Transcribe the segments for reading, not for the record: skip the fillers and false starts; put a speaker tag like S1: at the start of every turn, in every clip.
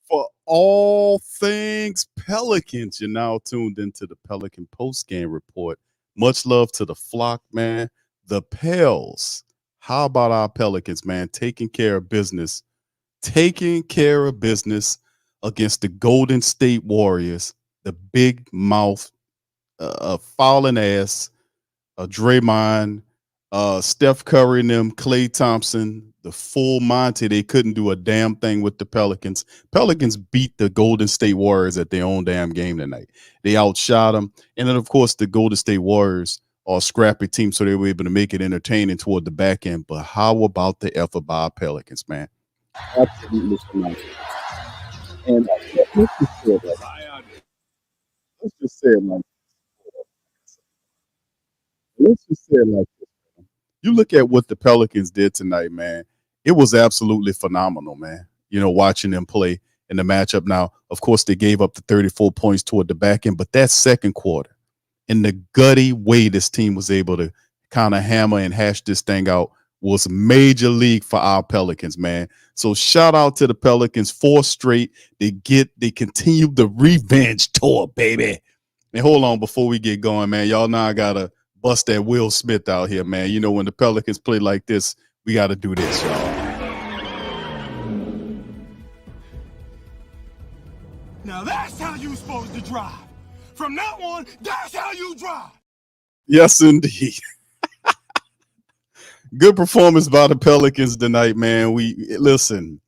S1: For all things Pelicans, you're now tuned into the Pelican Postgame Report. Much love to the flock, man. The Pels. How about our Pelicans, man? Taking care of business against the Golden State Warriors, the big mouth, fouling ass, Draymond, Steph Curry and them, Klay Thompson, the full Monty. They couldn't do a damn thing with the Pelicans. Pelicans beat the Golden State Warriors at their own damn game tonight. They outshot them. And then, of course, the Golden State Warriors are a scrappy team, so they were able to make it entertaining toward the back end. But how about the effort by our Pelicans, man? Absolutely phenomenal. And let's just say it like let's just say it like this. You look at what the Pelicans did tonight, man. It was absolutely phenomenal, man. You know, watching them play in the matchup. Now, of course, they gave up the 34 points toward the back end, but that second quarter, in the gutty way this team was able to kind of hammer and hash this thing out, was major league for our Pelicans, man. So shout out to the Pelicans, 4 straight. They continue the revenge tour, baby. And hold on before we get going, man. Y'all know I gotta bust that Will Smith out here, man. You know, when the Pelicans play like this, we got to do this, y'all.
S2: Now that's how you supposed to drive. From now on, that's how you drive.
S1: Yes, indeed. Good performance by the Pelicans tonight, man. Listen,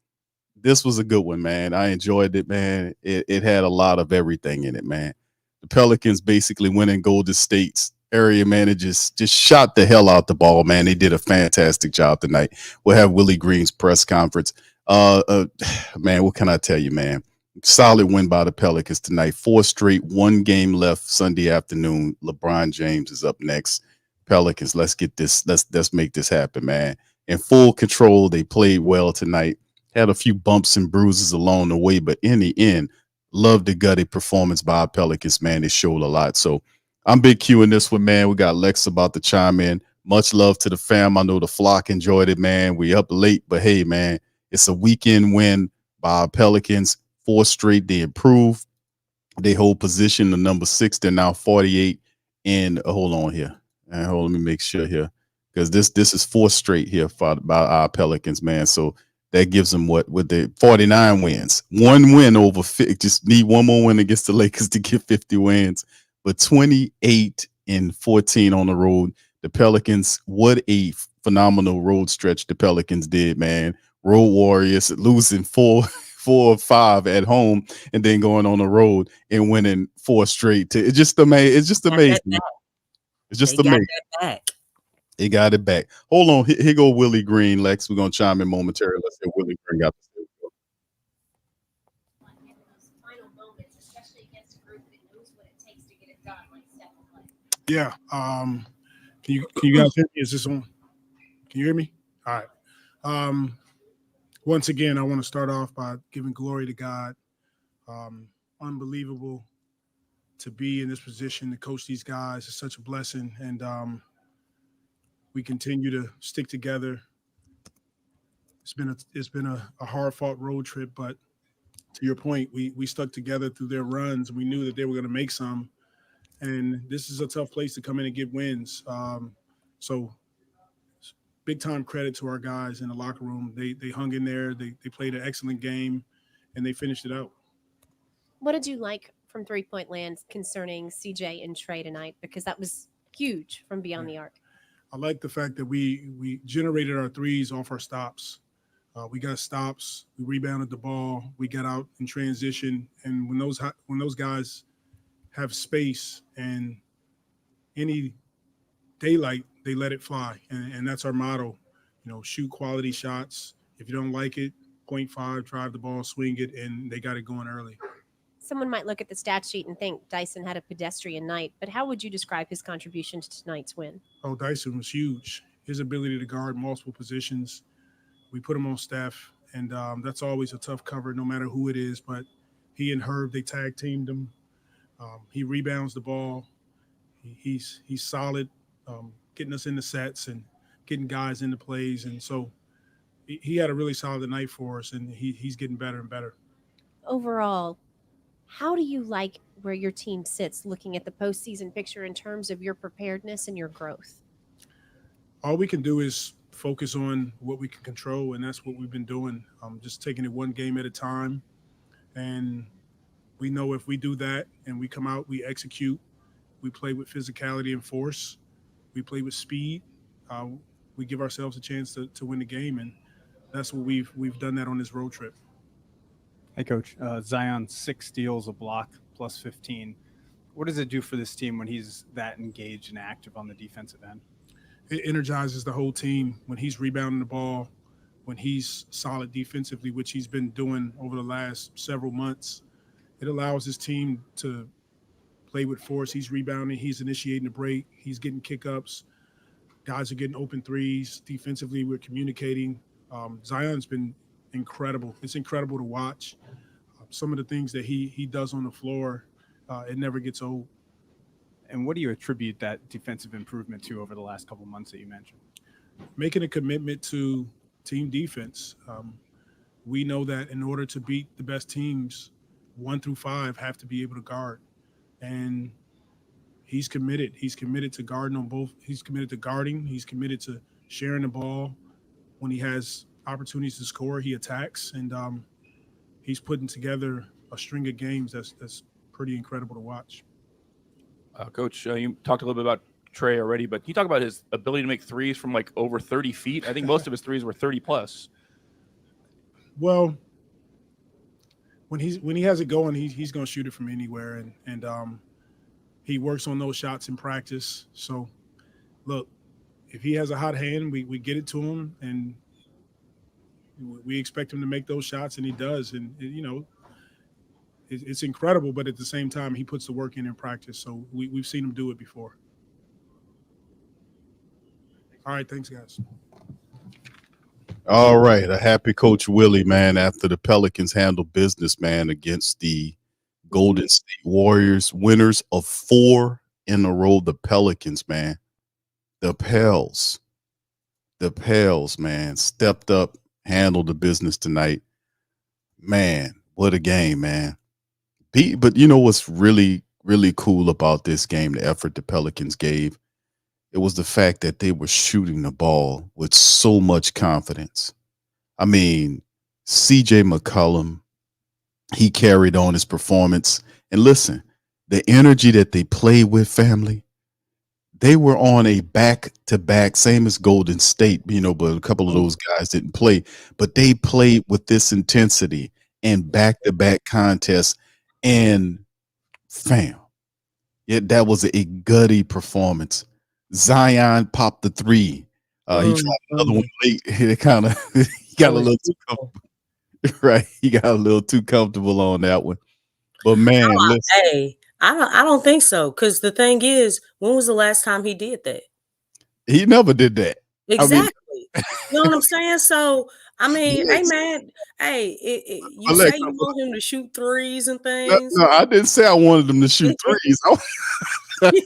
S1: this was a good one, man. I enjoyed it, man. It had a lot of everything in it, man. The Pelicans basically went in Golden State's area managers just shot the hell out the ball, man. They did a fantastic job tonight. We'll have Willie Green's press conference. Man, what can I tell you, man? Solid win by the Pelicans tonight. 4 straight, 1 game left Sunday afternoon. LeBron James is up next. Pelicans, let's make this happen, man. In full control, they played well tonight. Had a few bumps and bruises along the way, but in the end, loved the gutty performance by our Pelicans, man. It showed a lot. So I'm Big Q in this one, man. We got Lexxah about to chime in. Much love to the fam. I know the flock enjoyed it, man. We up late, but hey, man, it's a weekend win by our Pelicans. 4 straight. They improved. They hold position to number 6. They're now 48. And hold on here. And let me make sure here, because this is 4 straight here by our Pelicans, man. So that gives them what with the 49 wins. 1 win over 50. Just need one more win against the Lakers to get 50 wins. But 28-14 on the road. The Pelicans, what a phenomenal road stretch the Pelicans did, man. Road Warriors losing 4 or 5 at home and then going on the road and winning 4 straight. It's just amazing. It's just amazing. It's just amazing. They got it back. Hold on. Here go Willie Green, Lex. We're going to chime in momentarily. Let's hear Willie Green got to say.
S3: Yeah. Can you guys hear me? Is this on? Can you hear me? All right. Once again, I want to start off by giving glory to God. Unbelievable to be in this position to coach these guys. It's such a blessing, and we continue to stick together. It's been a hard-fought road trip, but to your point, we stuck together through their runs. We knew that they were going to make some. And this is a tough place to come in and get wins. So big time credit to our guys in the locker room. They hung in there. They played an excellent game, and they finished it out.
S4: What did you like from three-point land concerning CJ and Trey tonight? Because that was huge from beyond the arc.
S3: I like the fact that we generated our threes off our stops. We got stops. We rebounded the ball. We got out in transition. And when those guys have space and any daylight, they let it fly. And that's our motto, shoot quality shots. If you don't like it, 0.5, drive the ball, swing it, and they got it going early.
S4: Someone might look at the stat sheet and think Dyson had a pedestrian night, but how would you describe his contribution to tonight's win?
S3: Oh, Dyson was huge. His ability to guard multiple positions. We put him on Steph, and that's always a tough cover no matter who it is, but he and Herb, they tag teamed him. He rebounds the ball. He's solid, getting us into sets and getting guys into plays. And so he had a really solid night for us, and he's getting better and better.
S4: overall, how do you like where your team sits looking at the postseason picture in terms of your preparedness and your growth?
S3: All we can do is focus on what we can control, and that's what we've been doing. Just taking it one game at a time, and we know if we do that and we come out, we execute, we play with physicality and force, we play with speed. Uh, we give ourselves a chance to win the game, and that's what we've done that on this road trip.
S5: Hey, Coach. Zion, 6 steals, a block, plus 15. What does it do for this team when he's that engaged and active on the defensive end?
S3: It energizes the whole team when he's rebounding the ball, when he's solid defensively, which he's been doing over the last several months. It allows his team to play with force. He's rebounding. He's initiating the break. He's getting kick-ups. Guys are getting open threes. Defensively, we're communicating. Zion's been incredible. It's incredible to watch. Some of the things that he does on the floor, it never gets old.
S5: And what do you attribute that defensive improvement to over the last couple of months that you mentioned?
S3: Making a commitment to team defense. We know that in order to beat the best teams, 1 through 5 have to be able to guard. And he's committed. He's committed to guarding on both. He's committed to guarding. He's committed to sharing the ball. When he has opportunities to score, he attacks. And he's putting together a string of games that's pretty incredible to watch.
S6: Coach, you talked a little bit about Trey already, but can you talk about his ability to make threes from like over 30 feet? I think most of his threes were 30 plus.
S3: Well, when he has it going, he's going to shoot it from anywhere, and he works on those shots in practice. So, look, if he has a hot hand, we get it to him, and we expect him to make those shots, and he does. And you know, it's incredible, but at the same time, he puts the work in practice. So we've seen him do it before. All right, thanks, guys.
S1: All right, a happy Coach Willie, man, after the Pelicans handled business, man, against the Golden State Warriors, winners of 4 in a row. The Pelicans, man, the Pels, man, stepped up, handled the business tonight. Man, what a game, man. But you know what's really, really cool about this game, the effort the Pelicans gave? It was the fact that they were shooting the ball with so much confidence. I mean, CJ McCollum, he carried on his performance. And listen, the energy that they played with, family, they were on a back-to-back, same as Golden State, you know, but a couple of those guys didn't play. But they played with this intensity and back-to-back contests. And, fam, that was a gutty performance. Zion popped the 3. He tried another one late. It kind of he got a little too comfortable. Right, he got a little too comfortable on that one. But man, listen.
S7: Hey, I don't think so. Because the thing is, when was the last time he did that?
S1: He never did that.
S7: Exactly. You know what I'm saying? So I mean, hey man, hey, you say you want him to shoot threes and things.
S1: No, I didn't say I wanted him to shoot threes.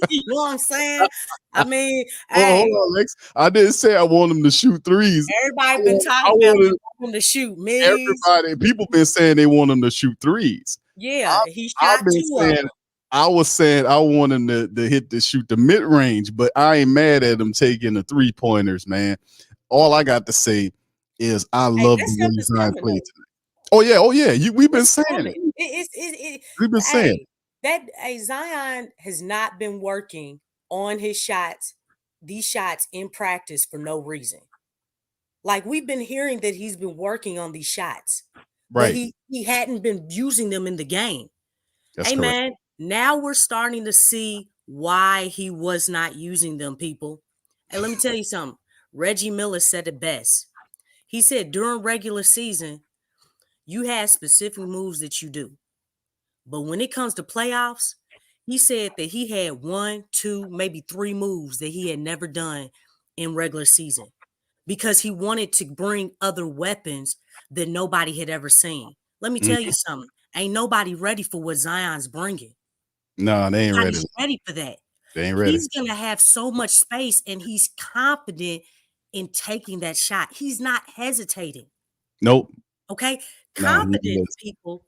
S7: You know what I'm saying? I mean, hey,
S1: hold on, Lex. I didn't say I want him to shoot threes.
S7: Everybody been talking about him to shoot mids.
S1: People been saying they want him to shoot threes.
S7: Yeah, he shot 2 of them.
S1: I was saying I want him to shoot the mid range, but I ain't mad at him taking the 3-pointers, man. All I got to say is I love the way Zion played tonight. Oh yeah. We've been saying it. We've been saying it.
S7: That Zion has not been working on his shots, these shots in practice for no reason. Like we've been hearing that he's been working on these shots,
S1: right?
S7: But he hadn't been using them in the game.
S1: That's
S7: hey
S1: correct.
S7: Man, now we're starting to see why he was not using them, people. And let me tell you something. Reggie Miller said it best. He said during regular season, you have specific moves that you do. But when it comes to playoffs, he said that he had 1, 2, maybe 3 moves that he had never done in regular season because he wanted to bring other weapons that nobody had ever seen. Let me tell you something. Ain't nobody ready for what Zion's bringing.
S1: No, they ain't ready.
S7: Ready for that.
S1: They ain't ready.
S7: He's going to have so much space, and he's confident in taking that shot. He's not hesitating.
S1: Nope.
S7: Okay? Confident people.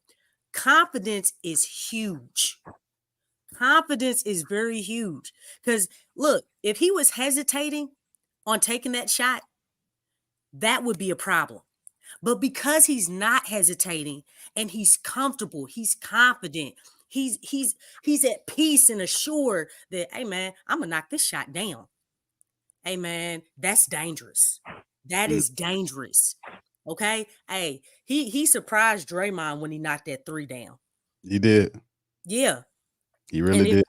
S7: confidence is huge. Confidence is very huge. Because look, if he was hesitating on taking that shot, that would be a problem. But because he's not hesitating and he's comfortable, he's confident, he's at peace and assured that, hey man, I'm gonna knock this shot down. Hey man, that's dangerous. That is dangerous. Okay. Hey, he surprised Draymond when he knocked that 3 down.
S1: He did.
S7: Yeah.
S1: He really
S7: And
S1: did.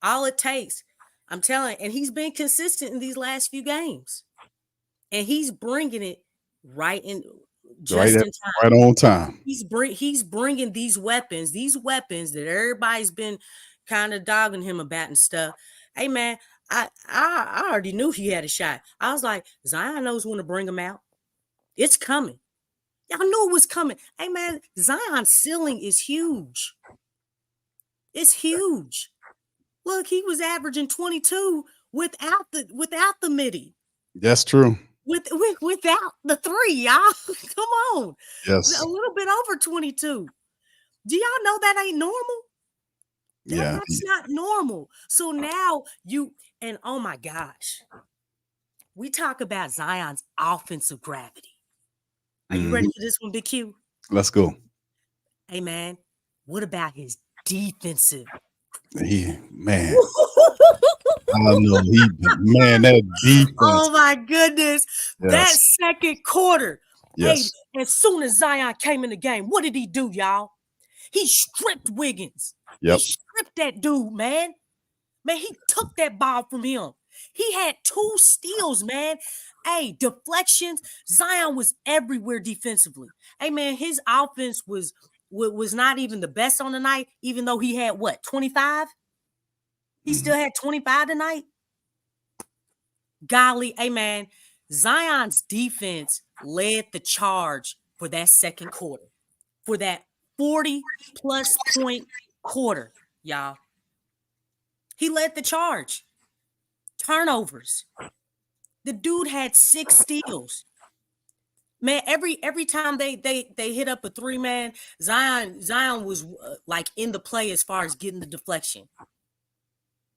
S7: all it takes, I'm telling, and he's been consistent in these last few games. And he's bringing it right in just in time.
S1: Right on time.
S7: He's bringing these weapons that everybody's been kind of dogging him about and stuff. Hey man, I already knew he had a shot. I was like, Zion knows when to bring him out. It's coming. Y'all knew it was coming. Hey man, Zion's ceiling is huge. It's huge. Look, he was averaging 22 without the midi.
S1: That's true.
S7: Without the 3, y'all. Come on.
S1: Yes.
S7: A little bit over 22. Do y'all know that ain't normal? That's not normal. So now and oh my gosh, we talk about Zion's offensive gravity. Are you ready for this one, Big Q?
S1: Let's go.
S7: Hey man, what about his defensive?
S1: Man. I don't know. That defense.
S7: Oh my goodness.
S1: Yes.
S7: That second quarter.
S1: Yes.
S7: Hey, as soon as Zion came in the game, what did he do, y'all? He stripped Wiggins.
S1: Yep.
S7: He stripped that dude, man. Man, he took that ball from him. He had 2 steals, man. Hey, deflections. Zion was everywhere defensively. Hey, man, his offense was not even the best on the night, even though he had, 25? He still had 25 tonight? Golly, hey, man, Zion's defense led the charge for that second quarter, for that 40-plus point quarter, y'all. He led the charge. Turnovers. The dude had 6 steals. Man, every time they hit up a 3-man, Zion was like in the play as far as getting the deflection.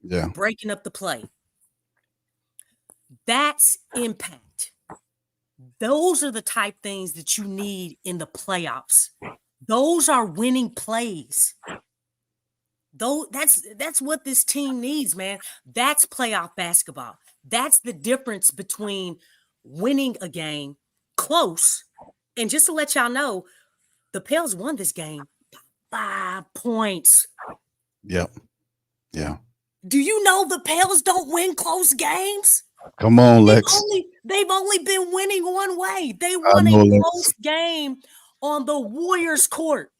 S1: Yeah.
S7: Breaking up the play. That's impact. Those are the type things that you need in the playoffs. Those are winning plays. That's what this team needs, man. That's playoff basketball. That's the difference between winning a game close. And just to let y'all know, the Pels won this game by 5 points.
S1: Yep. Yeah.
S7: Do you know the Pels don't win close games?
S1: Come on, Lex.
S7: They've only been winning one way. They won a close game on the Warriors court.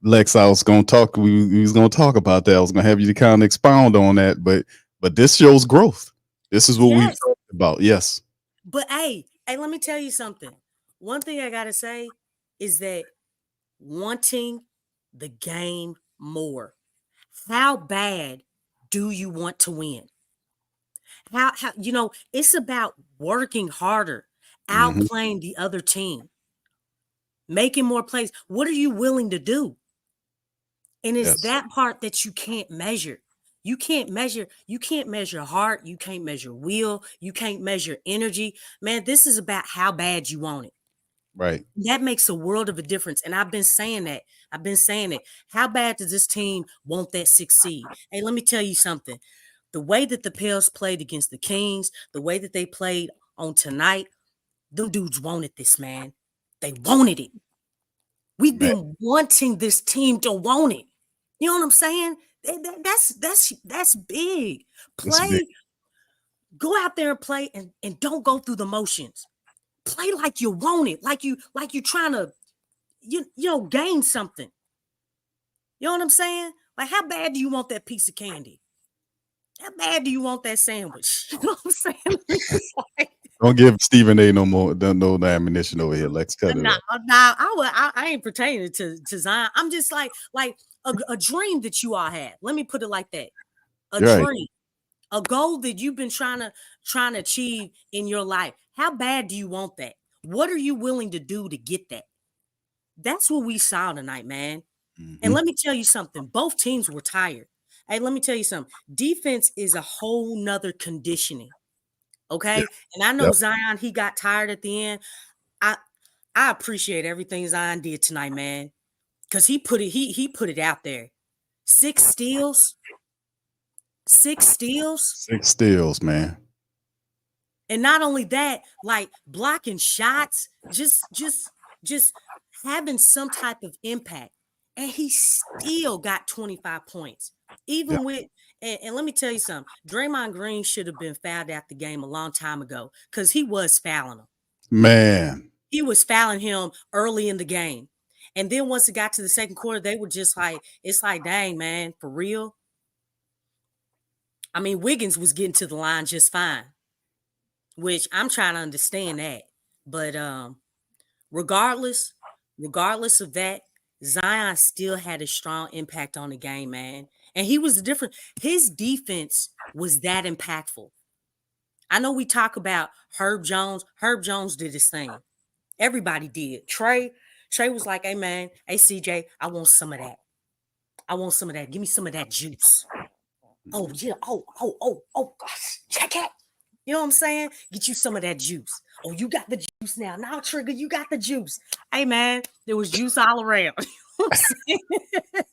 S1: Lex, I was going to talk. We was going to talk about that. I was going to have you to kind of expound on that, but this shows growth. This is what we talked about. Yes.
S7: But hey, let me tell you something. One thing I gotta say is that wanting the game more. How bad do you want to win? How it's about working harder, outplaying the other team, making more plays. What are you willing to do? And it's that part that you can't measure. You can't measure heart, you can't measure will, you can't measure energy. Man, this is about how bad you want it.
S1: Right.
S7: That makes a world of a difference. And I've been saying it. How bad does this team want that succeed? Hey, let me tell you something. The way that the Pels played against the Kings, the way that they played on tonight, them dudes wanted this, man. They wanted it. We've been wanting this team to want it. You know what I'm saying? That's big. Play. Go out there and play and don't go through the motions. Play like you want it, like you're trying to gain something. You know what I'm saying? Like, how bad do you want that piece of candy? How bad do you want that sandwich? You know what I'm saying?
S1: Don't give Stephen A no ammunition over here. Let's cut it.
S7: I ain't pertaining to Zion. I'm just like a dream that you all had. Let me put it like that. Dream, a goal that you've been trying to achieve in your life. How bad do you want that? What are you willing to do to get that? That's what we saw tonight, man. And let me tell you something. Both teams were tired. Hey, let me tell you something. Defense is a whole nother conditioning. Okay.
S1: Yeah.
S7: And I know
S1: Yep.
S7: Zion, he got tired at the end. I appreciate everything Zion did tonight, man. Because he put it out there. 6 steals. 6 steals.
S1: 6 steals, man.
S7: And not only that, like blocking shots, just having some type of impact. And he still got 25 points. Even with, and let me tell you something, Draymond Green should have been fouled out the game a long time ago because he was fouling him.
S1: Man.
S7: He was fouling him early in the game. And then once it got to the second quarter, they were just like, it's like, dang, man, for real. I mean, Wiggins was getting to the line just fine, which I'm trying to understand that. But regardless of that, Zion still had a strong impact on the game, man. And he was different. His defense was that impactful. I know we talk about Herb Jones. Herb Jones did his thing. Everybody did. Trey was like, hey, man, hey, CJ, I want some of that. I want some of that. Give me some of that juice. Oh, yeah. Oh, gosh. Check it. You know what I'm saying? Get you some of that juice. Oh, you got the juice now. Now, Trigger, you got the juice. Hey, man, there was juice all around. You know what I'm saying?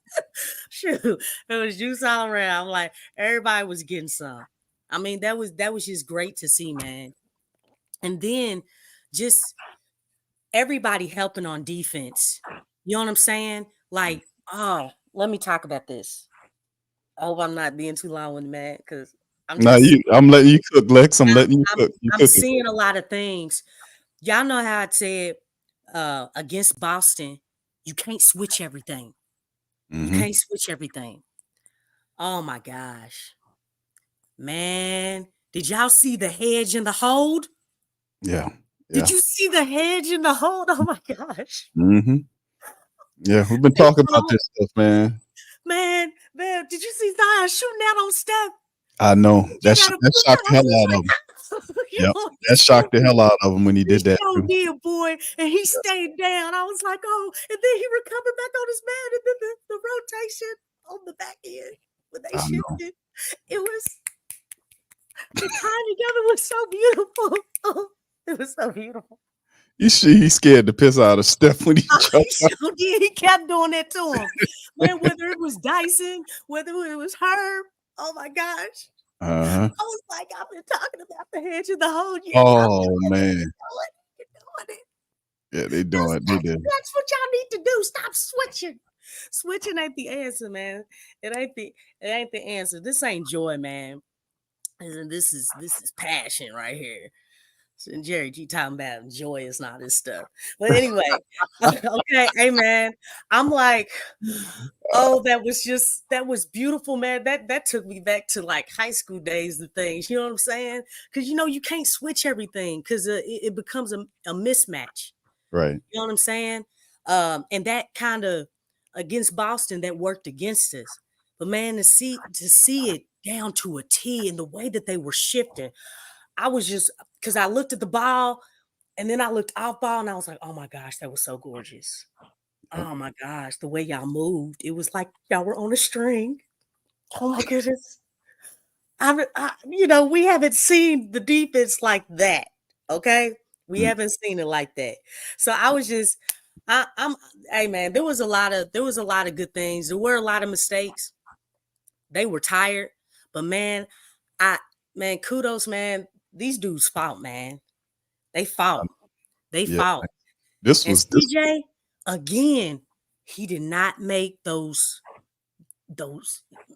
S7: Shoot, there was juice all around. I'm like, everybody was getting some. I mean, that was just great to see, man. And then just everybody helping on defense. You know what I'm saying? Like, oh, let me talk about this. I hope I'm not being too long with man, because I'm
S1: letting you cook, Lex. I'm letting you cook.
S7: I'm seeing a lot of things. Y'all know how I said against Boston, you can't switch everything. You can't switch everything. Oh my gosh. Man, did y'all see the hedge and the hold?
S1: Yeah.
S7: Did you see the hedge and the hold? Oh my gosh.
S1: Yeah, we've been talking about this stuff, man.
S7: Man, did you see Zion shooting out on Steph?
S1: I know. That shocked the hell out of him. Yep. That shocked the hell out of him when he did that.
S7: Oh, yeah, boy. And he stayed down. I was like, oh, and then he recovered back on his man. And then the rotation on the back end when they shifted. It was the time together was so beautiful. Oh, it was so beautiful.
S1: He scared the piss out of Steph when he jumped.
S7: He kept doing that to him. Man, whether it was Dyson, whether it was Herb, oh my gosh. I was like, I've been talking about the hedge of the whole year.
S1: Oh, man.
S7: You're doing it.
S1: Yeah, they doing it. They did.
S7: That's what y'all need to do. Stop switching. Switching ain't the answer, man. It ain't the answer. This ain't joy, man. This is passion right here. And Jerry G talking about joy is not his stuff. But anyway, okay, hey man, I'm like, oh, that was beautiful, man. That took me back to like high school days and things. You know what I'm saying? Because you can't switch everything because it becomes a mismatch.
S1: Right.
S7: You know what I'm saying? And that kind of against Boston that worked against us. But man, to see it down to a T and the way that they were shifting. I was just, because I looked at the ball and then I looked off ball and I was like, oh my gosh, that was so gorgeous. Oh my gosh, the way y'all moved. It was like y'all were on a string. Oh my goodness. We haven't seen the defense like that. Okay. We haven't seen it like that. So I was just, hey man, there was a lot of good things. There were a lot of mistakes. They were tired, but man, kudos, man. These dudes fought, man. They fought. Fought.
S1: This was
S7: CJ again. He did not make those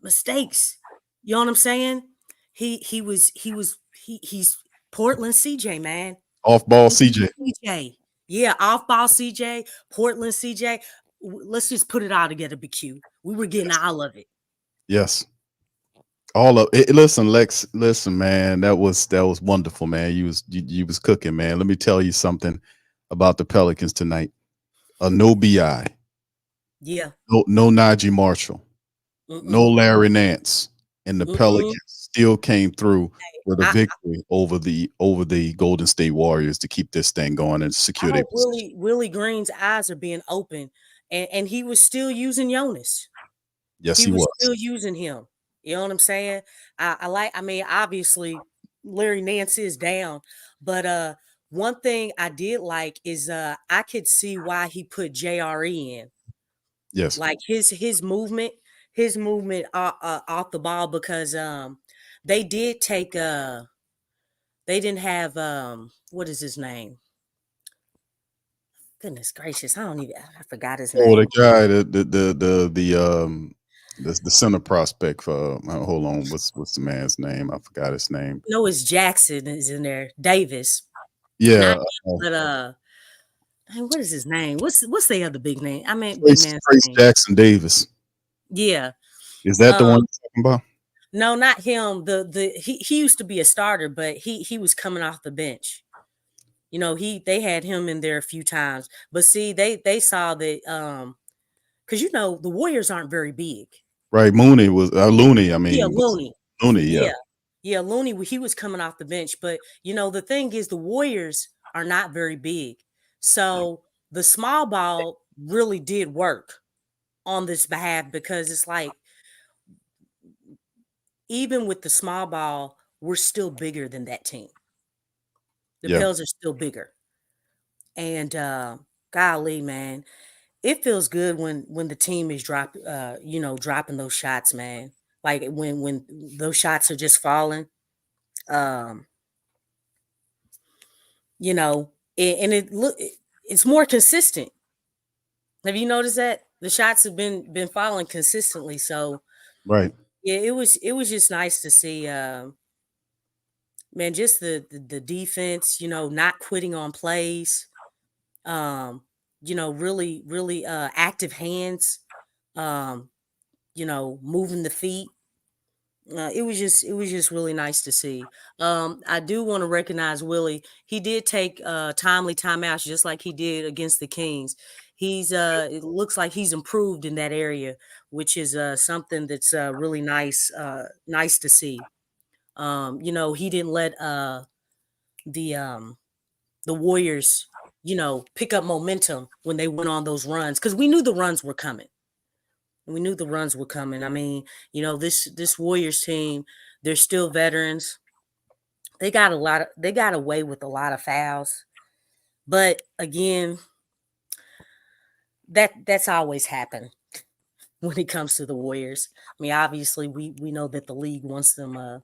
S7: mistakes. You know what I'm saying? He's Portland CJ, man.
S1: Off ball CJ.
S7: Yeah, off ball CJ, Portland CJ. Let's just put it all together, BQ. We were getting all of it.
S1: Yes. All of it. Listen, Lex. Listen, man. That was wonderful, man. You was cooking, man. Let me tell you something about the Pelicans tonight. No BI.
S7: Yeah.
S1: No Najee Marshall. No Larry Nance, and the Pelicans still came through with a victory over the Golden State Warriors to keep this thing going and secure their position.
S7: Willie Green's eyes are being open and he was still using Jonas.
S1: Yes,
S7: He
S1: he
S7: was
S1: was.
S7: still using him. You know what I'm saying? I mean, obviously Larry Nance is down, but one thing I did like is I could see why he put JRE in.
S1: Yes.
S7: Like his movement off the ball, because they did take they didn't have what is his name? Goodness gracious, I forgot his
S1: Oh, the
S7: name.
S1: guy, the center prospect for hold on, what's the man's name? I forgot his name.
S7: No, it's Jackson is in there. Davis.
S1: Yeah,
S7: Not him, but what is his name? What's the other big name? I mean big
S1: Trace,
S7: man's
S1: Trace
S7: name.
S1: Jackson Davis.
S7: Yeah.
S1: Is that the one you're talking about?
S7: No, not him. He used to be a starter, but he was coming off the bench. You know, they had him in there a few times. But see, they saw that because you know the Warriors aren't very big.
S1: Right, Mooney was Looney. I
S7: Yeah,
S1: mean,
S7: Looney.
S1: Looney. Yeah,
S7: Yeah, Looney. He was coming off the bench, but you know the thing is, the Warriors are not very big, so the small ball really did work on this behalf, because it's like even with the small ball, we're still bigger than that team. The
S1: yeah,
S7: Pels are still bigger, and golly, man, it feels good when the team is dropping those shots, man. Like when those shots are just falling. Um, you know, and it's more consistent. Have you noticed that the shots have been falling consistently? So
S1: right.
S7: yeah, it was just nice to see, man, just the defense, not quitting on plays, really active hands, um, moving the feet. It was just really nice to see. I do want to recognize Willie. He did take timely timeouts, just like he did against the Kings. It looks like he's improved in that area, which is something that's really nice to see. He didn't let the the Warriors, pick up momentum when they went on those runs, because we knew the runs were coming. We knew the runs were coming. I mean, this Warriors team, they're still veterans. They got away with a lot of fouls. But again, that's always happened when it comes to the Warriors. I mean, obviously we know that the league wants them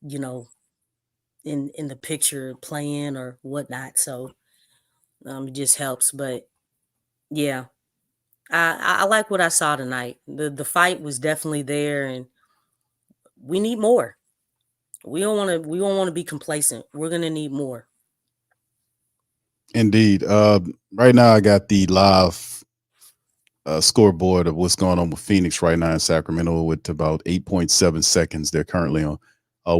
S7: you know, in the picture playing or whatnot. So it just helps. But yeah, I like what I saw tonight. The fight was definitely there, and we need more. We don't want to be complacent. We're gonna need more.
S1: Indeed. Right now, I got the live scoreboard of what's going on with Phoenix right now in Sacramento with about 8.7 seconds. They're currently on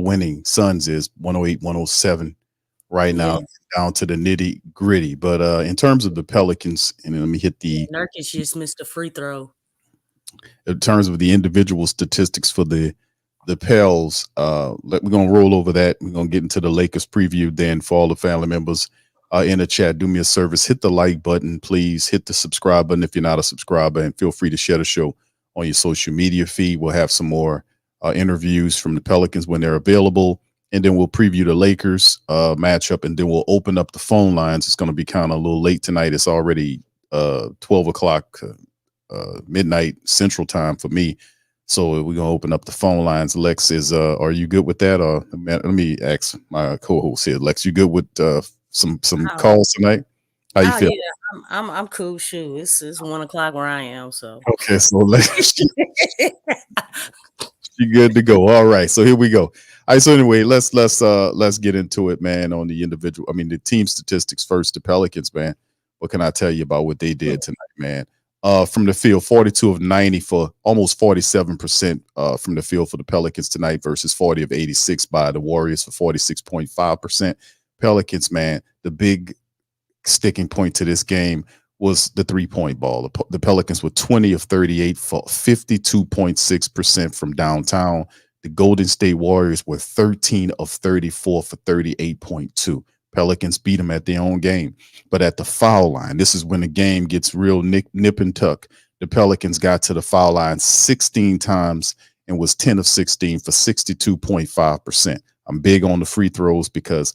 S1: winning. Suns is 108-107 right now,
S7: Yeah.
S1: down to the nitty gritty. But in terms of the Pelicans, and let me hit
S7: Nurkic just missed a free throw.
S1: in terms of the individual statistics for the Pels, we're gonna roll over that. We're gonna get into the Lakers preview. Then for all the family members in the chat, do me a service, hit the like button, please. Hit the subscribe button if you're not a subscriber, and feel free to share the show on your social media feed. We'll have some more interviews from the Pelicans when they're available, and then we'll preview the Lakers matchup, and then we'll open up the phone lines. It's going to be kind of a little late tonight. It's already 12 o'clock midnight Central Time for me. So we're gonna open up the phone lines. Lex is, are you good with that? Or let me ask my co-host here. Lex, you good with some calls tonight? How you feel?
S7: Yeah, I'm cool. Shoot, it's 1:00 where I am. So
S1: Okay, so Lex, you good to go. All right, so here we go. All right, so anyway, let's get into it, man. On the individual, the team statistics first. The Pelicans, man. What can I tell you about what they did tonight, man? From the field, 42 of 90 for almost 47% from the field for the Pelicans tonight versus 40 of 86 by the Warriors for 46.5%. Pelicans, man, the big sticking point to this game was the three-point ball. The Pelicans were 20 of 38 for 52.6% from downtown. The Golden State Warriors were 13 of 34 for 38.2. Pelicans beat them at their own game. But at the foul line, this is when the game gets real nip and tuck. The Pelicans got to the foul line 16 times and was 10 of 16 for 62.5%. I'm big on the free throws because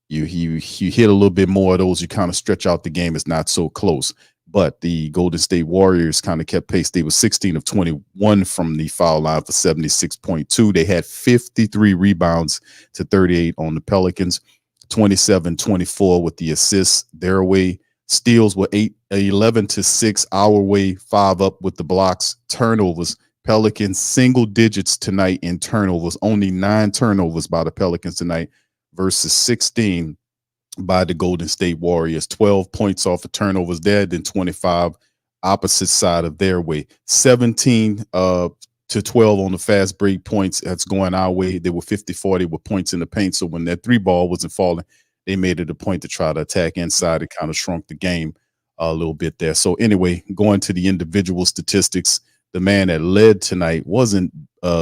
S1: you hit a little bit more of those, you kind of stretch out the game. It's not so close. But the Golden State Warriors kind of kept pace. They were 16 of 21 from the foul line for 76.2. They had 53 rebounds to 38 on the Pelicans, 27-24 with the assists their way. Steals were 11 to 6 our way, 5 up with the blocks. Turnovers, Pelicans single digits tonight in turnovers, only 9 turnovers by the Pelicans tonight versus 16 by the Golden State Warriors. 12 points off of turnovers there, then 25 opposite side of their way. 17 to 12 on the fast break points. That's going our way. They were 50-40 with points in the paint. So when that 3 ball wasn't falling, they made it a point to try to attack inside. It kind of shrunk the game a little bit there. So anyway, going to the individual statistics, the man that led tonight wasn't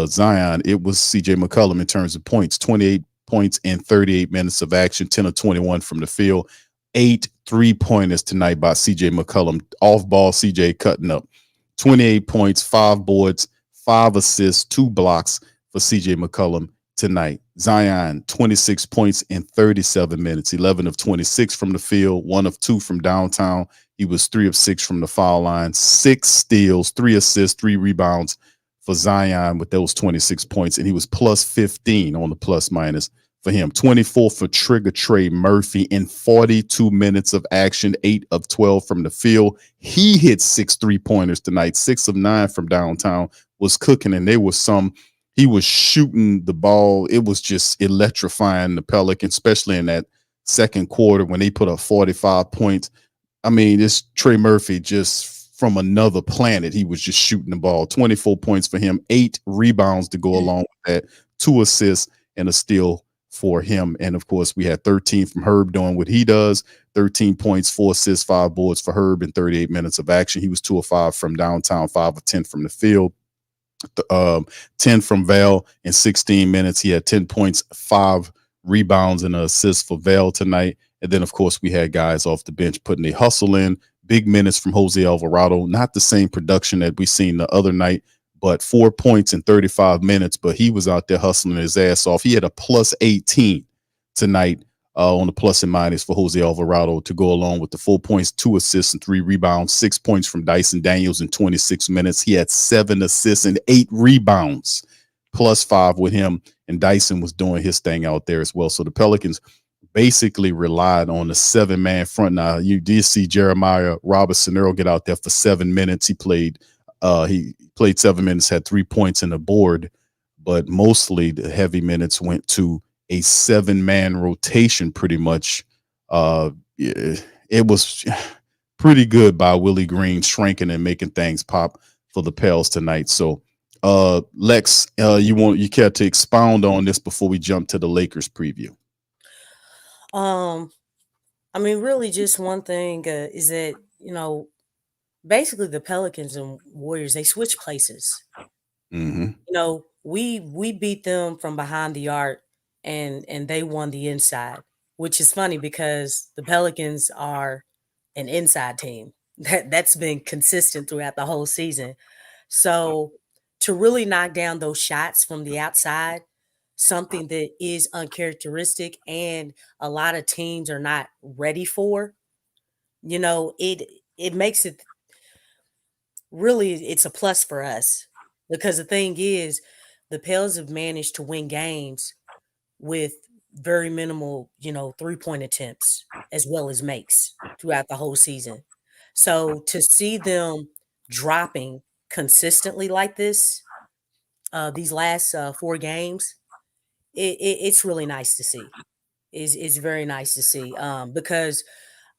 S1: Zion. It was CJ McCollum in terms of points. 28 points in 38 minutes of action, 10 of 21 from the field. 8 3-pointers tonight by CJ McCollum. Off ball, CJ cutting up. 28 points, 5 boards, 5 assists, 2 blocks for CJ McCollum tonight. Zion, 26 points in 37 minutes, 11 of 26 from the field, 1 of 2 from downtown. He was 3 of 6 from the foul line, 6 steals, 3 assists, 3 rebounds for Zion with those 26 points. And he was plus 15 on the plus minus for him. 24 for Trigger Trey Murphy in 42 minutes of action, 8 of 12 from the field. He hit 6 3-pointers tonight, 6 of 9 from downtown, was cooking. And there was he was shooting the ball. It was just electrifying the Pelicans, especially in that second quarter when they put up 45 points. I mean, this Trey Murphy just from another planet. He was just shooting the ball. 24 points for him, 8 rebounds to go along with that, 2 assists and a steal for him. And of course, we had 13 from Herb doing what he does. 13 points, 4 assists, 5 boards for Herb in 38 minutes of action. He was 2 of 5 from downtown, 5 of 10 from the field. 10 from Val in 16 minutes. He had 10 points, 5 rebounds, and an assist for Val tonight. And then, of course, we had guys off the bench putting a hustle in. Big minutes from Jose Alvarado. Not the same production that we seen the other night, but 4 points in 35 minutes. But he was out there hustling his ass off. He had a plus 18 tonight on the plus and minus for Jose Alvarado to go along with the 4 points, 2 assists, and 3 rebounds. 6 points from Dyson Daniels in 26 minutes. He had 7 assists and 8 rebounds, plus 5 with him. And Dyson was doing his thing out there as well. So the Pelicans basically relied on the 7-man front. Now, you did see Jeremiah Robinson-Earl get out there for 7 minutes. He played 7 minutes, had 3 points in the board, but mostly the heavy minutes went to a 7-man rotation pretty much. It was pretty good by Willie Green, shrinking and making things pop for the Pels tonight. So, Lex, you care to expound on this before we jump to the Lakers preview?
S7: I mean, really just one thing is that, basically the Pelicans and Warriors, they switch places.
S1: Mm-hmm.
S7: We beat them from behind the arc and they won the inside, which is funny because the Pelicans are an inside team. That's been consistent throughout the whole season. So to really knock down those shots from the outside, something that is uncharacteristic and a lot of teams are not ready for, it makes it really, it's a plus for us because the thing is the Pels have managed to win games with very minimal, 3-point attempts as well as makes throughout the whole season. So to see them dropping consistently like this, these last 4 games, it's really nice to see. It's very nice to see because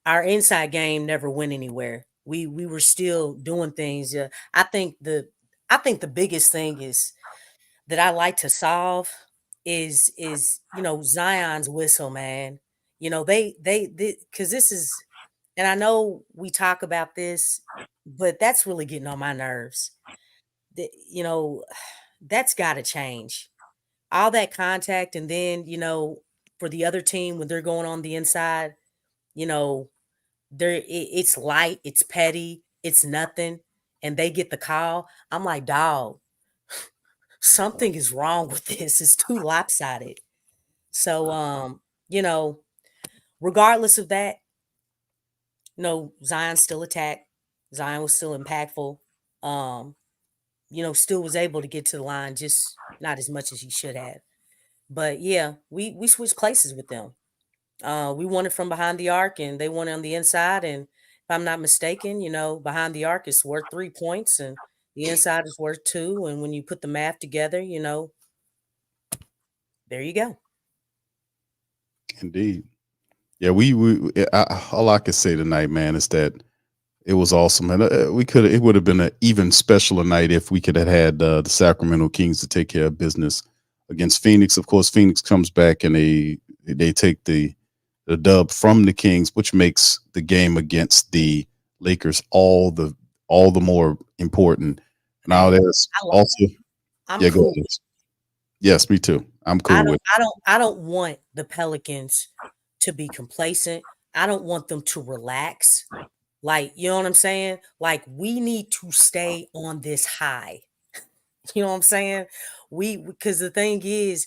S7: our inside game never went anywhere. We were still doing things. I think the biggest thing is that I like to solve is Zion's whistle, man. They because this is, and I know we talk about this, but that's really getting on my nerves. That's got to change. All that contact, and then for the other team when they're going on the inside, you know, it's light, it's petty, it's nothing, and they get the call. I'm like, dog, something is wrong with this. It's too lopsided. So, you know, regardless of that, Zion still attacked. Zion was still impactful. Still was able to get to the line, just not as much as he should have. But yeah, we switched places with them. We won it from behind the arc, and they won it on the inside. And if I'm not mistaken, behind the arc is worth 3 points, and the inside is worth 2. And when you put the math together, there you go.
S1: Indeed. Yeah, all I could say tonight, man, is that it was awesome, and it would have been an even specialer night if we could have had the Sacramento Kings to take care of business against Phoenix. Of course, Phoenix comes back and they take the dub from the Kings, which makes the game against the Lakers all the more important. Now there's also
S7: I'm cool.
S1: Go ahead. Yes, me too. I'm cool with it.
S7: I don't want the Pelicans to be complacent. I don't want them to relax. Like, you know what I'm saying? Like, we need to stay on this high. You know what I'm saying? Because the thing is,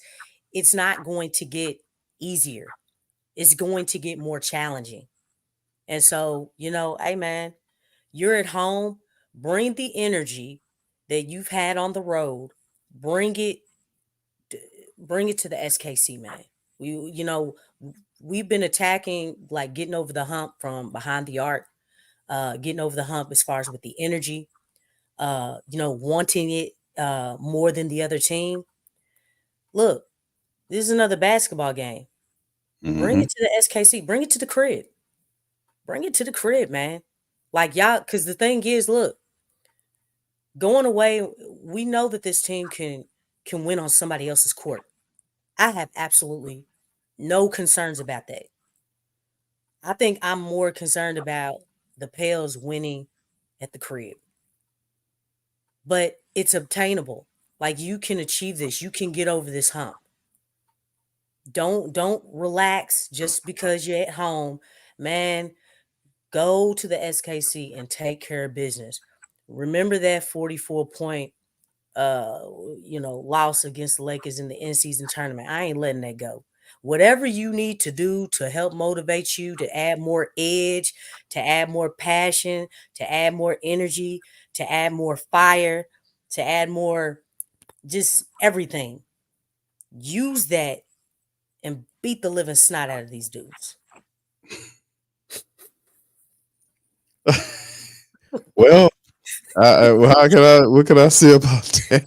S7: it's not going to get easier. It's going to get more challenging. And so, hey man, you're at home, bring the energy that you've had on the road, bring it to the SKC, man. We've been attacking, like getting over the hump from behind the arc, getting over the hump as far as with the energy, wanting it more than the other team. Look, this is another basketball game. Bring it to the SKC. Bring it to the crib. Bring it to the crib, man. Like, y'all, because the thing is, look, going away, we know that this team can win on somebody else's court. I have absolutely no concerns about that. I think I'm more concerned about the Pels winning at the crib. But it's obtainable. Like, you can achieve this. You can get over this hump. Don't relax just because you're at home. Man, go to the SKC and take care of business. Remember that 44-point loss against the Lakers in the in-season tournament. I ain't letting that go. Whatever you need to do to help motivate you, to add more edge, to add more passion, to add more energy, to add more fire, to add more just everything. Use that and beat the living snot out of these dudes.
S1: Well, what can I say about that?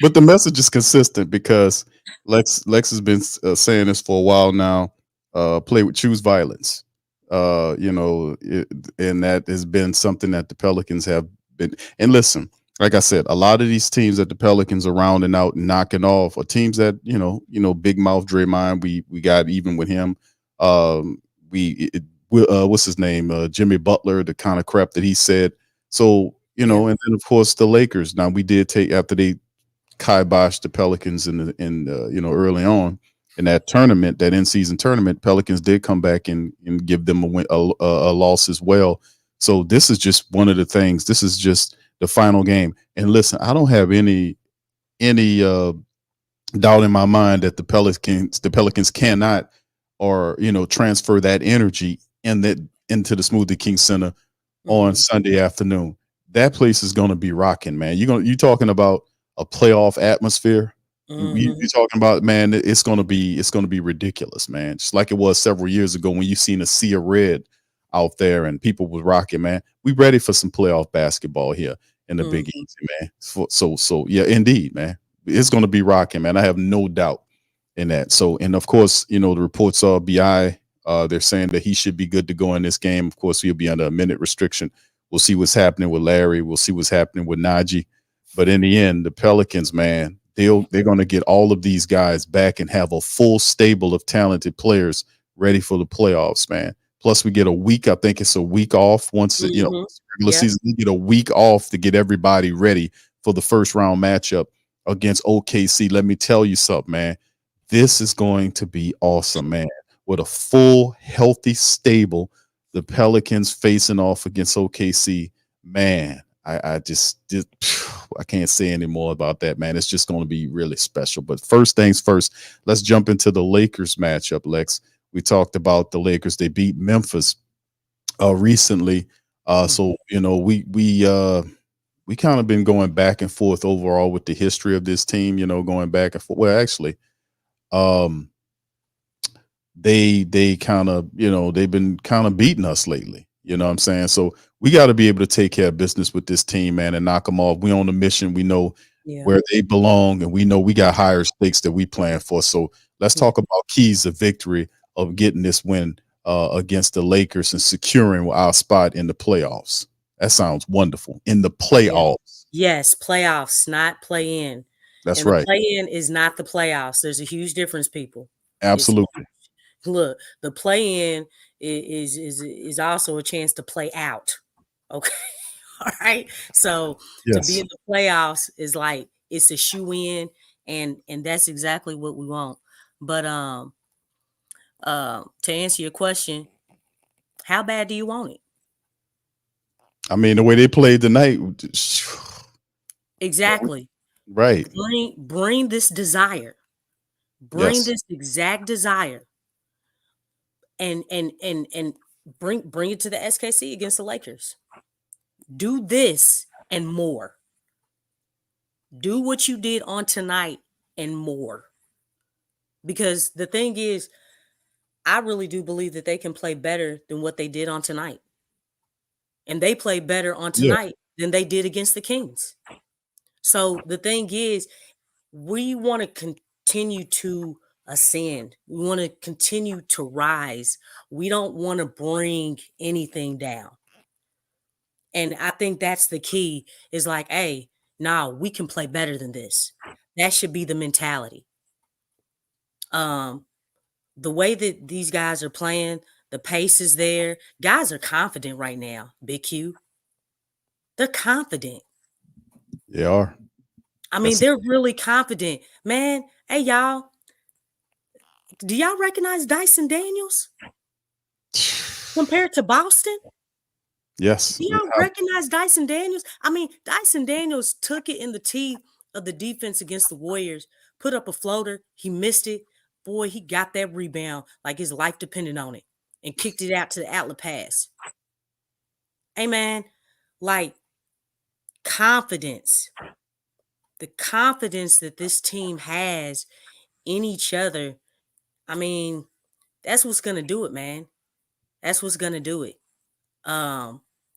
S1: But the message is consistent because Lex has been saying this for a while now. Choose violence. And that has been something that the Pelicans have been. And listen, like I said, a lot of these teams that the Pelicans are rounding out and knocking off are teams that big mouth Draymond. We got even with him. What's his name? Jimmy Butler, the kind of crap that he said. So, and then of course the Lakers. Now we did take after they kiboshed the Pelicans early on in that tournament, that in-season tournament, Pelicans did come back and give them a loss as well. So this is just one of the things. This is just the final game. And listen, I don't have any doubt in my mind that the Pelicans cannot transfer that energy into the Smoothie King Center on Sunday afternoon. That place is going to be rocking, man. You're talking about a playoff atmosphere. You're talking about, man, it's going to be ridiculous, man. Just like it was several years ago when you seen a sea of red out there and people was rocking, man. We ready for some playoff basketball here in the Big Easy, man. So yeah, indeed, man. It's going to be rocking, man. I have no doubt in that. So, and of course, the reports are BI. They're saying that he should be good to go in this game. Of course, he'll be under a minute restriction. We'll see what's happening with Larry. We'll see what's happening with Najee. But in the end, the Pelicans, man, they're going to get all of these guys back and have a full stable of talented players ready for the playoffs, man. Plus, we get a week. I think it's a week off once regular season. We get a week off to get everybody ready for the first round matchup against OKC. Let me tell you something, man. This is going to be awesome, man. With a full, healthy stable, the Pelicans facing off against OKC, man. I just I can't say any more about that, man. It's just going to be really special. But first things first, let's jump into the Lakers matchup, Lex. We talked about the Lakers. They beat Memphis recently. So we kind of been going back and forth overall with the history of this team, going back and forth. Well, actually, um they kind of, they've been kind of beating us lately. You know what I'm saying? So we got to be able to take care of business with this team, man, and knock them off. We on a mission. We know where they belong, and we know we got higher stakes that we plan for. So let's talk about keys of victory of getting this win against the Lakers and securing our spot in the playoffs. That sounds wonderful. In the playoffs.
S7: Yes, playoffs, not play in.
S1: That's
S7: and
S1: right.
S7: The play in is not the playoffs. There's a huge difference, people.
S1: Absolutely.
S7: Look, the play in is also a chance to play out. Okay. All right. So to be in the playoffs is like it's a shoe in, and that's exactly what we want. But to answer your question, how bad do you want it?
S1: I mean, the way they played tonight.
S7: Exactly.
S1: Right.
S7: Bring this desire. Bring this exact desire. And bring it to the SKC against the Lakers. Do this and more. Do what you did on tonight and more. Because the thing is, I really do believe that they can play better than what they did on tonight. And they played better on tonight than they did against the Kings. So the thing is, we want to continue to ascend. We want to continue to rise. We don't want to bring anything down. And I think that's the key is like, hey, we can play better than this. That should be the mentality. The way that these guys are playing, the pace is there. Guys are confident right now, Big Q. They're confident.
S1: They are.
S7: I mean, they're really confident. Man, hey, y'all. Do y'all recognize Dyson Daniels compared to Boston?
S1: Yes.
S7: Do y'all recognize Dyson Daniels? I mean, Dyson Daniels took it in the teeth of the defense against the Warriors, put up a floater. He missed it. Boy, he got that rebound like his life depended on it and kicked it out to the outlet pass. Hey, man, like confidence. The confidence that this team has in each other, I mean, that's what's going to do it, man. That's what's going to do it.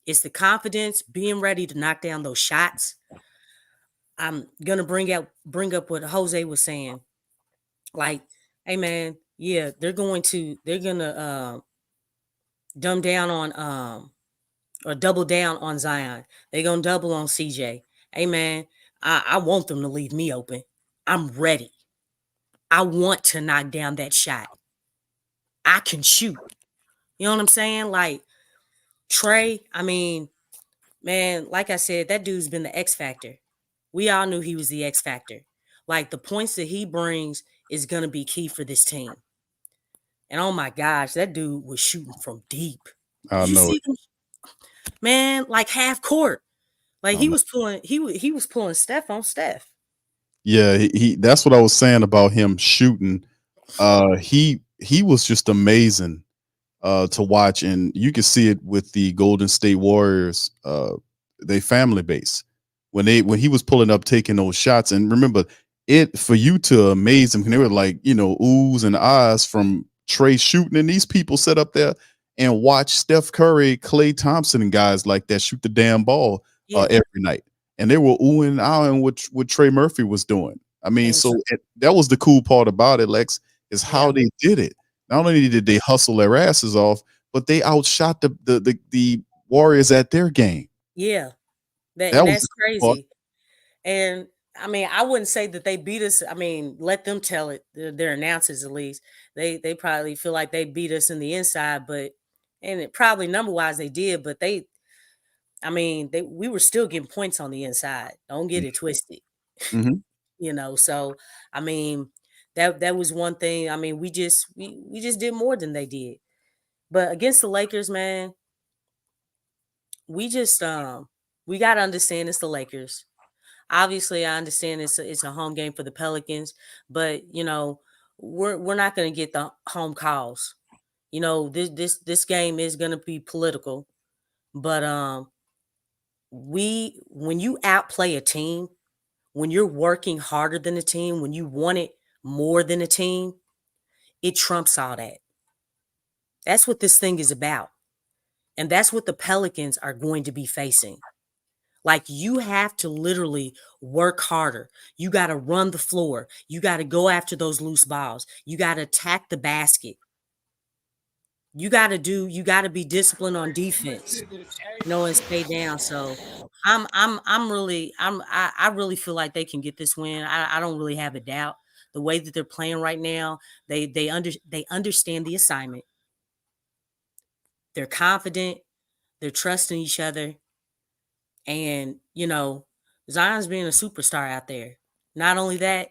S7: It's the confidence, being ready to knock down those shots. I'm going to bring up what Jose was saying. Like, hey, man, yeah, they're going to dumb down on or double down on Zion. They're going to double on CJ. Hey, man, I want them to leave me open. I'm ready. I want to knock down that shot. I can shoot. You know what I'm saying? Like, Trey, I mean, man, like I said, that dude's been the X factor. We all knew he was the X factor. Like, the points that he brings is going to be key for this team. And oh my gosh, that dude was shooting from deep.
S1: I know.
S7: Man, like half court. Like he was pulling Steph on Steph.
S1: Yeah, he that's what I was saying about him shooting. He was just amazing to watch, and you can see it with the Golden State Warriors, they family base. When he was pulling up, taking those shots, and remember it for you to amaze them, they were like, oohs and ahs from Trey shooting, and these people sit up there and watch Steph Curry, Klay Thompson, and guys like that shoot the damn ball every night, and they were oohing and ahhing what Trey Murphy was doing. I mean, that was the cool part about it, Lex, is how they did it. Not only did they hustle their asses off, but they outshot the Warriors at their game.
S7: Yeah, that's crazy. And I mean, I wouldn't say that they beat us. I mean, let them tell it. Their announcers, at least, they probably feel like they beat us in the inside, and it probably number wise they did. But we were still getting points on the inside. Don't get it twisted.
S1: Mm-hmm.
S7: So I mean, That was one thing. I mean, we just did more than they did. But against the Lakers, man, we just we got to understand it's the Lakers. Obviously, I understand it's a home game for the Pelicans, but you know, we're not going to get the home calls. You know, this game is going to be political, but when you outplay a team, when you're working harder than a team, when you want it more than a team, it trumps all that. That's what this thing is about. And that's what the Pelicans are going to be facing. Like, you have to literally work harder. You got to run the floor. You got to go after those loose balls. You got to attack the basket. You got to be disciplined on defense, and stay down. So I really feel like they can get this win. I don't really have a doubt. The way that they're playing right now, they understand the assignment. They're confident. They're trusting each other. And, Zion's being a superstar out there. Not only that,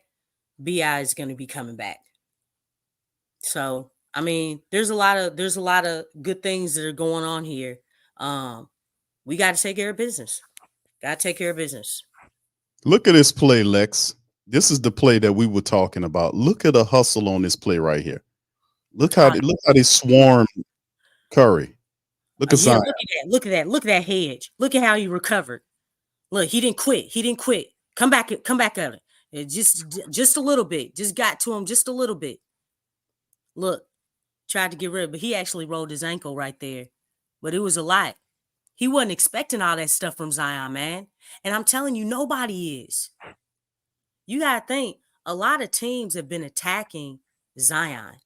S7: BI is going to be coming back. So, I mean, there's a lot of good things that are going on here. We got to take care of business. Got to take care of business.
S1: Look at this play, Lex. This is the play that we were talking about. Look at the hustle on this play right here. Look how they swarm Curry. Look at Zion.
S7: Look at that. Look at that hedge. Look at how he recovered. Look, he didn't quit. Come back at it. Just a little bit. Just got to him just a little bit. Look, tried to get rid of it, but he actually rolled his ankle right there. But it was a lot. He wasn't expecting all that stuff from Zion, man. And I'm telling you, nobody is. You got to think, a lot of teams have been attacking Zion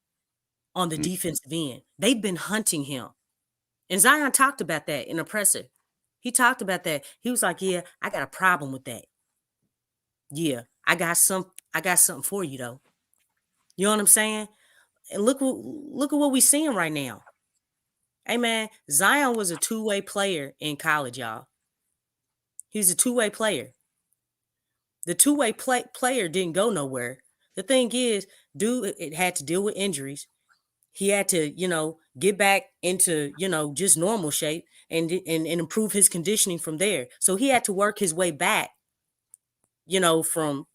S7: on the defensive end. They've been hunting him. And Zion talked about that in the presser. He talked about that. He was like, yeah, I got a problem with that. Yeah, I got something for you, though. You know what I'm saying? And look at what we're seeing right now. Hey, man, Zion was a two-way player in college, y'all. He's a two-way player. The two-way player didn't go nowhere. The thing is, dude, it had to deal with injuries. He had to, get back into, just normal shape and improve his conditioning from there. So he had to work his way back, from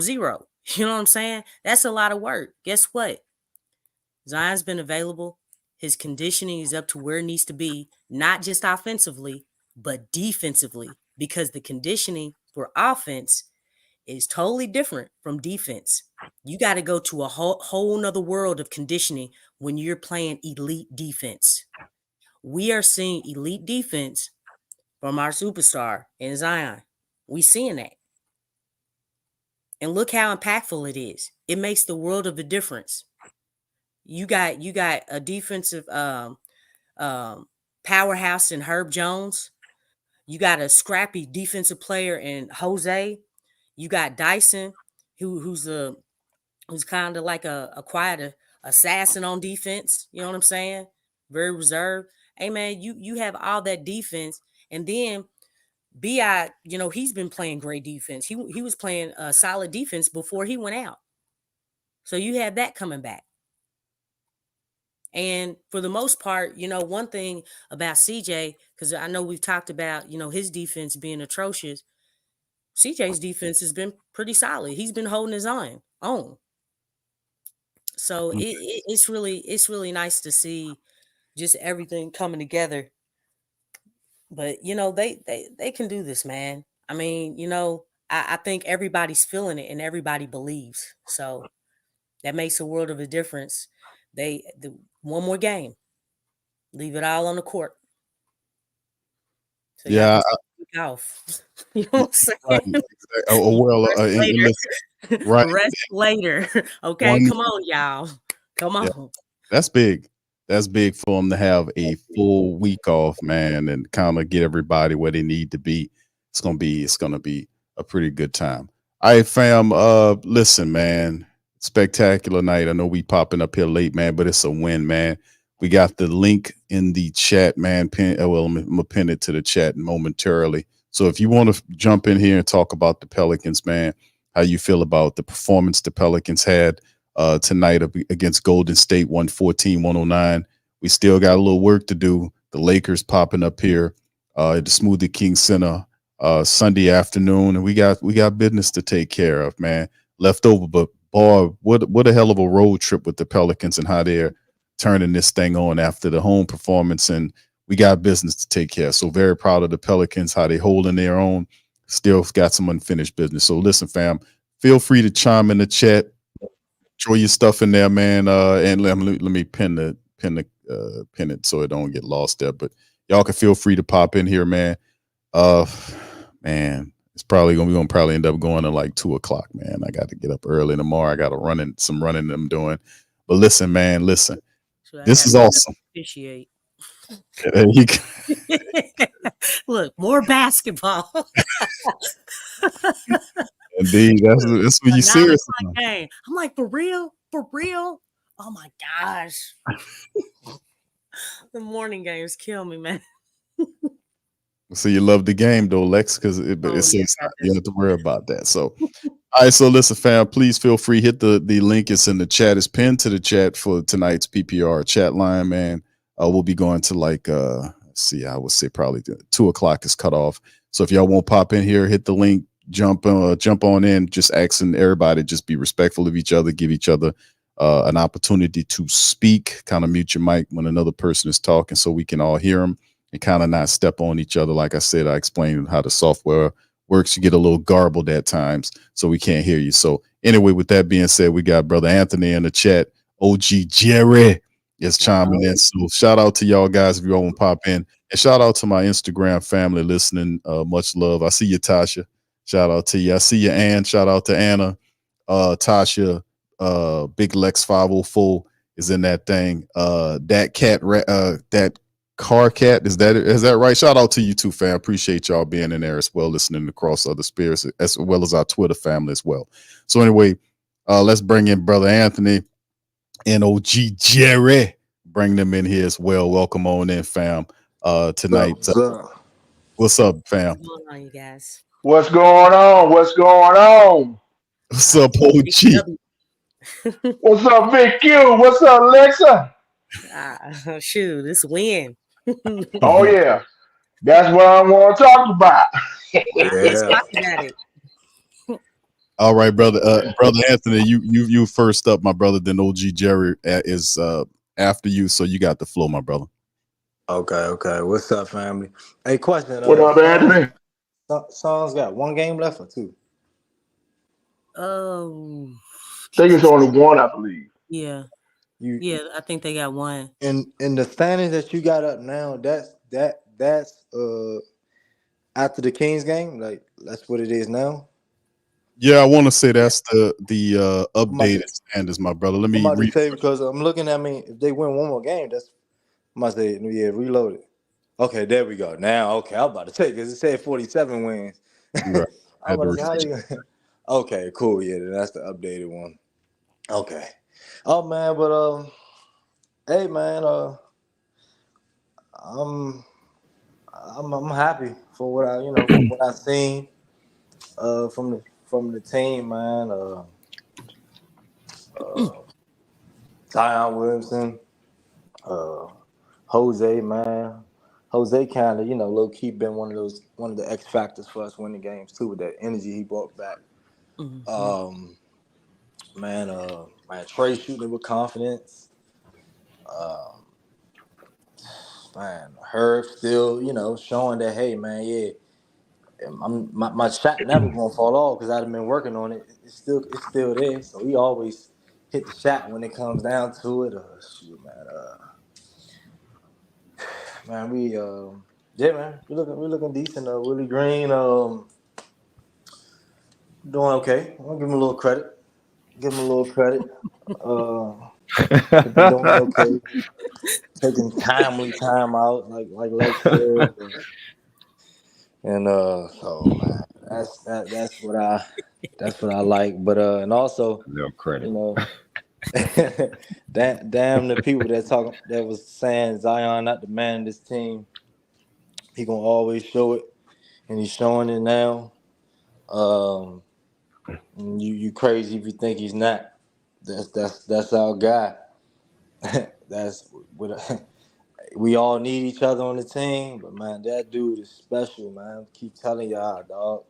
S7: zero. You know what I'm saying? That's a lot of work. Guess what? Zion's been available. His conditioning is up to where it needs to be, not just offensively, but defensively, because the conditioning for offense is totally different from defense. You got to go to a whole nother world of conditioning when you're playing elite defense. We are seeing elite defense from our superstar in Zion. We seeing that. And look how impactful it is. It makes the world of a difference. You got a defensive powerhouse in Herb Jones. You got a scrappy defensive player in Jose. You got Dyson, who's kind of like a quiet assassin on defense. You know what I'm saying? Very reserved. Hey, man, you have all that defense. And then B.I., he's been playing great defense. He was playing solid defense before he went out. So you have that coming back. And for the most part, one thing about CJ, because I know we've talked about, his defense being atrocious. CJ's defense has been pretty solid. He's been holding his own. So it's really nice to see just everything coming together. But they can do this, man. I mean, I think everybody's feeling it and everybody believes. So that makes a world of a difference. One more game, leave it all on the court. So
S1: yeah,
S7: off. You know what I'm saying?
S1: Rest
S7: later. Okay, come on, y'all. Come on.
S1: Yeah, that's big. That's big for them to have a full week off, man, and kind of get everybody where they need to be. It's gonna be a pretty good time. All right, fam. Listen, man. Spectacular night. I know we popping up here late, man, but it's a win, man. We got the link in the chat, man. I'm gonna pin it to the chat momentarily. So if you want to jump in here and talk about the Pelicans, man, how you feel about the performance the Pelicans had tonight against Golden State, 114-109. We still got a little work to do. The Lakers popping up here at the Smoothie King Center Sunday afternoon, and we got business to take care of, man. Left over, but boy, what a hell of a road trip with the Pelicans and how they're turning this thing on after the home performance, and we got business to take care of. So very proud of the Pelicans, how they holding their own. Still got some unfinished business. So listen, fam, feel free to chime in the chat. Throw your stuff in there, man. And let me pin it so it don't get lost there. But y'all can feel free to pop in here, man. Man, it's probably gonna end up going to like 2:00, man. I got to get up early tomorrow. I got some running I'm doing. But listen, man, listen.
S7: So
S1: This is awesome.
S7: Appreciate.
S1: There you go.
S7: Look, more basketball.
S1: Indeed, that's what you serious about.
S7: I'm like, for real? Oh my gosh. The morning games kill me, man.
S1: So you love the game though, Lex, because you don't have to worry about that. So all right, so listen, fam, please feel free, hit the link. It's in the chat. It's pinned to the chat for tonight's PPR chat line, man. We'll be going to like I would say probably 2:00 is cut off. So if y'all won't pop in here, hit the link, jump on in, just asking everybody, just be respectful of each other, give each other an opportunity to speak, kind of mute your mic when another person is talking so we can all hear them and kind of not step on each other. Like I said, I explained how the software works. You get a little garbled at times, so we can't hear you. So anyway, with that being said, we got Brother Anthony in the chat. OG Jerry is chiming in. So shout out to y'all guys if you all want to pop in. And shout out to my Instagram family listening. Much love. I see you, Tasha. Shout out to you. I see you, Ann. Shout out to Anna. Tasha, Big Lex 504 is in that thing. That Car Cat, is that right? Shout out to you too, fam. Appreciate y'all being in there as well, listening across other spirits, as well as our Twitter family as well. So anyway, let's bring in Brother Anthony and OG Jerry. Bring them in here as well. Welcome on in, fam. Tonight. What's up, fam?
S7: What's going on, you guys?
S8: What's going on? What's going on?
S1: What's up, OG?
S8: What's up, Big Q? What's up, Lexxah?
S7: Shoot, this win.
S8: Oh yeah, that's what I want to talk about.
S7: Let's talk about it.
S1: All right, brother. Brother Anthony, you first up, my brother. Then OG Jerry is after you, so you got the flow, my brother.
S9: Okay. What's up, family? Hey, question.
S8: What up, Anthony?
S9: Song's got one game left or two?
S7: Oh,
S8: I think it's only one, I believe.
S7: yeah. I think they got one.
S9: In the standings that you got up now, that's after the Kings game, like that's what it is now.
S1: Yeah, I want to say that's the updated standards, my brother. Let me
S9: say because I'm looking at if they win one more game, that's I must say reload it. Okay, there we go. Now, okay, I'm about to take because it said 47 wins.
S1: Right.
S9: Okay, cool. Yeah, that's the updated one. Okay. Oh man, but hey man, I'm happy for what from what I've seen from the team, man. Zion Williamson, Jose, man. Jose kind of, low key been one of the X factors for us winning games too, with that energy he brought back. Mm-hmm. Man, Trey shooting with confidence. Man, Herb still, showing that, hey, man, yeah, my shot never gonna fall off because I've been working on it. It's still there. So he always hit the shot when it comes down to it. Shoot, man, we're looking decent. Willie Green, doing okay. I'll give him a little credit. Doing okay. Taking timely time out, like Lexxah. And so man, that's what I like. But and also,
S10: no credit.
S9: damn the people that was saying Zion not the man of this team. He gonna always show it, and he's showing it now. You crazy if you think he's not. That's our guy. That's what we all need each other on the team. But man, that dude is special, man. Keep telling y'all, dog.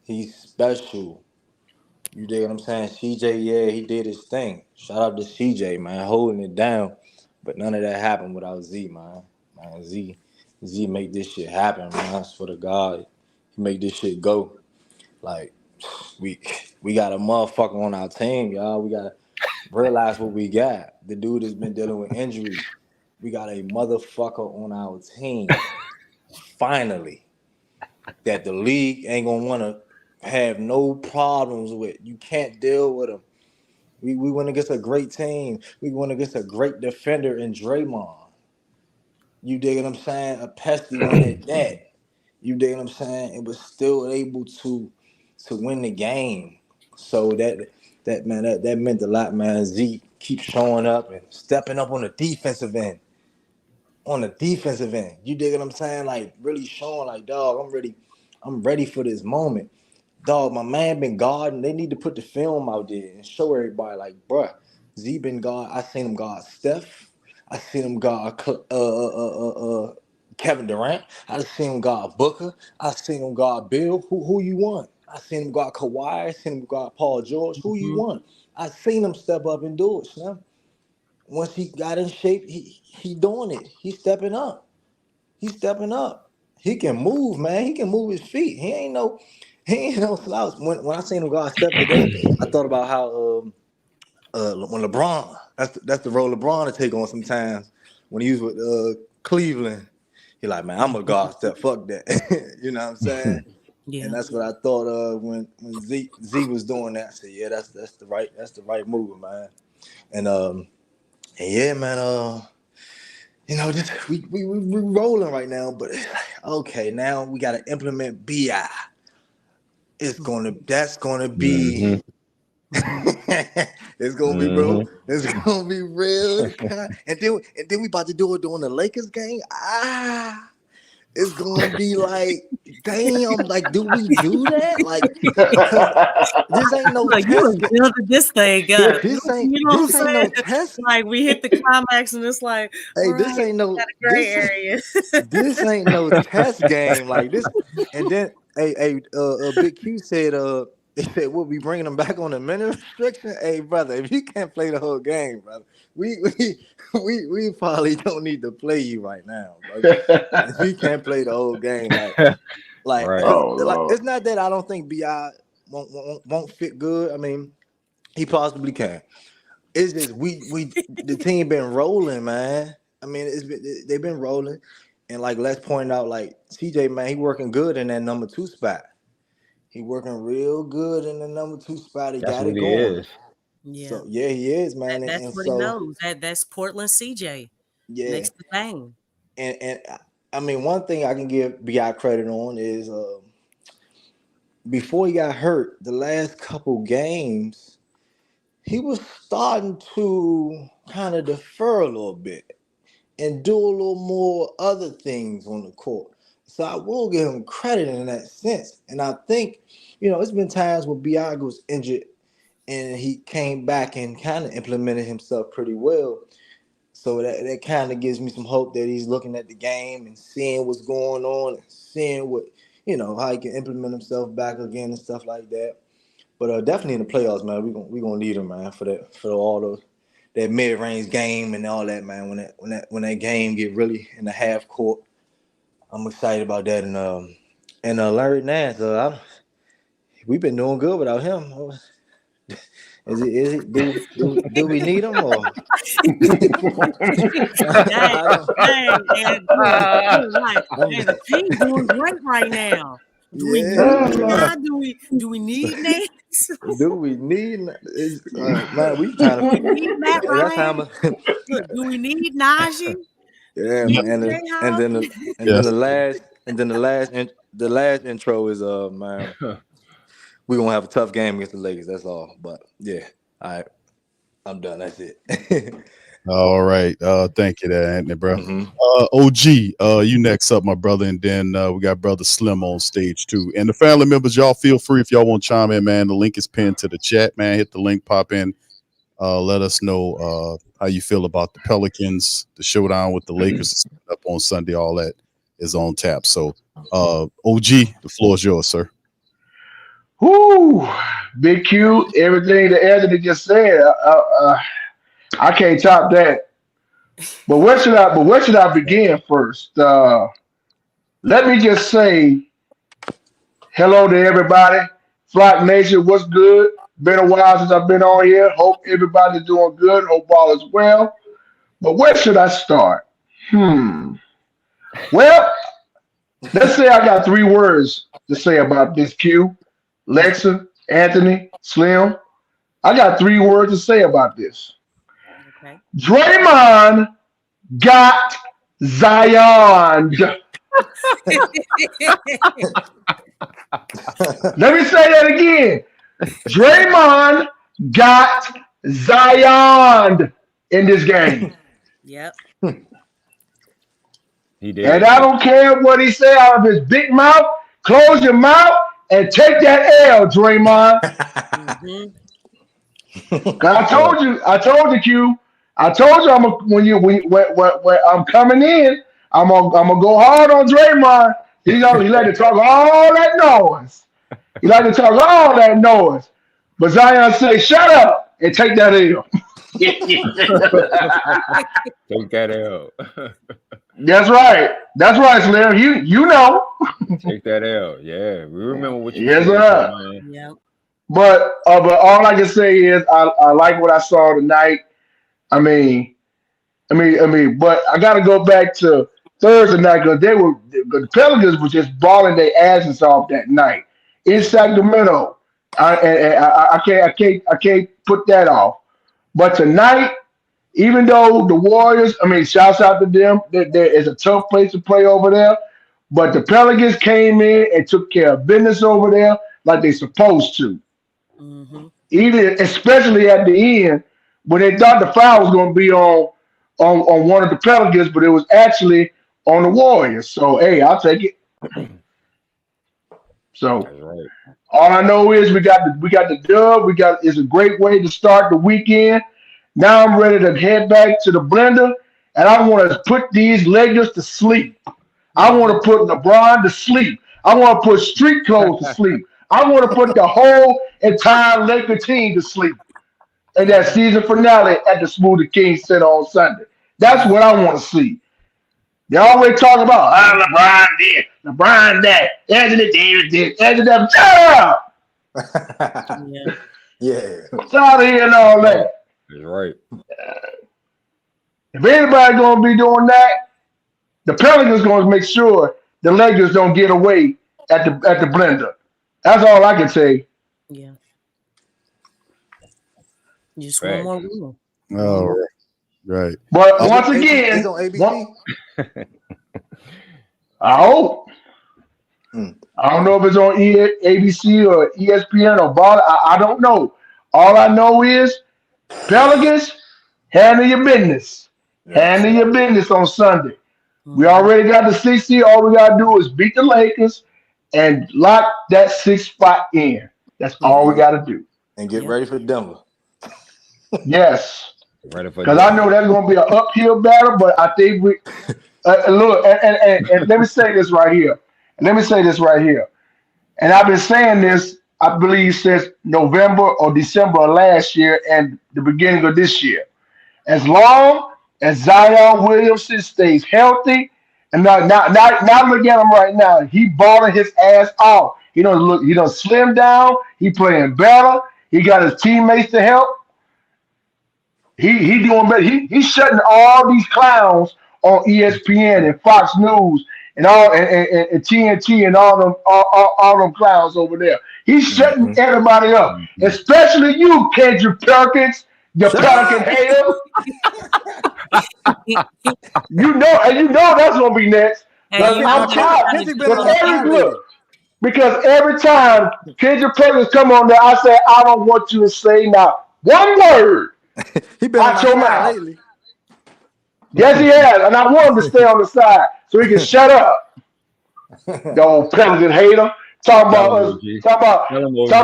S9: He's special. You dig what I'm saying? CJ, yeah, he did his thing. Shout out to CJ, man, holding it down. But none of that happened without Z, man. Z make this shit happen, man. I swear to God, he make this shit go. Like, we got a motherfucker on our team, y'all. We gotta realize what we got. The dude has been dealing with injuries. We got a motherfucker on our team. Finally, that the league ain't gonna wanna have no problems with. You can't deal with him. We went against a great team. We went against a great defender in Draymond. You dig what I'm saying? A pesky one at that. You dig what I'm saying? It was still able to win the game. So that meant a lot, man. Z keeps showing up and stepping up on the defensive end. You dig what I'm saying? Like really showing like, dog, I'm ready for this moment. Dog, my man been guarding. They need to put the film out there and show everybody like, bruh, Z been guard. I seen him guard Steph. I seen him guard Kevin Durant. I seen him guard Booker. I seen him guard Bill. Who you want? I seen him guard Kawhi. I seen him guard Paul George. Who you want? I seen him step up and do it, Slim. Once he got in shape, he doing it. He's stepping up. He can move, man. He can move his feet. He ain't no slouch. When I seen him guard Steph today, I thought about how when LeBron, that's the role LeBron to take on sometimes. When he was with Cleveland, he like, man, I'm a guard Steph. Fuck that. You know what I'm saying?
S7: Yeah.
S9: And that's what I thought of when Z was doing that. I said, yeah, that's the right move, man. And yeah, man. You know, just we rolling right now, but it's like, okay, now we got to implement BI. That's gonna be. It's gonna be, bro. It's gonna be real. And then we about to do it during the Lakers game. It's gonna be like, damn, like, do we do that? Like, this ain't no
S7: Like,
S9: test.
S7: you building this thing up.
S9: This ain't
S7: no
S9: test.
S7: Like we hit the climax and it's like,
S9: Hey,
S7: right,
S9: this ain't no
S7: gray area.
S9: This ain't no test game like this. And then, Big Q said, they said we'll be bringing them back on the minute restriction. Hey, brother, if you can't play the whole game, brother, we probably don't need to play you right now, brother. If you can't play the whole game, like, it's not that I don't think Bi won't fit good. I mean, he possibly can. It's just the team been rolling, man. I mean, they've been rolling, and like let's point out, like CJ, man, he working good in that number 2 spot. He working real good in the number 2 spot. He got it going.
S7: Yeah.
S9: So yeah, he is, man.
S7: That's
S9: and
S7: what
S9: so,
S7: he knows. That's Portland CJ.
S9: Yeah.
S7: Next to Bang.
S9: And I mean, one thing I can give BI credit on is before he got hurt, the last couple games, he was starting to kind of defer a little bit and do a little more other things on the court. So I will give him credit in that sense. And I think, it's been times when BI was injured and he came back and kind of implemented himself pretty well. So that kind of gives me some hope that he's looking at the game and seeing what's going on and seeing what, how he can implement himself back again and stuff like that. But definitely in the playoffs, man, we gonna need him, man, for all that mid-range game and all that, man. When that game get really in the half court, I'm excited about that. And Larry Nance, we've been doing good without him. Is it? Do we need him or?
S7: The team's doing great right now. Do we need Nance?
S9: Do we need? Man, we kind of.
S7: Matt Ryan? Do we need Najee?
S9: Yeah, man. And then the last intro is man. We're gonna have a tough game against the Lakers. That's all. But yeah, all right. I'm done. That's it.
S1: All right. Thank you there, Anthony, bro.
S9: Mhm.
S1: OG, you next up, my brother, and then we got brother Slim on stage too. And the family members, y'all feel free if y'all want to chime in, man. The link is pinned to the chat, man. Hit the link, pop in. Let us know how you feel about the Pelicans, the showdown with the Lakers up on Sunday. All that is on tap. So, OG, the floor is yours, sir.
S8: Whoo, Big Q, everything that Anthony just said. I can't top that. But where should I begin first? Let me just say hello to everybody. Flock Nation, what's good? Been a while since I've been on here. Hope everybody's doing good. Hope all is well. But where should I start? Well, let's say I got 3 words to say about this, Q. Lexxah, Anthony, Slim. I got 3 words to say about this.
S7: Okay.
S8: Draymond got Zion. Let me say that again. Draymond got Zion in this game.
S7: Yep.
S10: He did.
S8: And I don't care what he say out of his big mouth. Close your mouth and take that L, Draymond.
S7: Mhm.
S8: I told you, Q. I told you when I'm coming in, I'm gonna go hard on Draymond. He like to talk all that noise. He like to talk all that noise. But Zion say, shut up and take that L.
S10: Take that L.
S8: That's right. That's right, Slim. You know.
S10: Take that L. Yeah, we remember what you
S8: Yes,
S10: said,
S8: sir.
S10: man.
S7: Yep.
S8: But all I can say is I like what I saw tonight. I mean, but I got to go back to Thursday night because the Pelicans were just balling their asses off that night in Sacramento. I can't put that off. But tonight, even though the Warriors, shouts out to them. There is a tough place to play over there. But the Pelicans came in and took care of business over there like they supposed to.
S7: Mm-hmm.
S8: Especially at the end when they thought the foul was going to be on one of the Pelicans, but it was actually on the Warriors. So hey, I'll take it. So
S10: Right.
S8: all I know is we got the dub. It's a great way to start the weekend. Now I'm ready to head back to the blender, and I want to put these Lakers to sleep. I want to put LeBron to sleep. I want to put street clothes to sleep. I want to put the whole entire Laker team to sleep in that season finale at the Smoothie King Center on Sunday. That's what I want to see. They always talk about LeBron this, LeBron that, Anthony Davis this, Anthony that. Shut up!
S7: Yeah.
S9: Yeah.
S8: It's out of here and all that.
S10: That's right.
S8: If anybody's going to be doing that, the Pelicans going to make sure the Lakers don't get away at the blender. That's all I can say.
S7: Yeah. Just one more rule.
S1: All right. Right.
S8: But
S9: Is
S8: once
S9: it
S8: again,
S9: it's on ABC?
S8: I hope. I don't know if it's on ABC or ESPN or Ball. I don't know. All I know is Pelicans, handle your business. Handle your business on Sunday. We already got the 6 seed. All we got to do is beat the Lakers and lock that 6th spot in. That's all we got to do.
S9: And get ready for Denver.
S8: Yes.
S10: Ready for
S8: Because I know that's going to be an uphill battle, but I think we look, and let me say this right here. And I've been saying this, I believe, since November or December of last year and the beginning of this year. As long as Zion Williamson stays healthy, and now look at him right now. He balling his ass off. He don't slim down. He playing better. He got his teammates to help. He doing better. He's shutting all these clowns on ESPN and Fox News and all and TNT and all them clowns over there. He's shutting everybody up, especially you, Kendrick Perkins, the Pelican hater. you know that's gonna be next. I'm tired. Because every time Kendrick Perkins come on there, I say I don't want you to say now one word
S9: He been on
S8: Watch
S9: the
S8: your
S9: side
S8: mouth.
S9: lately.
S8: Yes, he has, and I want him to stay on the side so he can shut up. The old Pelican hater. Talking
S10: Tell
S8: about
S10: him,
S8: us.
S10: OG.
S8: Talking about.
S10: Tell him,
S8: Talking
S10: OG.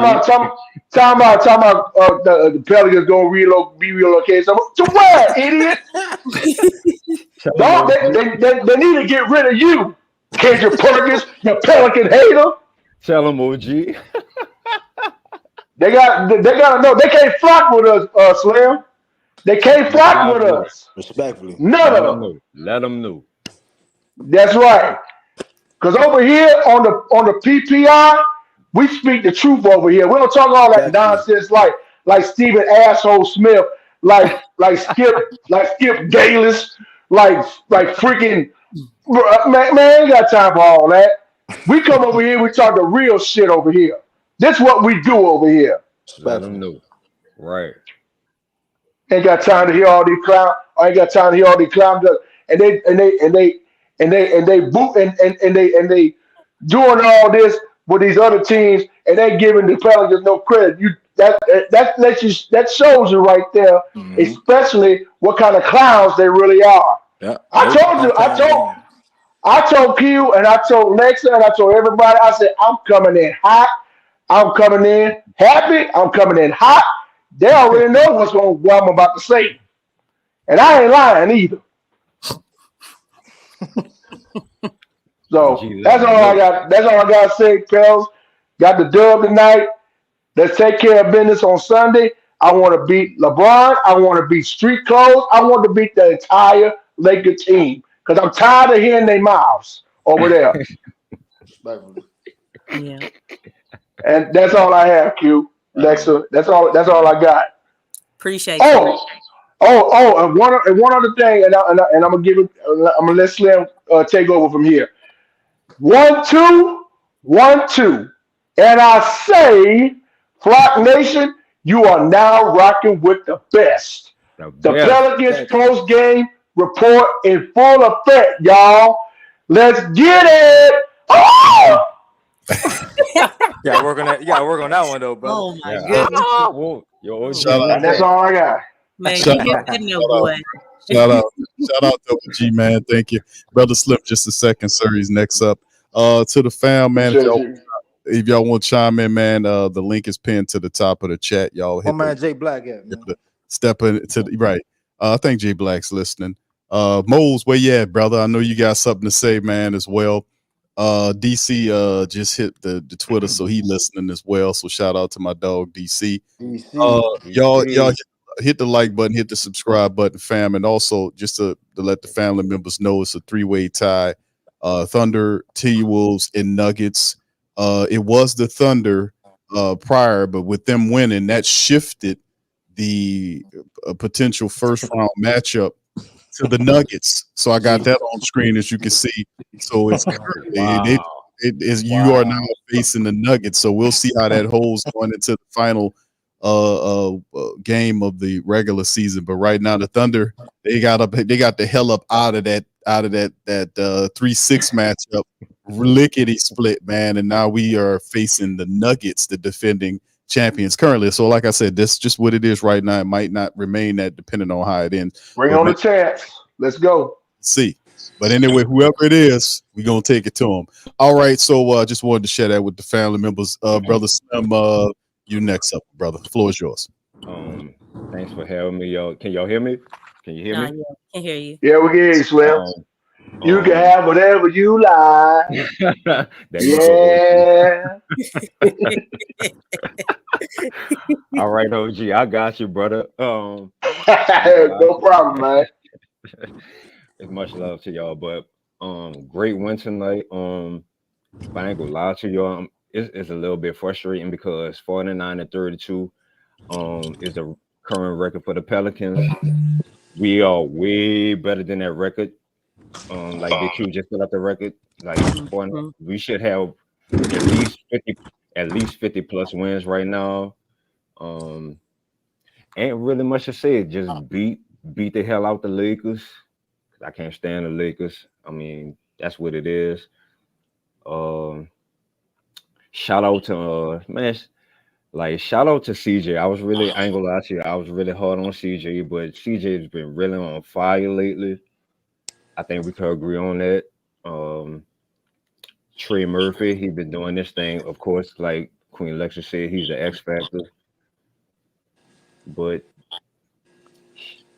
S8: about. Talking about. The Pelicans gonna be relocated. So to where, idiot?
S10: Tell him,
S8: Dog,
S10: OG.
S8: they need to get rid of you, Kendrick Perkins, you Pelican hater.
S10: Tell him, OG.
S8: They gotta know they can't flock with us, Slim. They can't flock with us.
S9: Respectfully.
S8: None
S10: Let
S8: of
S10: him
S8: them.
S10: know. Let him know.
S8: That's right. Because over here on the PPR, we speak the truth over here. We don't talk all that
S9: Respectfully.
S8: nonsense like Stephen Asshole Smith, like Skip Bayless, like freaking man, ain't got time for all that. We come over here, we talk the real shit over here. This what we do over here.
S10: Let him know. Right.
S8: Ain't got time to hear all these clowns. I ain't got time to hear all these clowns. And they boot and they doing all this with these other teams, and they giving the Pelicans no credit. That shows you right there, especially what kind of clowns they really are.
S9: Yeah.
S8: I told Q and I told Lexxah and I told everybody. I said I'm coming in hot. I'm coming in happy. I'm coming in hot. They already know what I'm about to say, and I ain't lying either. So that's all I got. That's all I got to say, Pels. Got the dub tonight. Let's take care of business on Sunday. I want to beat LeBron. I want to beat Street Clothes. I want to beat the entire Laker team because I'm tired of hearing their mouths over there.
S7: Yeah.
S8: And that's all I have, Q. Lexxah. That's all I got.
S7: Appreciate you.
S8: And one other thing, and I'm gonna give it. I'm gonna let Slim take over from here. 1, 2, 1, 2, and I say, Flock Nation, you are now rocking with the best. The Pelicans post-game report in full effect, y'all. Let's get it. Oh!
S9: Yeah, work on that. You gotta work on that one though, bro.
S7: Oh my goodness.
S10: Yo,
S8: And that's all I got.
S7: Man,
S1: Shout
S7: you get that no boy.
S1: Shout out to OG, man. Thank you. Brother Slim, just a second, sir. He's next up. To the fam, man. If y'all want to chime in, man, the link is pinned to the top of the chat. Y'all hit
S9: man, Jay Black at, man.
S1: Step into the right. I think Jay Black's listening. Moles, where you at, brother? I know you got something to say, man, as well. DC just hit the Twitter, so he listening as well. So shout out to my dog DC. Y'all hit the like button, hit the subscribe button, fam, and also just to let the family members know it's a 3-way tie. Thunder, T-Wolves, and Nuggets. It was the Thunder prior, but with them winning, that shifted the potential first round matchup to the Nuggets. So I got that on screen, as you can see. So it's you are now facing the Nuggets. So we'll see how that holds going into the final game of the regular season. But right now, the Thunder they got the hell up out of that 3-6 matchup, lickety split, man. And now we are facing the Nuggets, the defending champions currently. So like I said, that's just what it is right now. It might not remain that depending on how it ends.
S8: Bring on the chance. Let's go.
S1: See. But anyway, whoever it is, we're gonna take it to them. All right. So just wanted to share that with the family members. Brother Slim, you next up, brother. The floor is yours.
S10: Thanks for having me, y'all. Can y'all hear me? Can you hear me?
S7: Yeah, I can hear you.
S8: Yeah, we can hear you, Slim. You can have whatever you like. Yeah.
S10: All right, OG, I got you, brother.
S8: No problem, man.
S10: It's much love to y'all, but great win tonight. If I ain't gonna lie to y'all, it's a little bit frustrating because 49-32 is the current record for the Pelicans. We are way better than that record. Like BQ just put up the record. Like we should have at least 50 plus wins right now. Ain't really much to say. Just beat the hell out the Lakers. I can't stand the Lakers. I mean, that's what it is. Shout out to man. Like, shout out to CJ. I ain't gonna lie to you, I was really hard on CJ, but CJ has been really on fire lately. I think we could agree on that. Um, Trey Murphy, he's been doing this thing, of course, like Queen Lexxah said, he's the X factor. But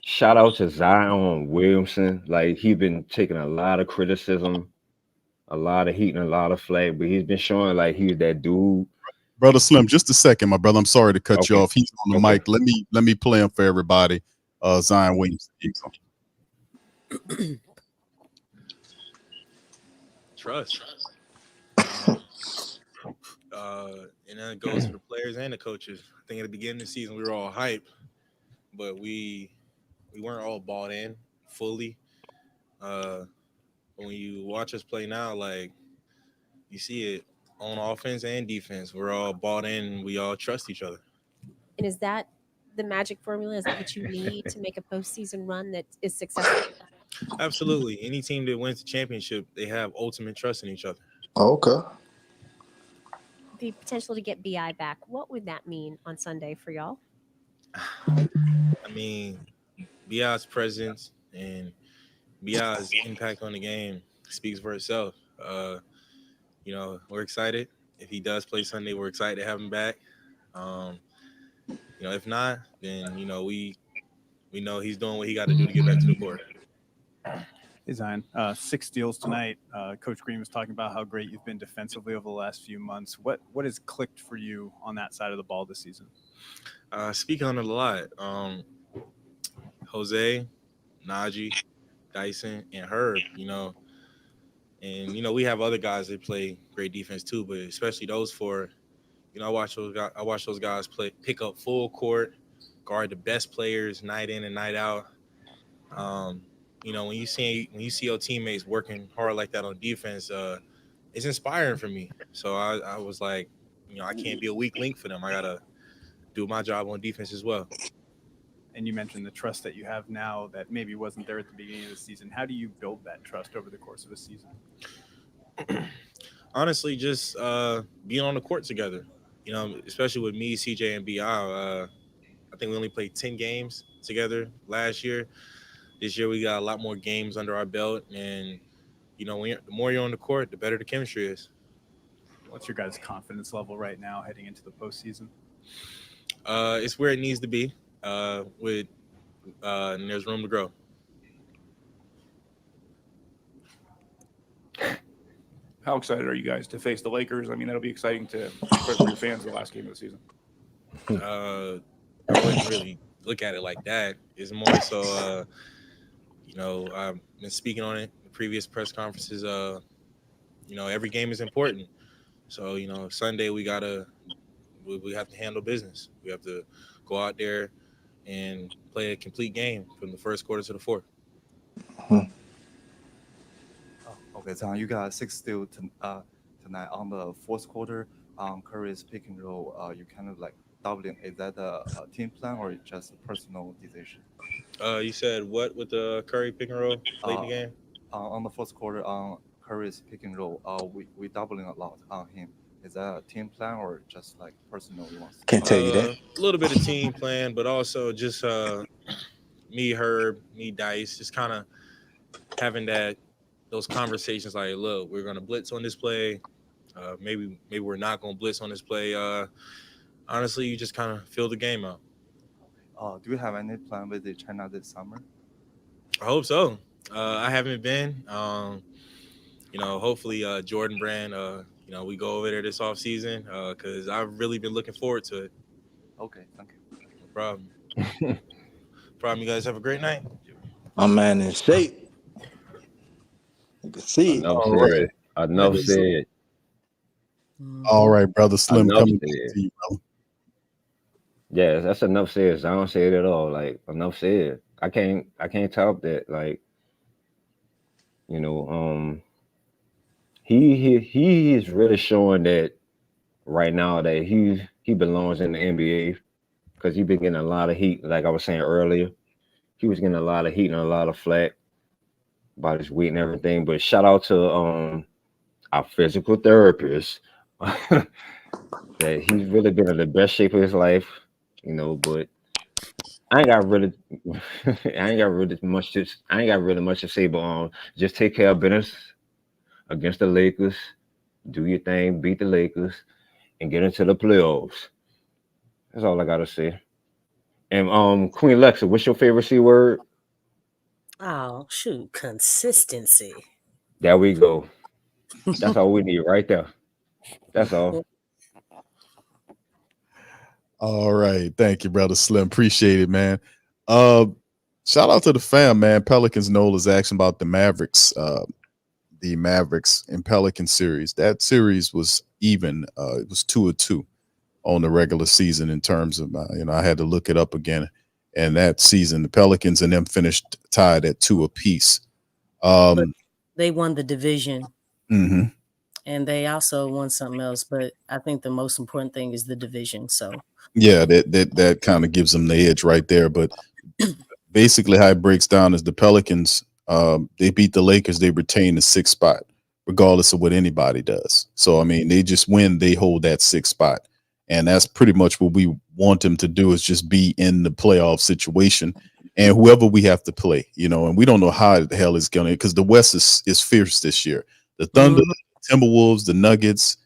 S10: shout out to Zion Williamson. Like, he's been taking a lot of criticism, a lot of heat, and a lot of flack, but he's been showing like he's that dude.
S1: Brother Slim, just a second, my brother. I'm sorry to cut you
S10: Okay.
S1: off. He's on the
S10: Okay.
S1: mic. Let me play him for everybody. Zion Williams.
S11: Trust. And then it goes for the players and the coaches. I think at the beginning of the season we were all hype, but we weren't all bought in fully. When you watch us play now, like, you see it on offense and defense. We're all bought in and we all trust each other.
S4: And is that the magic formula? Is that what you need to make a postseason run that is successful?
S11: Absolutely. Any team that wins the championship, they have ultimate trust in each other.
S9: Okay.
S4: The potential to get BI back, what would that mean on Sunday for y'all?
S11: I mean, BI's presence and BI's impact on the game speaks for itself. We're excited. If he does play Sunday, we're excited to have him back. If not, then we know he's doing what he got to do to get back to the court.
S5: Hey, Zion, 6 steals tonight. Coach Green was talking about how great you've been defensively over the last few months. What has clicked for you on that side of the ball this season?
S11: Speaking on it a lot, Jose, Najee, Dyson, and Herb, and we have other guys that play great defense too, but especially those four. I watch those guys pick up full court, guard the best players night in and night out. When you see your teammates working hard like that on defense, it's inspiring for me. So I was like, I can't be a weak link for them. I gotta do my job on defense as well.
S5: And you mentioned the trust that you have now that maybe wasn't there at the beginning of the season. How do you build that trust over the course of a season?
S11: Honestly, just being on the court together. Especially with me, CJ, and BI. I think we only played 10 games together last year. This year we got a lot more games under our belt, and the more you're on the court, the better the chemistry is.
S5: What's your guys' confidence level right now heading into the postseason?
S11: It's where it needs to be. And there's room to grow.
S6: How excited are you guys to face the Lakers? I mean, that'll be exciting for your fans the last game of the season.
S11: I wouldn't really look at it like that. It's more so, I've been speaking on it in previous press conferences. Every game is important. So, Sunday we have to handle business. We have to go out there and play a complete game from the first quarter to the fourth.
S12: Okay, so you got 6 steals tonight on the fourth quarter. Curry's pick and roll, you kind of like doubling. Is that a team plan or just a personal decision?
S11: You said what with the Curry pick and roll late in the game?
S12: On the fourth quarter, on Curry's pick and roll, we doubling a lot on him. Is that a team plan or just like personal wants?
S9: Can't tell you that.
S11: A little bit of team plan, but also just me, Herb, me, Dice, just kind of having those conversations like, look, we're going to blitz on this play. Maybe we're not going to blitz on this play. Honestly, you just kind of feel the game out.
S12: Do you have any plan with China this summer?
S11: I hope so. I haven't been. Hopefully Jordan Brand, we go over there this offseason because I've really been looking forward to it.
S12: Okay, thank you.
S11: No problem. You guys have a great night.
S9: My man in shape. You can see it.
S10: Enough said.
S1: All right, brother Slim,
S10: Enough
S1: coming
S10: said.
S1: to you, bro.
S10: Yeah, that's enough said. I don't say it at all. Like, enough said. I can't top that. Like, he is really showing that right now that he belongs in the NBA because he's been getting a lot of heat. Like I was saying earlier, he was getting a lot of heat and a lot of flack about his weight and everything. But shout out to our physical therapist that he's really been in the best shape of his life, but I ain't got really much to say, but just take care of business against the Lakers, do your thing, beat the Lakers, and get into the playoffs. That's all I gotta say. And Queen Lexxah, what's your favorite C word?
S7: Oh, shoot. Consistency.
S10: There we go. That's all we need right there. That's all.
S1: All right. Thank you, brother Slim. Appreciate it, man. Shout out to the fam, man. Pelicans Nola's asking about the Mavericks and Pelican series. That series was even. It was 2-2 on the regular season in terms of, I had to look it up again. And that season, the Pelicans and them finished tied at 2 apiece.
S7: But they won the division.
S1: Mm-hmm.
S7: And they also won something else, but I think the most important thing is the division. So
S1: yeah, that kind of gives them the edge right there. But basically, how it breaks down is the Pelicans. They beat the Lakers. They retain the 6th spot, regardless of what anybody does. So I mean, they just win. They hold that 6th spot, and that's pretty much what we want them to do. Is just be in the playoff situation, and whoever we have to play, And we don't know how the hell it's going to, because the West is fierce this year. The Thunder. Timberwolves, the Nuggets,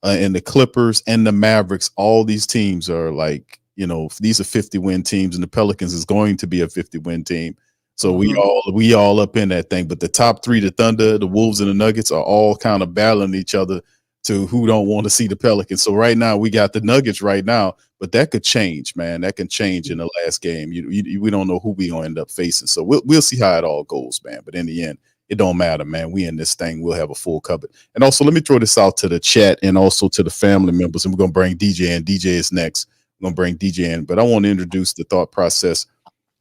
S1: and the Clippers and the Mavericks, all these teams are like, these are 50-win teams, and the Pelicans is going to be a 50-win team. So we all up in that thing. But the top 3, the Thunder, the Wolves, and the Nuggets are all kind of battling each other to who don't want to see the Pelicans. So right now we got the Nuggets right now, but that could change, man. That can change in the last game. We don't know who we gonna end up facing. So we'll see how it all goes, man. But in the end, it don't matter, man. We in this thing. We'll have a full cupboard. And also, let me throw this out to the chat and also to the family members. And we're going to bring DJ in. DJ is next. We're going to bring DJ in. But I want to introduce the thought process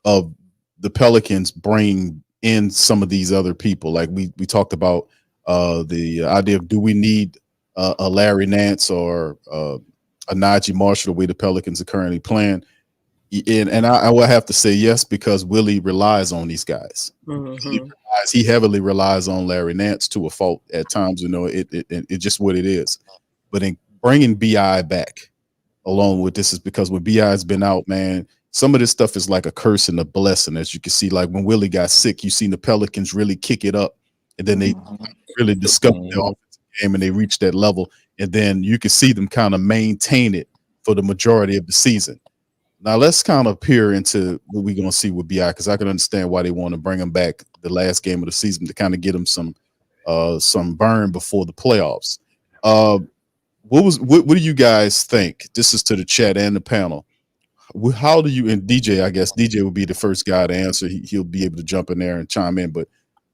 S1: of the Pelicans bring in some of these other people. Like we talked about the idea of, do we need a Larry Nance or a Najee Marshall, the way the Pelicans are currently playing? And I will have to say yes, because Willie relies on these guys.
S7: Mm-hmm.
S1: He heavily relies on Larry Nance to a fault at times. It's just what it is. But in bringing BI back along with this is because when BI has been out, man, some of this stuff is like a curse and a blessing. As you can see, like when Willie got sick, you seen the Pelicans really kick it up, and then they really discovered their offensive game and they reached that level. And then you can see them kind of maintain it for the majority of the season. Now let's kind of peer into what we're going to see with BI, because I can understand why they want to bring him back the last game of the season to kind of get him some burn before the playoffs. What do you guys think? This is to the chat and the panel. How do you, and DJ, I guess DJ will be the first guy to answer. He'll be able to jump in there and chime in. But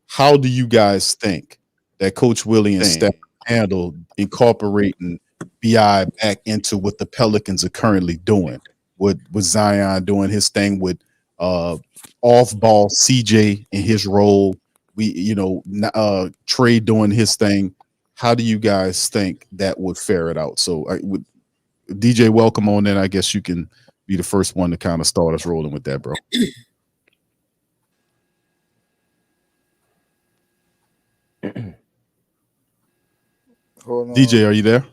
S1: how do you guys think that Coach Willie and staff handle incorporating BI back into what the Pelicans are currently doing? With Zion doing his thing, with off-ball CJ in his role, Trey doing his thing. How do you guys think that would fare it out? So, DJ, welcome on in. I guess you can be the first one to kind of start us rolling with that, bro.
S13: Hold on.
S1: DJ, are you there?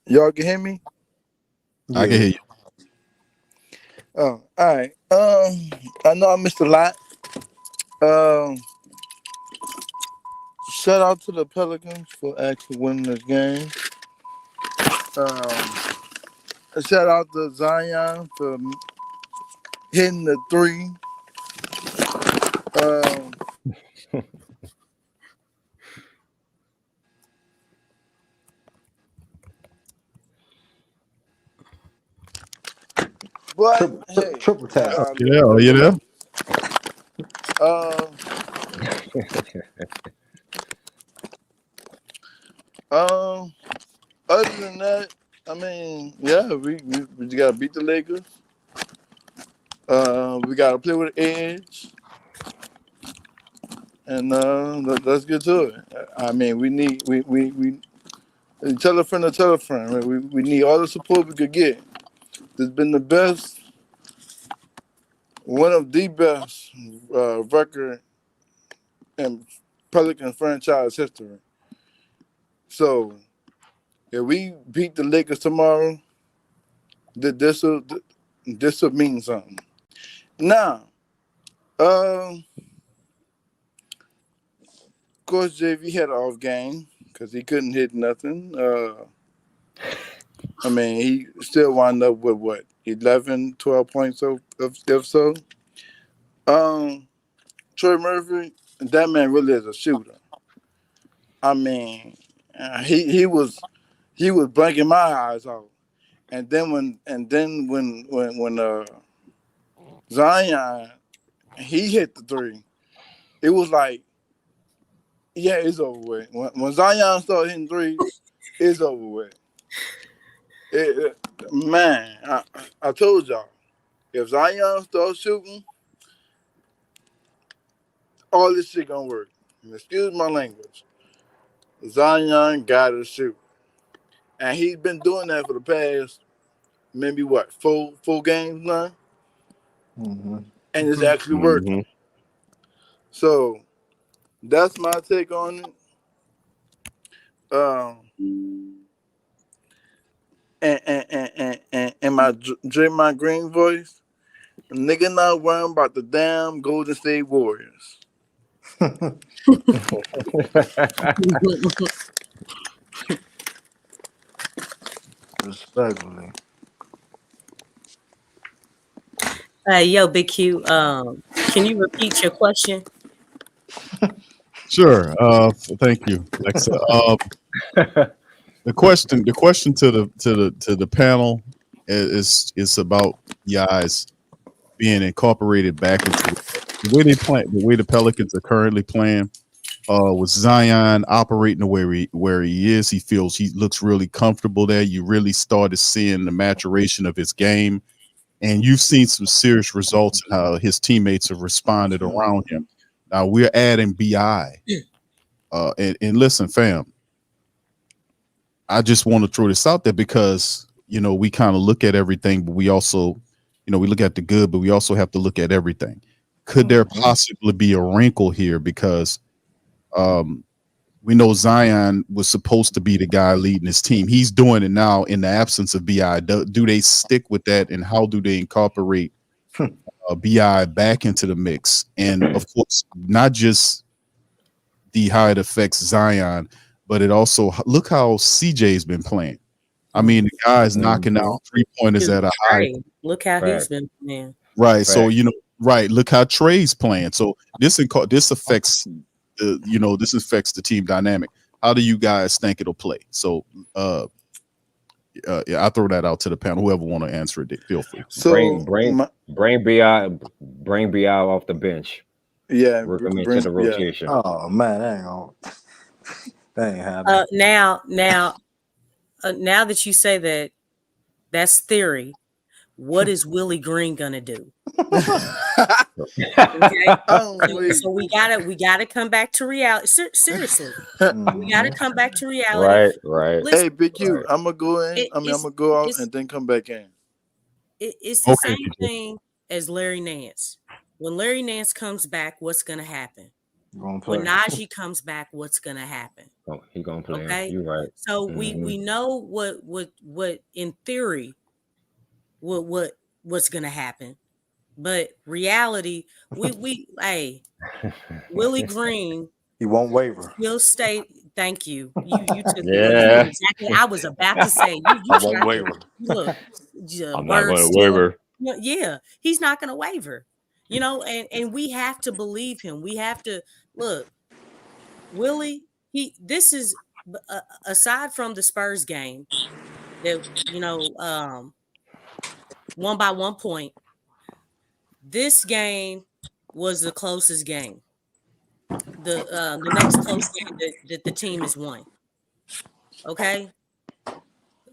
S13: Y'all can hear me?
S1: I can hear you.
S13: Oh, all right. I know I missed a lot. Shout out to the Pelicans for actually winning this game. Shout out to Zion for hitting the 3. But
S9: Triple tap.
S1: Are you there?
S13: Other than that, I mean, yeah, we gotta beat the Lakers. We gotta play with the edge, and let's get to it. I mean, we tell a friend to tell a friend. Right? We need all the support we could get. This has been the best, one of the best record in Pelican franchise history. So If we beat the Lakers tomorrow, this will mean something. Now, of course, JV had an off game because he couldn't hit nothing. I mean, he still wound up with what, 11, 12 points if so. Troy Murphy, that man really is a shooter. I mean, he was blanking my eyes out. And then when Zion he hit the three, it was like, yeah, it's over with. When Zion started hitting threes, it's over with. Man, I told y'all, if Zion starts shooting, all this shit gonna work. And excuse my language. Zion gotta shoot. And he's been doing that for the past maybe what, four games now?
S9: Mm-hmm.
S13: And it's actually working. So that's my take on it. And my Draymond Green voice, nigga not worrying about the damn Golden State Warriors.
S9: Respectfully.
S7: Yo, Big Q, can you repeat your question?
S1: Sure. Thank you, Lexxah. The question to the panel is about guys being incorporated back into the way they play, the way the Pelicans are currently playing. With Zion operating where he is, he looks really comfortable there. You really started seeing the maturation of his game, and you've seen some serious results in how his teammates have responded around him. Now we're adding BI, and listen, fam, I just want to throw this out there because we kind of look at everything, but we also, we look at the good, but we also have to look at everything. Could there possibly be a wrinkle here because we know Zion was supposed to be the guy leading his team. He's doing it now in the absence of BI. Do they stick with that, and how do they incorporate BI back into the mix? And of course, not just how it affects Zion, but it also look how CJ's been playing. I mean, the guy's knocking out 3-pointers at a high.
S7: Look how he's been playing.
S1: Right. So look how Trey's playing. So this affects this affects the team dynamic. How do you guys think it'll play? So I'll throw that out to the panel. Whoever want to answer it, feel free.
S10: So bring BI off the bench.
S13: Yeah,
S10: work him into the rotation.
S9: Yeah. Oh man, that ain't happening.
S7: Now that you say that, that's theory. What is Willie Green gonna do? Okay? So we gotta come back to reality. Seriously, we gotta come back to reality.
S10: Right.
S13: Listen, hey, Big Q, I'm gonna go in. I'm gonna go out and then come back in.
S7: It's the same thing as Larry Nance. When Larry Nance comes back, what's gonna happen? When Najee comes back, what's gonna happen?
S10: He's gonna play.
S7: Okay,
S10: you're right.
S7: So we know what in theory what's gonna happen, but reality, we Willie Green,
S9: he won't waver.
S7: He'll stay. Thank you. You took exactly. I was about to say you
S9: I won't waver.
S7: Look,
S6: I'm not going to waver.
S7: Yeah, he's not going to waver. And we have to believe him. We have to look, Willie. This is aside from the Spurs game that won by 1 point. This game was the closest game. The next close game that the team has won. Okay,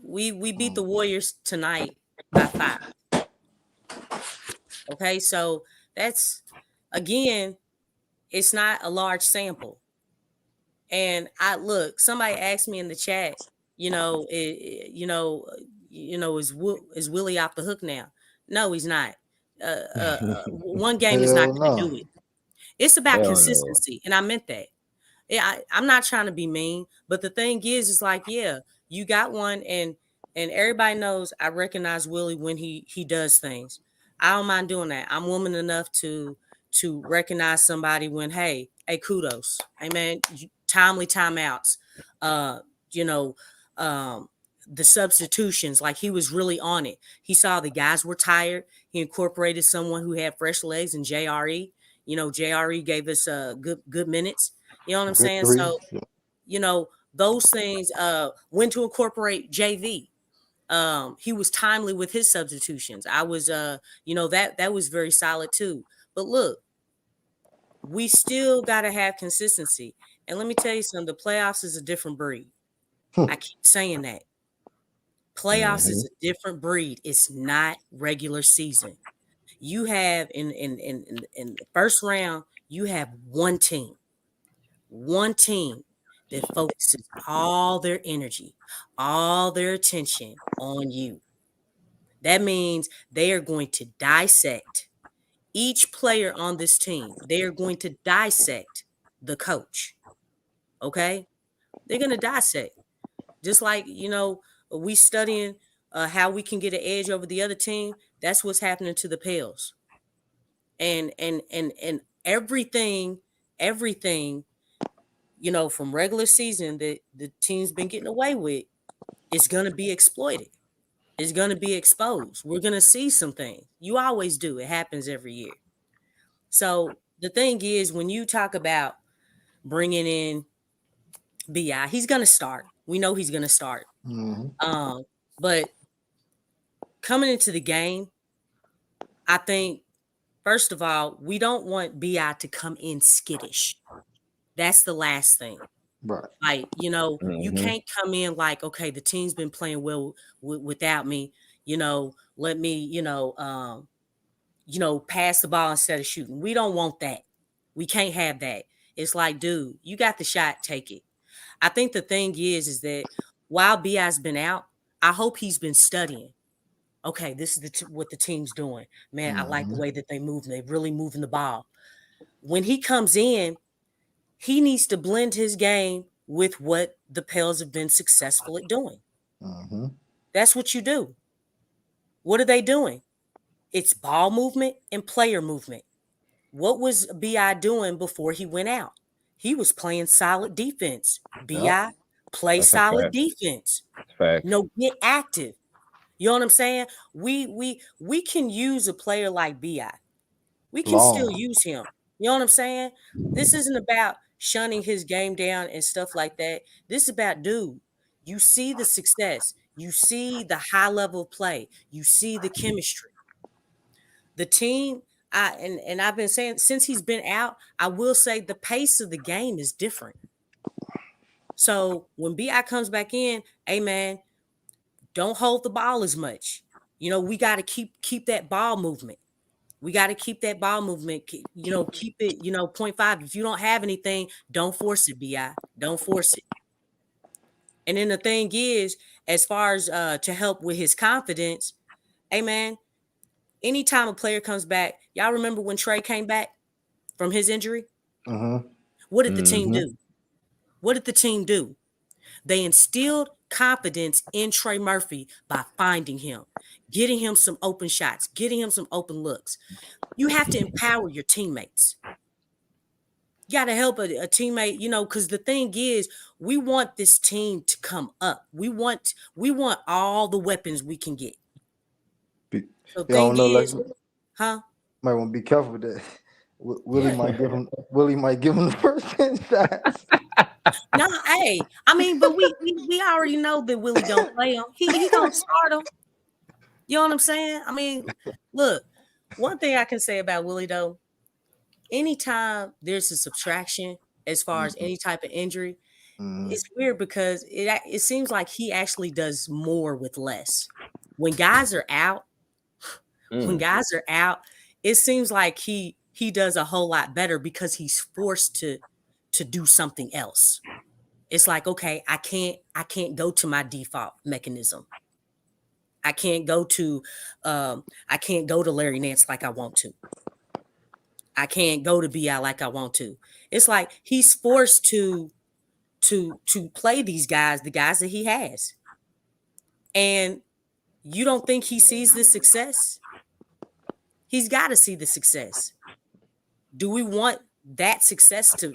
S7: we beat the Warriors tonight by 5. Okay, so that's again, it's not a large sample. And somebody asked me in the chat, is Willie off the hook now? No, he's not. One game is not going to do it. It's about consistency, and I meant that. Yeah, I'm not trying to be mean, but the thing is like, You got one, and everybody knows I recognize Willie when he does things. I don't mind doing that. I'm woman enough to recognize somebody when, hey, kudos. Hey man, timely timeouts. You know, the substitutions, like he was really on it. He saw the guys were tired. He incorporated someone who had fresh legs in JRE. You know, JRE gave us good minutes. You know what I'm
S14: Good
S7: saying?
S14: three.
S7: So, you know, those things, when to incorporate JV. He was timely with his substitutions. I was you know, that was very solid too. But look, we still gotta have consistency. And let me tell you something, the playoffs is a different breed. I keep saying that. Playoffs is a different breed. It's not regular season. You have in the first round, you have one team that focuses all their energy, all their attention on you. That means they are going to dissect each player on this team. They are going to dissect the coach. Okay? They're going to dissect. Just like, you know, we studying how we can get an edge over the other team. That's what's happening to the Pels. And everything, you know, from regular season that the team's been getting away with is going to be exploited. It's going to be exposed. We're going to see some things. You always do. It happens every year. So the thing is, when you talk about bringing in BI, he's going to start. We know he's going to start. But coming into the game, I think, first of all, we don't want BI to come in skittish. That's the last thing.
S14: Right.
S7: Like, you know, you can't come in like, okay, the team's been playing well without me. You know, let me, you know, pass the ball instead of shooting. We don't want that. We can't have that. It's like, dude, you got the shot, take it. I think the thing is that while BI's been out, I hope he's been studying. Okay, this is what the team's doing. Man, I like the way that they move. They're really moving the ball. When he comes in, he needs to blend his game with what the Pels have been successful at doing. That's what you do. What are they doing? It's ball movement and player movement. What was BI doing before he went out? He was playing solid defense. BI, play solid defense. No, get active. You know what I'm saying? We can use a player like BI. We can still use him. You know what I'm saying? This isn't about shunning his game down and stuff like that. This is about, dude, you see the success. You see the high level of play. You see the chemistry. The team, and I've been saying since he's been out, I will say the pace of the game is different. So when BI comes back in, hey man, don't hold the ball as much. You know, we got to keep that ball movement. We got to keep that ball movement, you know, keep it, you know, 0.5. If you don't have anything, don't force it, BI. Don't force it. And then the thing is, as far as to help with his confidence, hey, man, anytime a player comes back, y'all remember when Trey came back from his injury? What did the team do? What did the team do? They instilled confidence in Trey Murphy by finding him, getting him some open shots, getting him some open looks. You have to empower your teammates. You got to help a teammate, you know, because the thing is, we want this team to come up. We want all the weapons we can get. So thing is,
S14: might want to be careful with that. Willie might give him the first 10 shots.
S7: No, hey, I mean, but we already know that Willie don't play him. He gonna start him. You know what I'm saying? I mean, look, one thing I can say about Willie though, anytime there's a subtraction as far as any type of injury, it's weird because it seems like he actually does more with less. When guys are out, it seems like he does a whole lot better because he's forced to do something else. It's like, okay, I can't go to my default mechanism. I can't go to Larry Nance like I want to. I can't go to BI like I want to. It's like he's forced to play these guys, the guys that he has. And you don't think he sees the success? He's got to see the success. Do we want that success to,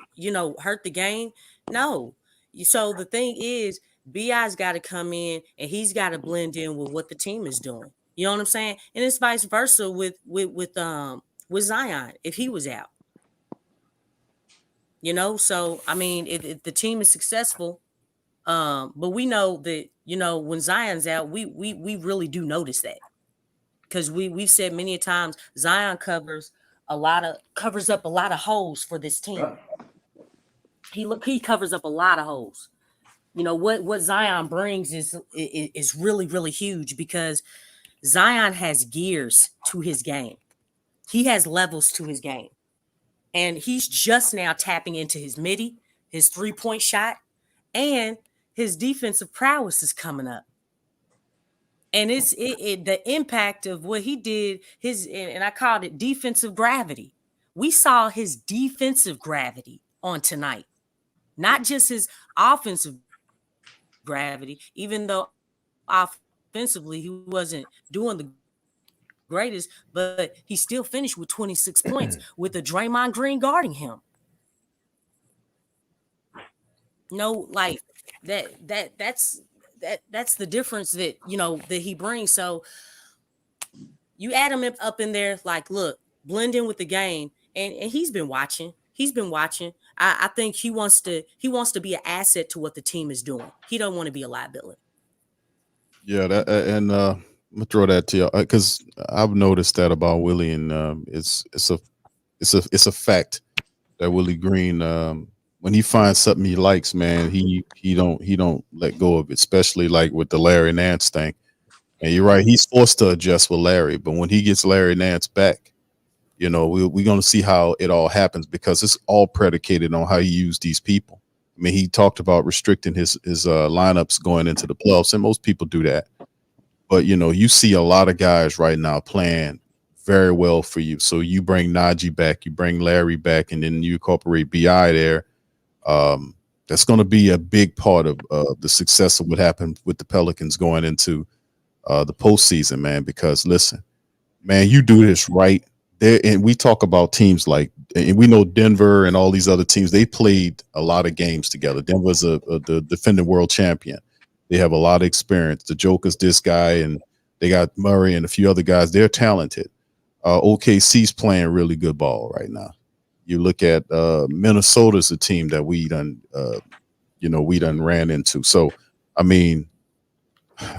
S7: hurt the game? No. So the thing is, BI's got to come in and he's got to blend in with what the team is doing. You know what I'm saying? And it's vice versa with Zion if he was out. So I mean, if the team is successful, but we know that when Zion's out, we really do notice that, because we've said many times Zion covers up a lot of holes for this team. He covers up a lot of holes. What Zion brings is really, really huge, because Zion has gears to his game. He has levels to his game. And he's just now tapping into his midi, his 3-point shot, and his defensive prowess is coming up. And it's the impact of what he did, and I called it defensive gravity. We saw his defensive gravity on tonight, not just his offensive gravity, even though offensively he wasn't doing the greatest, but he still finished with 26 points with a Draymond Green guarding him. Like that's the difference that that he brings. So you add him up in there, like, look, blend in with the game, and he's been watching. I think he wants to be an asset to what the team is doing. He don't want to be a liability.
S1: Yeah, I'm gonna throw that to you, because I've noticed that about Willie, and it's a fact that Willie Green, when he finds something he likes, man, he don't let go of it, especially like with the Larry Nance thing. And you're right, he's forced to adjust with Larry, but when he gets Larry Nance back, we're going to see how it all happens, because it's all predicated on how he used these people. I mean, he talked about restricting his lineups going into the playoffs, and most people do that. But, you see a lot of guys right now playing very well for you. So you bring Najee back, you bring Larry back, and then you incorporate BI there. That's going to be a big part of the success of what happened with the Pelicans going into the postseason, man. Because, listen, man, you do this right there. And we talk about teams like, and we know Denver and all these other teams, they played a lot of games together. Denver's the defending world champion. They have a lot of experience. The Joker's this guy, and they got Murray and a few other guys. They're talented. OKC's playing really good ball right now. You look at Minnesota's a team that we done ran into. So, I mean,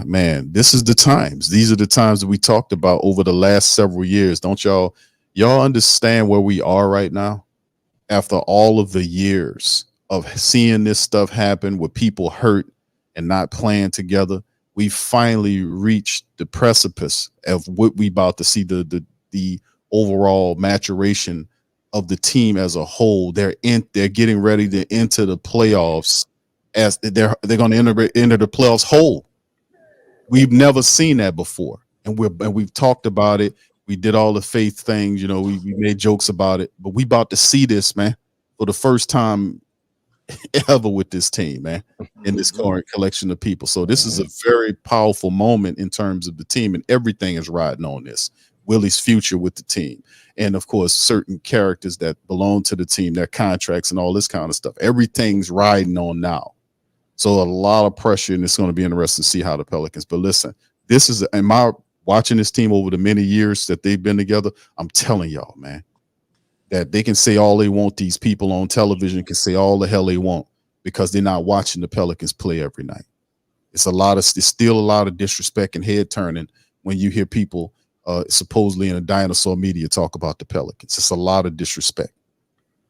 S1: man, this is the times. These are the times that we talked about over the last several years. Don't y'all understand where we are right now? After all of the years of seeing this stuff happen with people hurt and not playing together, we finally reached the precipice of what we about to see, the overall maturation of the team as a whole. They're getting ready to enter the playoffs, as they're going to enter the playoffs whole. We've never seen that before, and we've talked about it. We did all the faith things, we made jokes about it, but we about to see this, man, for the first time ever with this team, man, in this current collection of people. So this is a very powerful moment in terms of the team, and everything is riding on this. Willie's future with the team, and of course certain characters that belong to the team, their contracts and all this kind of stuff. Everything's riding on now. So a lot of pressure, and it's going to be interesting to see how the Pelicans. But listen, this is, am I watching this team over the many years that they've been together? I'm telling y'all, man, that they can say all they want. These people on television can say all the hell they want, because they're not watching the Pelicans play every night. It's still a lot of disrespect and head turning when you hear people supposedly in a dinosaur media talk about the Pelicans. It's a lot of disrespect.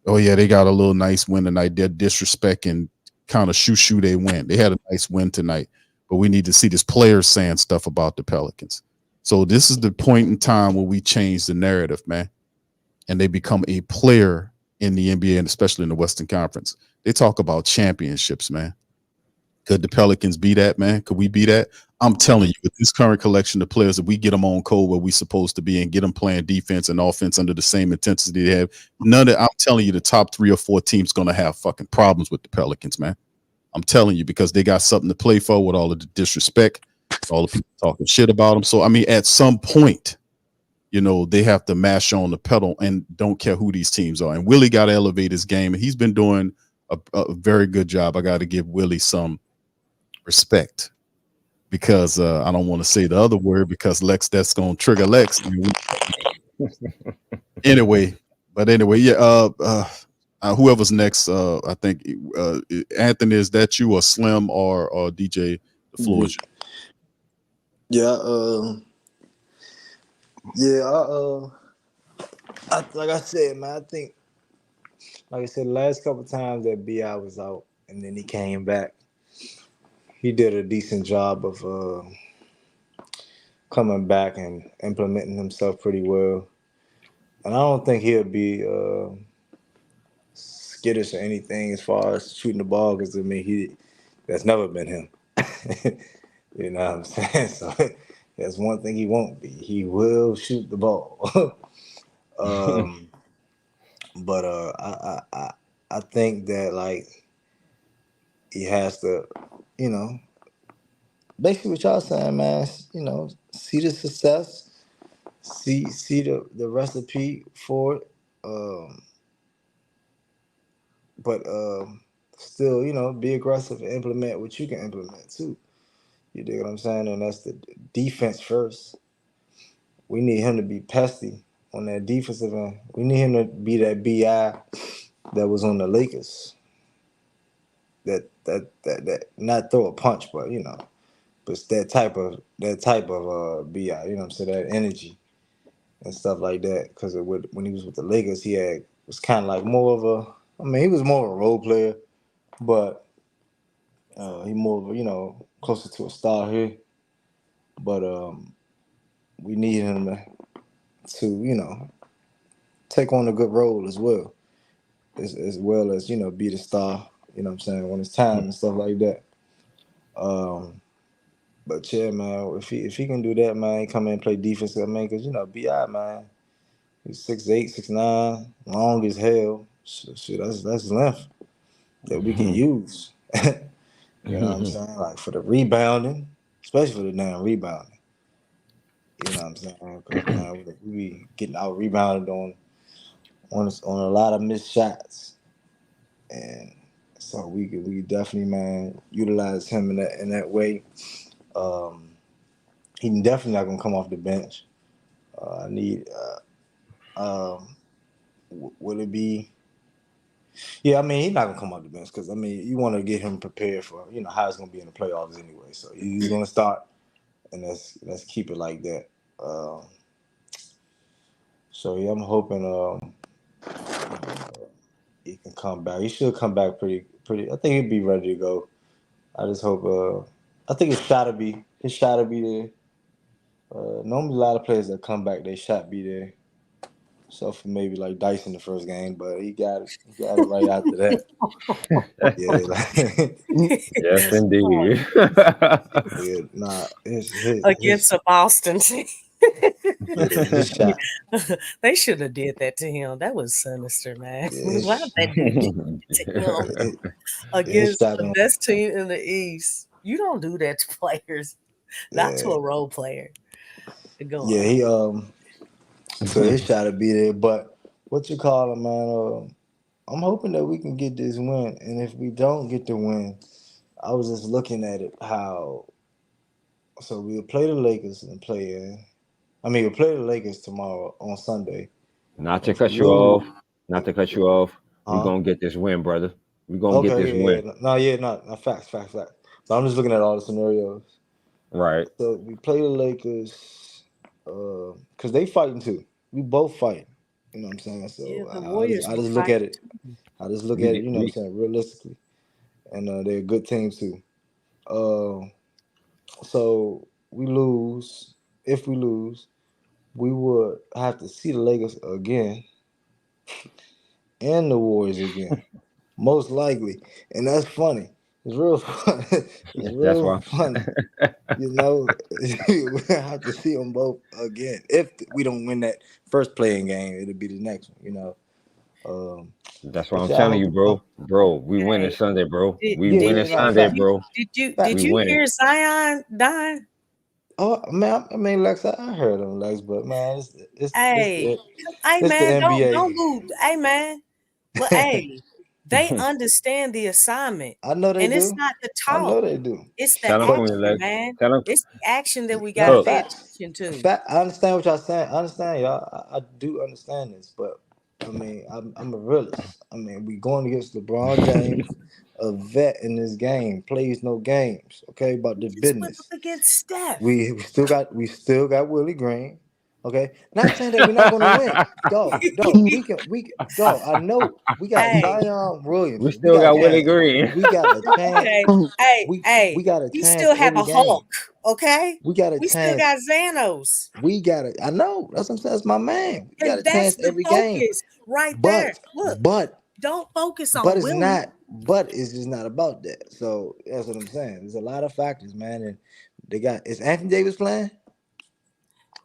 S1: Oh yeah, they got a little nice win tonight. They're disrespecting, kind of shoo they win. They had a nice win tonight, but we need to see this players saying stuff about the Pelicans. So this is the point in time where we change the narrative, man, and they become a player in the NBA, and especially in the Western Conference. They talk about championships, man. Could the Pelicans be that, man? Could we be that? I'm telling you, with this current collection of players, if we get them on code where we're supposed to be and get them playing defense and offense under the same intensity they have, I'm telling you, the top 3 or 4 teams going to have fucking problems with the Pelicans, man. I'm telling you, because they got something to play for with all of the disrespect. all the people talking shit about him. So I mean, at some point, you know, they have to mash on the pedal and don't care who these teams are. And Willie got to elevate his game, and he's been doing a very good job. I got to give Willie some respect because I don't want to say the other word because Lex, that's going to trigger Lex. Anyway, yeah. Whoever's next, I think Anthony, is that you or Slim or DJ? The floor is
S14: Yeah, like I said, man, I think, like I said, the last couple of times that BI was out and then he came back, he did a decent job of coming back and implementing himself pretty well. And I don't think he'll be skittish or anything as far as shooting the ball, because I mean, that's never been him. You know what I'm saying? So that's one thing he won't be. He will shoot the ball. But I think that, like, he has to, you know, basically what y'all saying, man, you know, see the success, see the recipe for it, but still, you know, be aggressive and implement what you can implement too. You dig what I'm saying? And that's the defense first. We need him to be pesty on that defensive end. We need him to be that BI that was on the Lakers. That not throw a punch, but you know, but it's that type of BI. You know what I'm saying? That energy and stuff like that. Because when he was with the Lakers, he was kind of like more of a. I mean, he was more of a role player, but he more of a, you know, closer to a star here. But we need him to, you know, take on a good role as well, as well as, you know, be the star. You know what I'm saying, when it's time and stuff like that. But yeah, man, if he can do that, man, he come in and play defense, I mean, because, you know, BI, man, he's 6'8", 6'9", long as hell. Shit, that's length that we can use. You know what I'm saying? Like for the rebounding, especially for the damn rebounding. You know what I'm saying? Because, man, we be getting out rebounded on a lot of missed shots, and so we definitely, man, utilize him in that way. He definitely not gonna come off the bench. I need. Will it be? Yeah, I mean, he's not gonna come off the bench because, I mean, you want to get him prepared for, you know, how it's gonna be in the playoffs anyway. So he's gonna start, and let's keep it like that. So yeah, I'm hoping he can come back. He should come back pretty. I think he'd be ready to go. I just hope. I think his shot will be there. Normally, a lot of players that come back, they shot be there. So for maybe like Dice in the first game, but he got it right after that. Yeah,
S10: Yes, indeed.
S14: Yeah, nah,
S15: Against a Boston team.
S14: his shot.
S15: They should have did that to him. That was sinister, man. Why did they do that to him? Against the best team in the East. You don't do that to players, not to a role player.
S14: Yeah, he so his shot to be there. But what you call him, man? I'm hoping that we can get this win, and if we don't get the win, I was just looking at it how. So we'll play the Lakers and we'll play the Lakers tomorrow on Sunday.
S10: Not to cut you off. We're gonna get this win, brother. We're gonna get this win.
S14: No, facts. So I'm just looking at all the scenarios.
S10: Right.
S14: So we play the Lakers because they fighting too. We both fighting. You know what I'm saying? So
S15: yeah, the Warriors
S14: I just look at it. You know what I'm saying, realistically. And they're a good team too. So we lose. If we lose, we would have to see the Lakers again and the Warriors again, most likely. And that's funny. It's real funny. It's real funny. You know, we have to see them both again. If we don't win that first playing game, it'll be the next one. You know.
S10: That's what I'm telling you, bro. Bro, we winning Sunday, bro. We winning Sunday, bro.
S15: Did you hear Zion dying?
S14: Oh man, I mean, Lex, I heard him, Lex, but man,
S15: Hey, hey
S14: it's the
S15: man, don't
S14: NBA.
S15: move. Hey man, look, hey, they understand the assignment,
S14: I know they
S15: and it's
S14: do.
S15: not the
S14: I know
S15: talk;
S14: they do.
S15: it's the
S10: Tell him, Queen
S15: action,
S10: Lex.
S15: man.
S10: Tell him,
S15: It's the action that we got to
S14: Now,
S10: Cook.
S15: pay
S14: facts.
S15: attention to.
S14: Fact. I understand what y'all saying. I understand, y'all. I do understand this, but I mean, I'm a realist. I mean, we going against LeBron James, a vet in this game, plays no games. Okay, about the
S15: Just went up
S14: business.
S15: against Steph.
S14: We still got Willie Green. Okay, not saying that we're not gonna win. Dog, dog. I know we got
S15: Hey,
S14: Zion
S10: We
S14: Williamson. We
S10: still
S14: got a
S10: got Willie
S14: chance.
S10: Green.
S14: We got a chance.
S15: okay, hey,
S14: We
S15: hey,
S14: we got a
S15: we
S14: chance
S15: still have
S14: every
S15: a
S14: game.
S15: Hulk. Okay,
S14: We got a
S15: we still
S14: chance.
S15: got Xanos,
S14: We got it. I know. That's what I'm saying. That's my man. We got
S15: and
S14: a
S15: that's
S14: chance
S15: the
S14: every game.
S15: focus right there.
S14: But
S15: Look,
S14: but
S15: don't focus
S14: but
S15: on
S14: it's
S15: Willie.
S14: not. But it's just not about that. So that's what I'm saying. There's a lot of factors, man. And they got is Anthony Davis playing?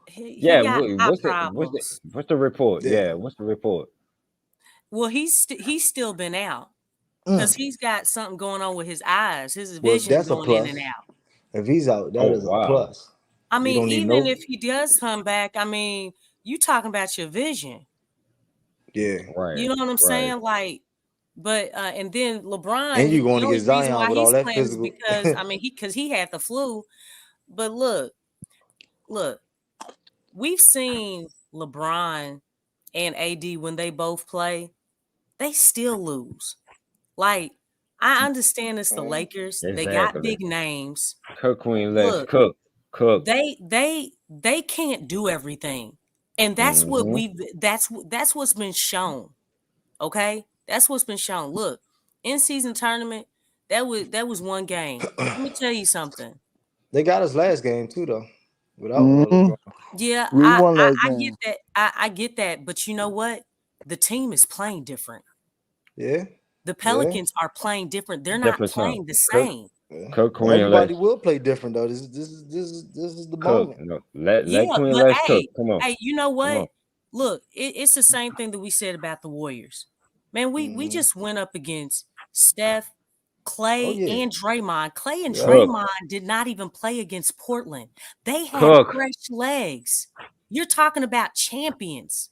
S15: He
S10: Yeah,
S15: got eye
S10: what's
S15: problems.
S10: the report?
S14: Yeah.
S10: Yeah, what's the report?
S15: Well, he's still been out because
S14: Mm.
S15: he's got something going on with his eyes. His
S14: Well,
S15: vision
S14: that's a
S15: going in and
S14: plus.
S15: out.
S14: If he's out, that
S10: Oh
S14: is a
S10: wow.
S14: plus.
S15: I
S14: We
S15: mean,
S14: don't need
S15: even
S14: no.
S15: if he does come back, I mean, you talking about your vision.
S14: Yeah.
S10: Right,
S15: You know what I'm
S10: right.
S15: saying? Like, but and then LeBron,
S14: And you
S15: the
S14: going to
S15: only
S14: get
S15: reason
S14: Zion
S15: why
S14: with all
S15: he's
S14: that
S15: playing is
S14: physical.
S15: because I mean he had the flu. But look, we've seen LeBron and AD when they both play, they still lose. Like, I understand it's the Lakers. They got
S10: Exactly.
S15: big names.
S10: Cook, Queen Lex.
S15: Look,
S10: Cook.
S15: they can't do everything. And that's what
S10: Mm-hmm.
S15: that's what's been shown. Okay? That's what's been shown. Look, in season tournament, that was one game. Let me tell you something.
S14: They got us last game too, though, without
S13: Mm-hmm.
S14: LeBron.
S15: Yeah,
S13: We won that
S15: I get
S13: game.
S15: that. I get that, but you know what? The team is playing different.
S14: Yeah.
S15: The
S14: Yeah.
S15: Pelicans are playing different. They're not
S10: Different time.
S15: playing the
S10: Cook.
S15: same.
S14: Yeah.
S10: Cook,
S14: But
S10: Queen
S14: everybody
S10: Lex.
S14: will play different though. This is the
S10: Cook.
S14: moment.
S10: No, let
S15: Yeah,
S10: Queen
S15: but
S10: Lex cook. Come on.
S15: hey, you know
S10: Come on.
S15: what? Look, it's the same thing that we said about the Warriors. Man, we
S14: Hmm.
S15: just went up against Steph,
S14: Oh
S15: Clay,
S14: yeah.
S15: and Draymond. Clay and
S14: Yeah.
S10: Cook.
S15: Draymond did not even play against Portland. They had
S10: Cook.
S15: fresh legs. You're talking about champions,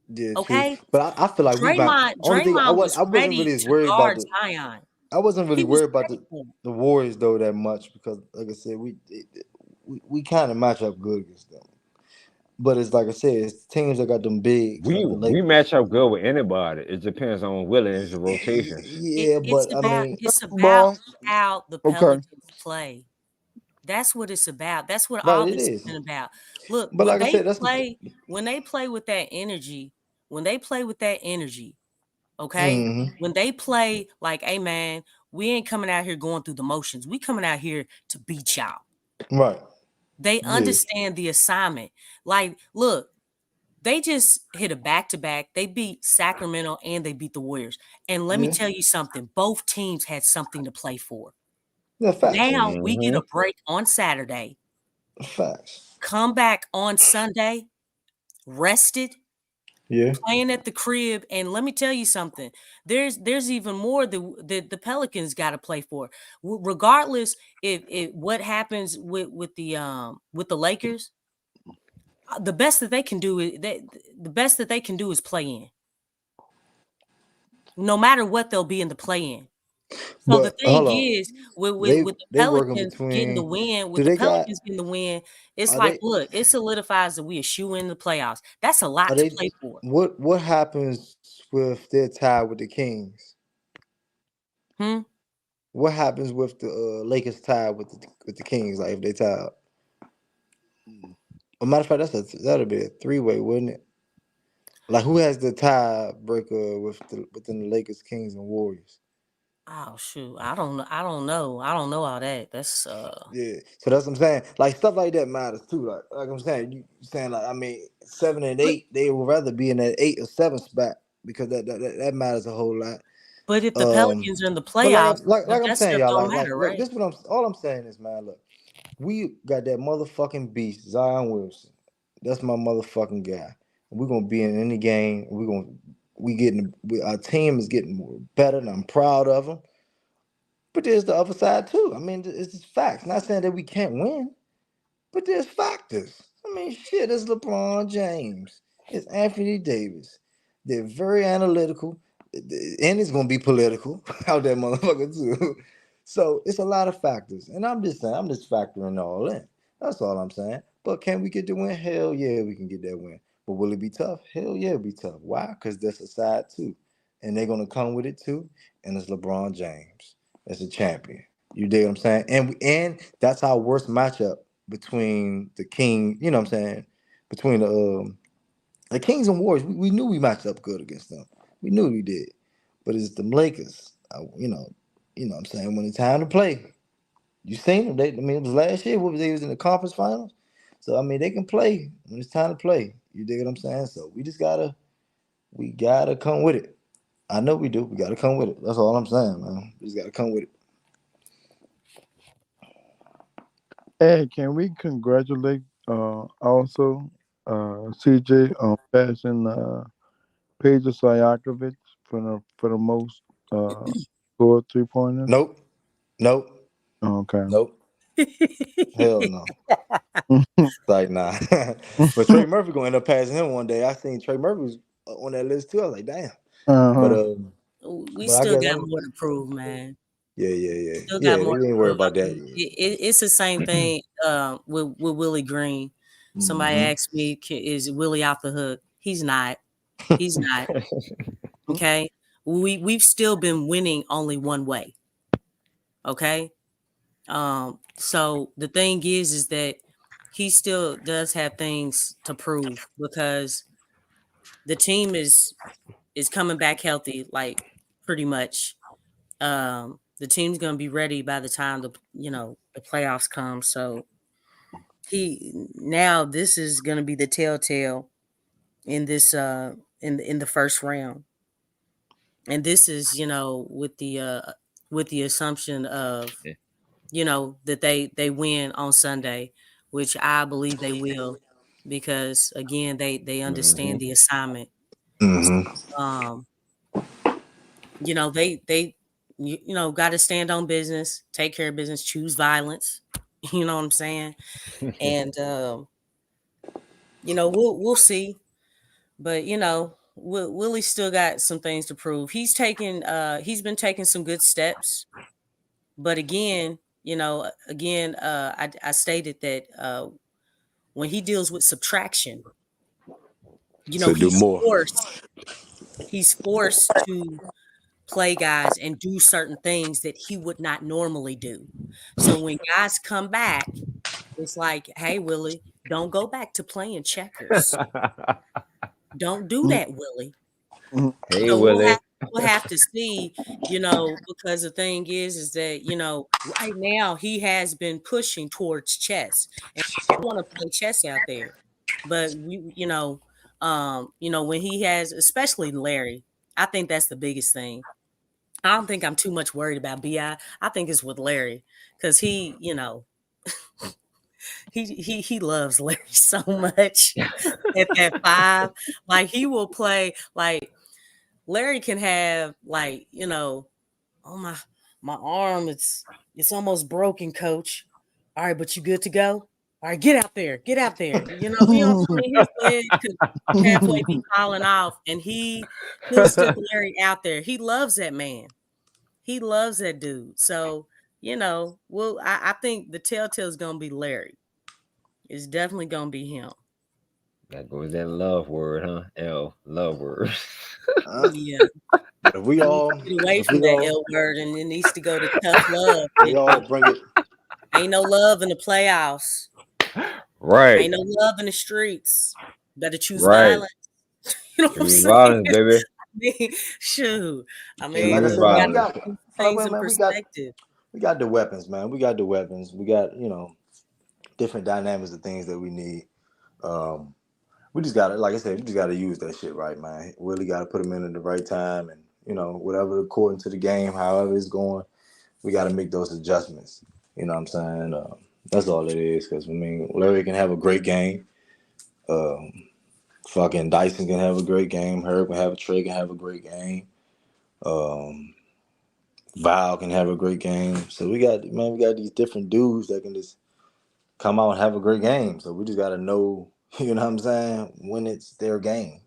S14: Yeah, true.
S15: okay?
S14: But I feel like we might. Only thing
S15: Draymond was
S14: I wasn't
S15: ready
S14: really as
S15: to
S14: worried about
S15: guard
S14: the.
S15: Zion.
S14: I wasn't really
S15: He was
S14: worried about
S15: ready for him.
S14: the Warriors though that much because, like I said, we kind of match up good against them. But it's like I said, it's teams that got them bigs like the
S10: We
S14: Lakers.
S10: match up good with anybody. It depends on Willie and his rotations.
S14: Yeah, but I mean,
S15: It's about
S13: Ball.
S15: how the
S13: Okay.
S15: Pelicans play. That's what it's about. That's what
S14: right,
S15: all
S14: it
S15: this
S14: is.
S15: has been about. Look,
S14: But like I said, that's.
S15: when they play with that energy, okay?
S14: Hmm.
S15: When they play like, hey man, we ain't coming out here going through the motions. We coming out here to beat y'all.
S14: Right.
S15: They
S14: Yeah.
S15: understand the assignment. Like, look, they just hit a back-to-back. They beat Sacramento and they beat the Warriors. And let me
S14: Yeah.
S15: tell you something. Both teams had something to play for.
S14: Yeah. Facts.
S15: Now we get
S10: Mm-hmm.
S15: a break on Saturday,
S14: Facts.
S15: come back on Sunday, rested,
S14: Yeah.
S15: playing at the crib, and let me tell you something. There's even more that the Pelicans got to play for. Regardless if what happens with the Lakers, the best that they can do is play in. No matter what, they'll be in the play in. So the
S14: But
S15: thing
S14: hold on,
S15: is, with the
S14: they working
S15: Pelicans getting the
S14: between.
S15: win,
S14: Do they got?
S15: it's
S14: Are
S15: like,
S14: they?
S15: look, it solidifies that we are shoe in the playoffs. That's a
S14: Are
S15: lot to
S14: they?
S15: play for.
S14: What happens with their tie with the Kings?
S15: Hmm?
S14: What happens with the Lakers tie with the Kings? Like if they tie up? A matter of fact, that'll be a 3-way, wouldn't it? Like who has the tiebreaker within the Lakers, Kings, and Warriors?
S15: Oh shoot. I don't know. I don't know all that. That's
S14: Yeah, so that's what I'm saying. Like stuff like that matters too. Like I'm saying, you saying like I mean 7 and
S15: but
S14: 8, they would rather be in that 8 or 7 spot because that matters a whole lot.
S15: but if the Pelicans are in the
S14: But
S15: playoffs,
S14: like I'm
S15: that
S14: saying,
S15: stuff
S14: y'all,
S15: don't
S14: like
S15: matter,
S14: look,
S15: right?
S14: this what all I'm saying is, man, look, we got that motherfucking beast, Zion Wilson. That's my motherfucking guy. We're gonna be in any game. Our team is getting better, and I'm proud of them. But there's the other side too. I mean, it's just facts. Not saying that we can't win. But there's factors. I mean, shit, it's LeBron James. It's Anthony Davis. They're very analytical. And it's gonna be political out that motherfucker too. So it's a lot of factors. And I'm just saying, I'm just factoring all in. That's all I'm saying. But can we get the win? Hell yeah, we can get that win. But will it be tough? Hell yeah, it'll be tough. Why? Because that's a side too. And they're gonna come with it too. And it's LeBron James. That's a champion. You dig what I'm saying? And that's our worst matchup between the King, you know what I'm saying? Between the Kings and Warriors. We knew we matched up good against them. We knew we did. But it's them Lakers. You know what I'm saying? When it's time to play, you seen them. It was last year. They was in the conference finals. So I mean, they can play when it's time to play. You dig what I'm saying? So we gotta come with it. I know we do. We gotta come with it. That's all I'm saying, man. We just gotta come with it.
S16: Hey, can we congratulate also CJ on passing Peja Stojakovic for the most scored 3-pointers?
S14: Nope.
S16: Okay.
S14: Nope. Hell no. Like nah. But Trey Murphy gonna end up passing him one day. I seen Trey Murphy was on that list too. I was like, damn.
S7: We
S14: But I
S7: still
S14: guess
S7: got more to prove, man.
S14: Yeah.
S7: Still
S14: Yeah,
S7: got more
S14: we
S7: to
S14: ain't worried
S7: prove.
S14: about that.
S7: It's the same thing with Willie Green. Somebody asked me, is Willie off the hook? He's not. He's not. Okay. We've still been winning only one way. Okay. So the thing is that he still does have things to prove because the team is coming back healthy, like pretty much. The team's gonna be ready by the time the playoffs come. So this is gonna be the telltale in this in the first round. And this is, with the assumption of that they win on Sunday, which I believe they will, because again they understand the assignment. They got to stand on business, take care of business, choose violence. You know what I'm saying? And we'll see, but Willie still got some things to prove. He's been taking some good steps, but again, I stated that when he deals with subtraction, he's forced to play guys and do certain things that he would not normally do. So when guys come back, it's like, hey, Willie, don't go back to playing checkers. Don't do that, Willie.
S10: Hey,
S7: So
S10: Willie.
S7: we'll have to see, because the thing is that, right now he has been pushing towards chess and I want to play chess out there. But when he has, especially Larry, I think that's the biggest thing. I don't think I'm too much worried about BI. I think it's with Larry because he loves Larry so much at that 5. Like he will play, like Larry can have, like, oh my arm, it's almost broken, coach. All right, but you good to go? All right, get out there. His leg could halfway be falling off, and he'll stick Larry out there. He loves that man. He loves that dude. So, I think the telltale is gonna be Larry. It's definitely gonna be him.
S10: That goes that love word, huh? Love word.
S7: Yeah.
S14: But if we all
S7: get away from that L word, and it needs to go to tough love.
S14: We all bring it.
S7: Ain't no love in the playoffs.
S10: Right.
S7: Ain't no love in the streets. Better choose
S10: Right.
S7: violence. You know what I'm saying?
S10: Violence, baby.
S7: Shoot. I
S14: Hey,
S7: mean,
S14: like I said, man, we got
S7: things in perspective.
S14: We got the weapons, man. We got the weapons. We got, different dynamics of things that we need. We just gotta, like I said, we just gotta use that shit right, man. Really gotta put them in at the right time, and whatever according to the game, however it's going, we gotta make those adjustments. You know what I'm saying? That's all it is. Because Larry can have a great game. Fucking Dyson can have a great game. Herb Trey can have a great game. Val can have a great game. So we got these different dudes that can just come out and have a great game. So we just got to know, you know what I'm saying, when it's their game.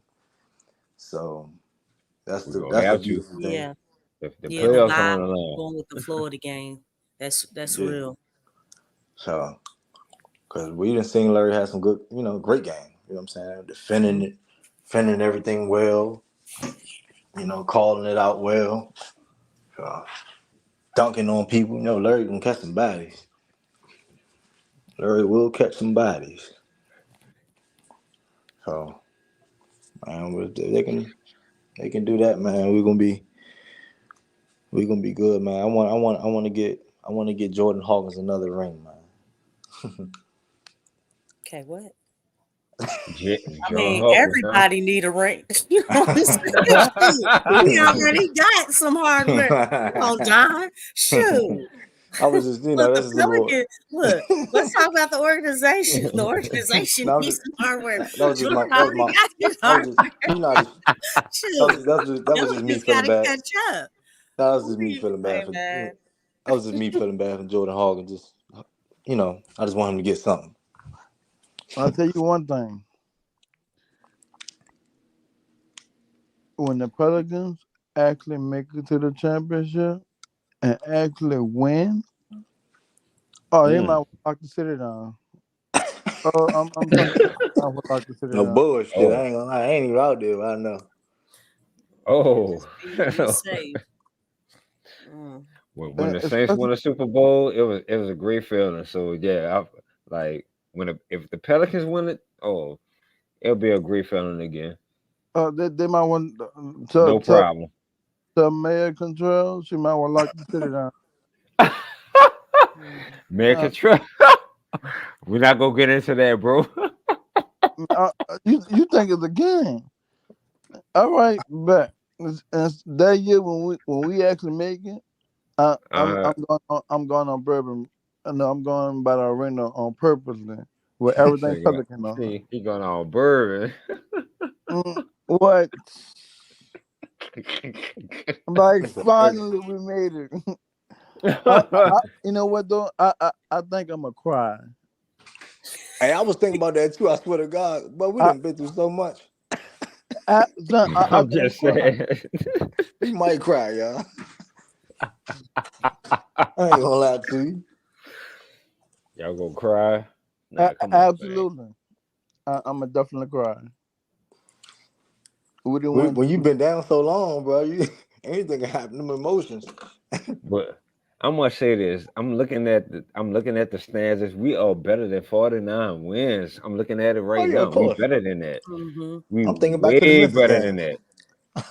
S14: So that's
S10: We're
S14: the
S10: gonna have to.
S14: beautiful thing.
S7: Yeah.
S10: The
S7: Yeah, the
S10: playoffs are
S7: vibe
S10: on the line.
S7: going with the flow of the game. That's
S14: Yeah.
S7: real.
S14: So, because we done seen Larry have some good, great game. You know what I'm saying? Defending everything well, calling it out well, dunking on people. Larry can catch some bodies. Larry will catch some bodies. So, man, if they can do that, man. We're gonna be good, man. I want to get Jordan Hawkins another ring, man.
S7: Okay, what?
S10: I
S7: mean, everybody need a ring. You know what I'm saying? We already got some hardware. Come on, John. Shoot.
S14: I was just,
S7: Look,
S14: this is
S7: the
S14: a little.
S7: Pelican. Look, let's talk about the organization. The organization needs some hardware.
S14: That was just
S7: Jordan already got his hardware. Shoot.
S14: That was just me feeling bad.
S7: Catch up.
S14: That was just me feeling bad for. That was just me feeling bad for Jordan Hawkins. Just, I just want him to get something.
S16: I'll tell you one thing. When the Pelicans actually make it to the championship and actually win, they might lock the city down. I'm lock the city
S14: No
S16: down.
S14: bullshit. I ain't gonna lie. I ain't even out there, but I know.
S10: Oh.
S7: Be safe.
S10: When the Saints won the Super Bowl, it was a great feeling. So yeah, if the Pelicans win it, it'll be a great feeling again.
S16: They might want
S10: no problem.
S16: The Mayor Control, she might want to lock the city down.
S10: Mayor Control. We're not gonna get into that, bro.
S16: You think it's a game? All right, but that year when we actually make it, I'm going on bourbon. No, I'm going by the arena on purpose then, with everything Pelican on.
S10: See, he going on bourbon.
S16: What? Like finally we made it. You know what though? I think I'm gonna cry.
S14: Hey, I was thinking about that too. I swear to God, but we done been through so much.
S10: I'm just saying.
S14: You might cry, y'all. I ain't gonna lie to you.
S10: Y'all gonna cry?
S16: Nah, absolutely. I'm gonna definitely cry.
S14: When you've been down so long, bro, anything can happen. Them emotions.
S10: But I'm gonna say this. I'm looking at the stands. We are better than 49 wins. I'm looking at it right now. We better than that.
S7: Mm-hmm.
S14: I'm thinking back to the Memphis
S10: better
S14: game.
S10: than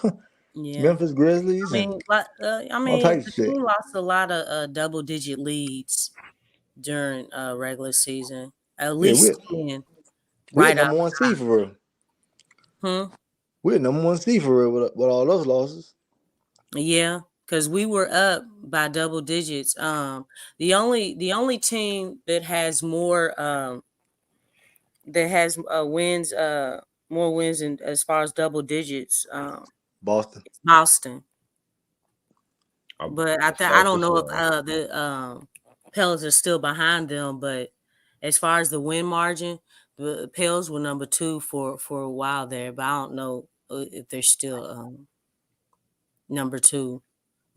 S10: that.
S7: Yeah.
S14: Memphis Grizzlies.
S7: I mean, the team lost a lot of double-digit leads during regular season. At least 10.
S14: We're number one seed for real. We're number one seed for real with all those losses.
S7: Yeah, because we were up by double digits. The only team that has more wins, more wins in as far as double digits.
S14: Boston.
S7: Boston. But I don't know if the Pels are still behind them. But as far as the win margin, the Pels were number 2 for a while there. But I don't know if they're still number 2.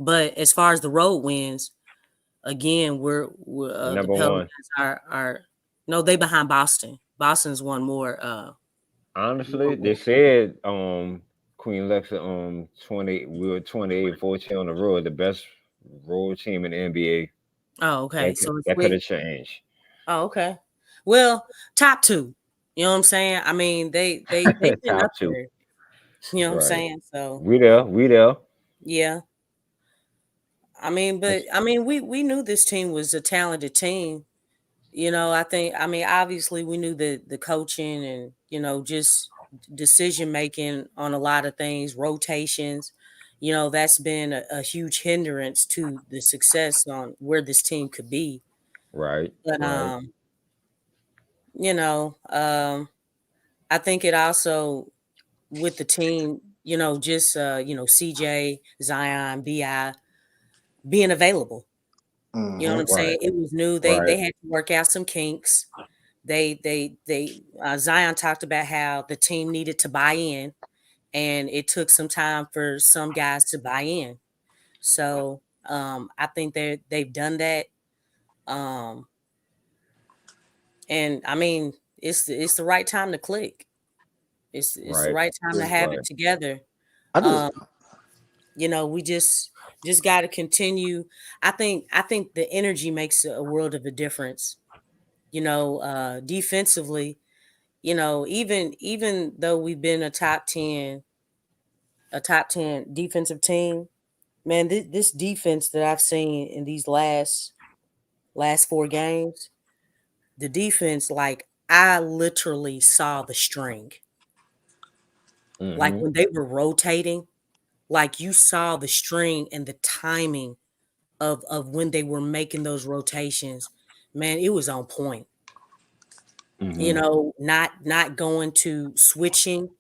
S7: But as far as the road wins, again, we're
S10: number
S7: the Pelicans
S10: 1.
S7: are no, they behind Boston. Boston's won more.
S10: Honestly, they said Queen Lexxah 20. We were 28-14 on the road, the best road team in the NBA.
S7: Oh, okay.
S10: That could have changed.
S7: Oh, okay. Well, top 2. You know what I'm saying? I mean, they been
S10: top
S7: up
S10: 2.
S7: there. You know what I'm saying? So
S10: we there.
S7: Yeah. I mean, but we knew this team was a talented team. Obviously we knew the coaching and, just decision making on a lot of things, rotations, that's been a huge hindrance to the success on where this team could be.
S10: Right.
S7: But, I think it also with the team, CJ, Zion, BI being available. You know what I'm saying? It was new. They had to work out some kinks. Zion talked about how the team needed to buy in, and it took some time for some guys to buy in. So I think they've done that. And I mean, it's the right time to click. It's the right time to have it together. You know, we just got to continue. I think the energy makes a world of a difference. You know, defensively, you know, even though we've been a top 10 defensive team, man, this defense that I've seen in these last 4 games, the defense, like, I literally saw the string. Like when they were rotating, like you saw the string and the timing of when they were making those rotations. Man, it was on point. You know, not going to switching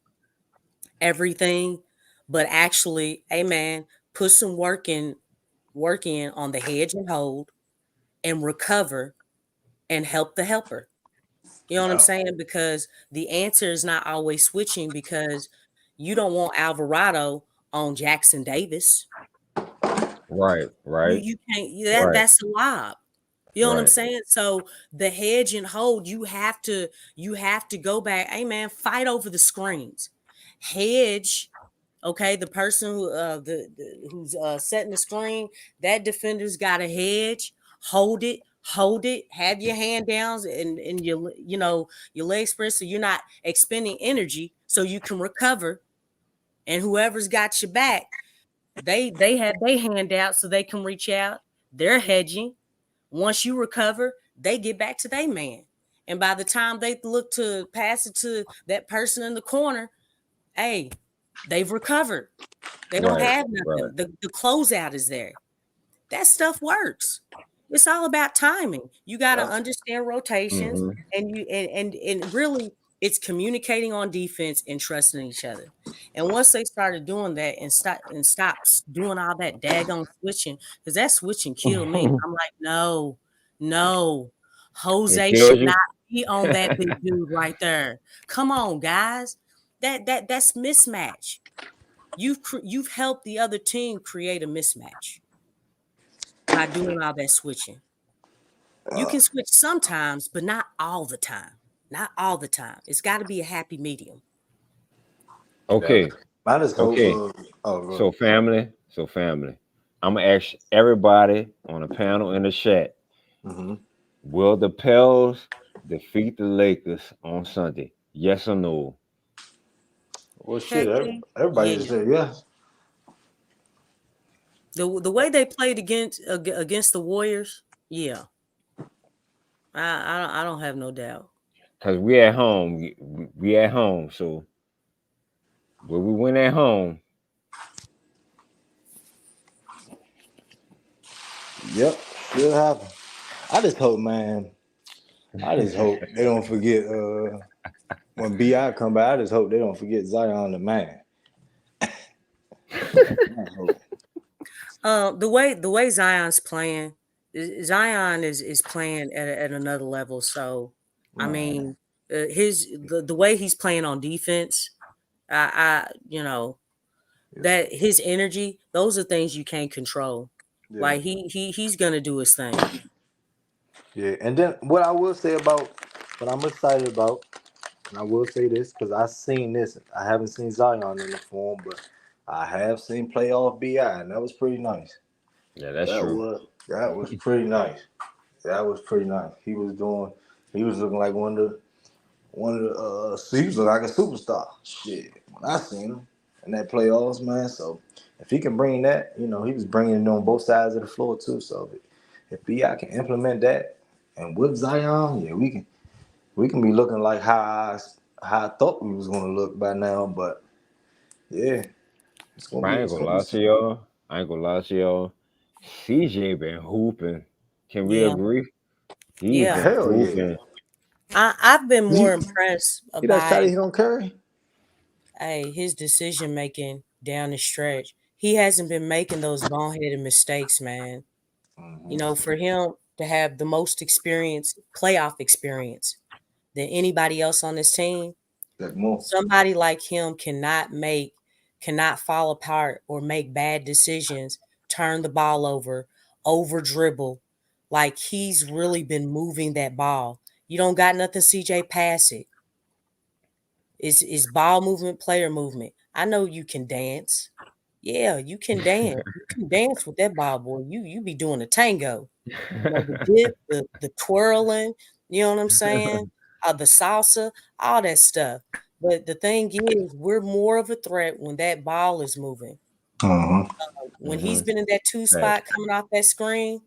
S7: everything, but actually, hey man, put some work in on the hedge and hold and recover and help the helper. You know what I'm saying? Because the answer is not always switching, because you don't want Alvarado on Jackson Davis.
S10: Right.
S7: You can't. That's a lob. You know what I'm saying? So the hedge and hold, you have to go back. Hey man, fight over the screens. Hedge, okay. The person who who's setting the screen, that defender's got a hedge. Hold it. Have your hand downs and your your leg spread, so you're not expending energy, so you can recover. And whoever's got your back, they have their hand out so they can reach out. They're hedging. Once you recover, they get back to their man. And by the time they look to pass it to that person in the corner, hey, they've recovered. They don't have nothing. The closeout is there. That stuff works. It's all about timing. You got to understand rotations, and and really, it's communicating on defense and trusting each other. And once they started doing that and stops doing all that daggone switching, because that switching killed me. I'm like, no, Jose should not be on that big dude right there. Come on, guys, that's mismatch. You've helped the other team create a mismatch by doing all that switching. You can switch sometimes, but not all the time. Not all the time. It's got to be a happy medium.
S10: Okay. So family. I'm gonna ask everybody on the panel in the chat. Will the Pels defeat the Lakers on Sunday? Yes or no?
S14: Well, shit, everybody just said yes.
S7: The way they played against the Warriors, yeah. I don't have no doubt.
S10: Cause we at home. We at home. So will we win at home?
S14: Yep, should happen. I just hope, man. They don't forget when BI come back. I just hope they don't forget Zion the man.
S7: The way Zion's playing, Zion is playing at another level. So I mean, the way he's playing on defense, I that his energy, those are things you can't control. Yeah. Like he's gonna do his thing.
S14: Yeah, and then what I will say about what I'm excited about, and I will say this because I've seen this. I haven't seen Zion in the form, but I have seen playoff BI, and that was pretty nice.
S10: Yeah, that's true.
S14: That was pretty nice. That was pretty nice. He was looking like one of the he was looking like a superstar. Shit, when I seen him in that playoffs, man. So if he can bring that, he was bringing it on both sides of the floor too. So if BI can implement that, and with Zion, yeah, we can be looking like how I thought we was gonna look by now. But yeah, it's gonna be.
S10: I ain't gonna lie to y'all. CJ been hooping. Can we agree? He's been hooping.
S7: I've been more impressed
S14: by that shot he hit on Curry.
S7: Hey, his decision making down the stretch. He hasn't been making those boneheaded mistakes, man. You know, for him to have the most experience, playoff experience than anybody else on this team, somebody like him cannot fall apart or make bad decisions, turn the ball over dribble. Like he's really been moving that ball. You don't got nothing, CJ, pass it. It's ball movement, player movement. I know you can dance. Yeah, you can dance. You can dance with that ball, boy. You be doing a tango. You know, the dip, the twirling, you know what I'm saying? The salsa, all that stuff. But the thing is, we're more of a threat when that ball is moving. When he's been in that 2 spot coming off that screen,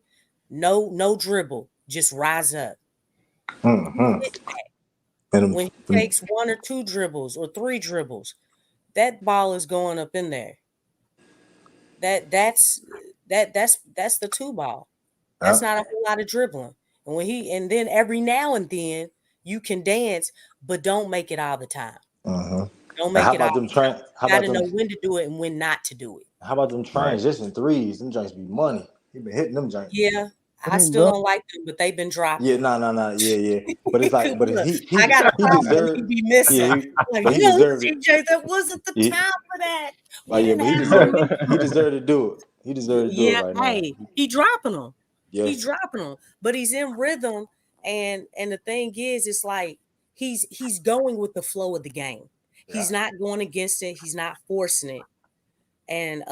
S7: no dribble, just rise up. When he takes 1 or 2 dribbles or 3 dribbles, that ball is going up in there. That's the 2 ball. That's not a whole lot of dribbling. And then every now and then you can dance, but don't make it all the time. Don't make it all the time. You gotta know when to do it and when not to do it.
S14: How about them transition threes? Them joints be money. He been hitting them joints.
S7: Yeah. I still don't like them, but they've been dropping.
S14: Yeah, no. Yeah. But it's like, but he
S7: I got a problem.
S14: deserved.
S7: He be missing.
S14: But he deserved it.
S7: CJ, that wasn't the time for that.
S14: But he deserved to do it. He deserved to do it right now.
S7: He dropping them.
S14: Yeah.
S7: He's dropping them, but he's in rhythm. And the thing is, it's like he's going with the flow of the game. Yeah. He's not going against it. He's not forcing it. And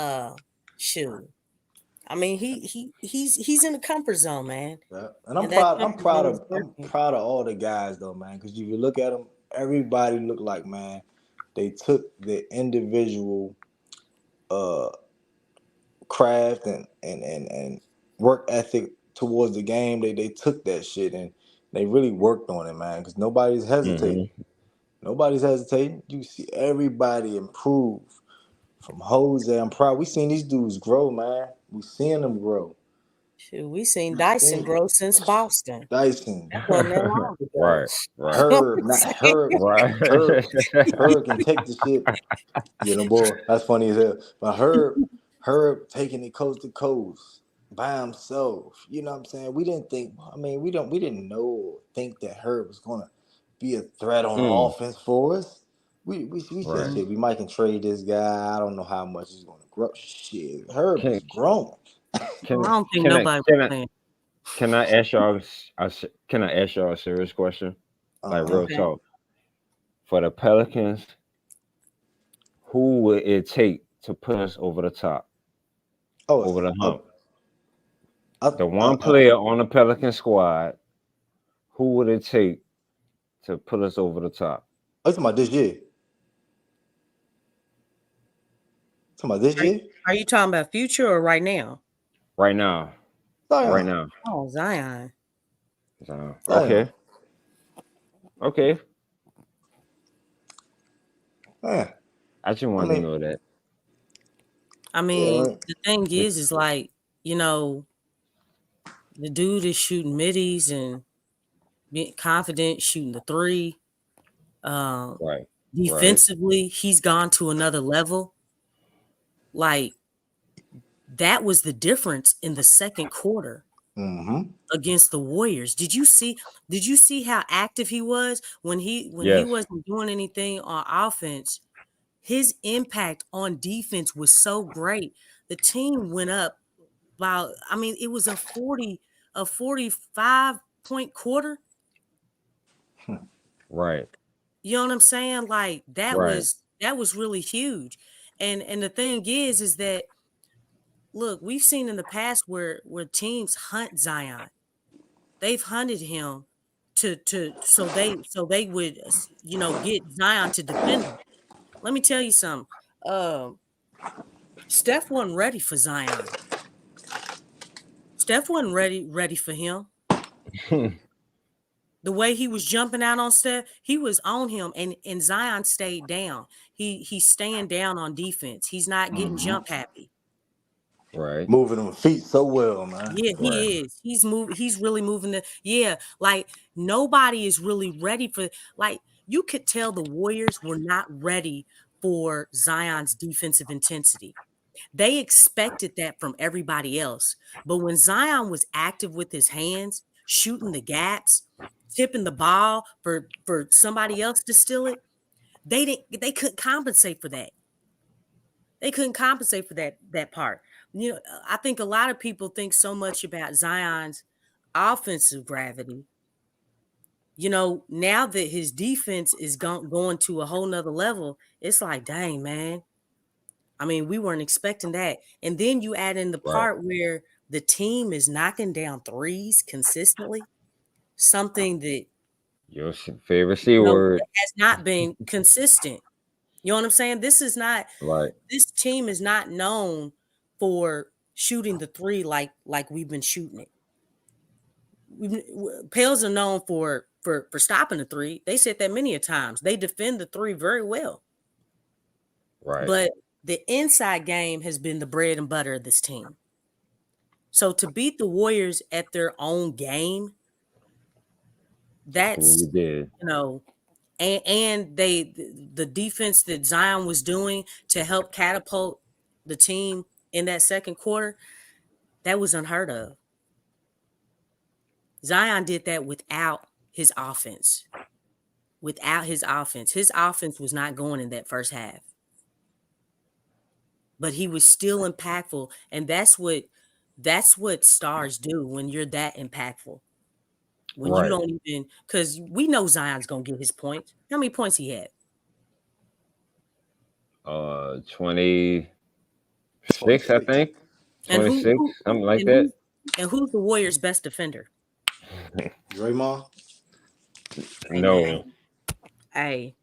S7: shoot, I mean, he's in the comfort zone, man.
S14: Yeah. And I'm proud of all the guys though, man. Because if you look at them, everybody looked like, man, they took the individual craft and work ethic towards the game. They took that shit and they really worked on it, man. Because nobody's hesitating. Nobody's hesitating. You see everybody improve. From Jose, I'm proud. We seen these dudes grow, man. We seeing them grow.
S7: Shoot, we seen Dyson grow since Boston.
S14: Dyson.
S10: Right.
S14: Herb can take the shit. You know, boy, that's funny as hell. But Herb taking it coast to coast by himself. You know what I'm saying? We didn't think. I mean, we didn't know or think that Herb was gonna be a threat on offense for us. We said shit. We might can trade this guy. I don't know how much he's gonna grow. Shit, Herb is grown.
S7: I don't think nobody was playing.
S10: Can I ask y'all a serious question? Like real talk. For the Pelicans, who would it take to put us over the top? Over the hump. The one player on the Pelican squad, who would it take to put us over the top?
S14: Oh, you talking about this year?
S7: Are you talking about future or right now?
S10: Right now.
S14: Zion.
S10: Right now.
S7: Oh, Zion.
S10: Okay. Okay.
S14: Yeah.
S10: I just wanted to know that.
S7: I mean, the thing is like, you know, the dude is shooting middies and being confident, shooting the 3. Defensively, he's gone to another level. Like, that was the difference in the second quarter against the Warriors. Did you see how active he was when he wasn't doing anything on offense? His impact on defense was so great. The team went up by, I mean, it was a 45-point quarter.
S10: Right.
S7: You know what I'm saying? Like that was really huge. And the thing is that, look, we've seen in the past where teams hunt Zion. They've hunted him so they would, you know, get Zion to defend him. Let me tell you something. Steph wasn't ready for Zion. Steph wasn't ready for him. The way he was jumping out on Steph, he was on him, and Zion stayed down. He's staying down on defense. He's not getting jump happy.
S10: Right.
S14: Moving them feet so well, man.
S7: Yeah, he is. He's really moving like nobody is really ready for, like, you could tell the Warriors were not ready for Zion's defensive intensity. They expected that from everybody else. But when Zion was active with his hands, shooting the gaps, tipping the ball for somebody else to steal it, they couldn't compensate for that. They couldn't compensate for that part. You know, I think a lot of people think so much about Zion's offensive gravity. You know, now that his defense is going to a whole nother level, it's like, dang, man. I mean, we weren't expecting that. And then you add in the part where the team is knocking down threes consistently, something that
S10: Your favorite C word.
S7: has not been consistent. You know what I'm saying? This team is not known for shooting the three like we've been shooting it. Pels are known for stopping the three. They said that many a times. They defend the three very well.
S10: Right.
S7: But the inside game has been the bread and butter of this team. So to beat the Warriors at their own game, that's you know, and the defense that Zion was doing to help catapult the team in that second quarter, that was unheard of. Zion did that without his offense. Without his offense. His offense was not going in that first half. But he was still impactful. And that's what stars do when you're that impactful. When you don't even, because we know Zion's gonna get his points. How many points he had?
S10: 26, I think. 26, something like that.
S7: And who's the Warriors' best defender?
S14: Draymond?
S10: No.
S7: Hey.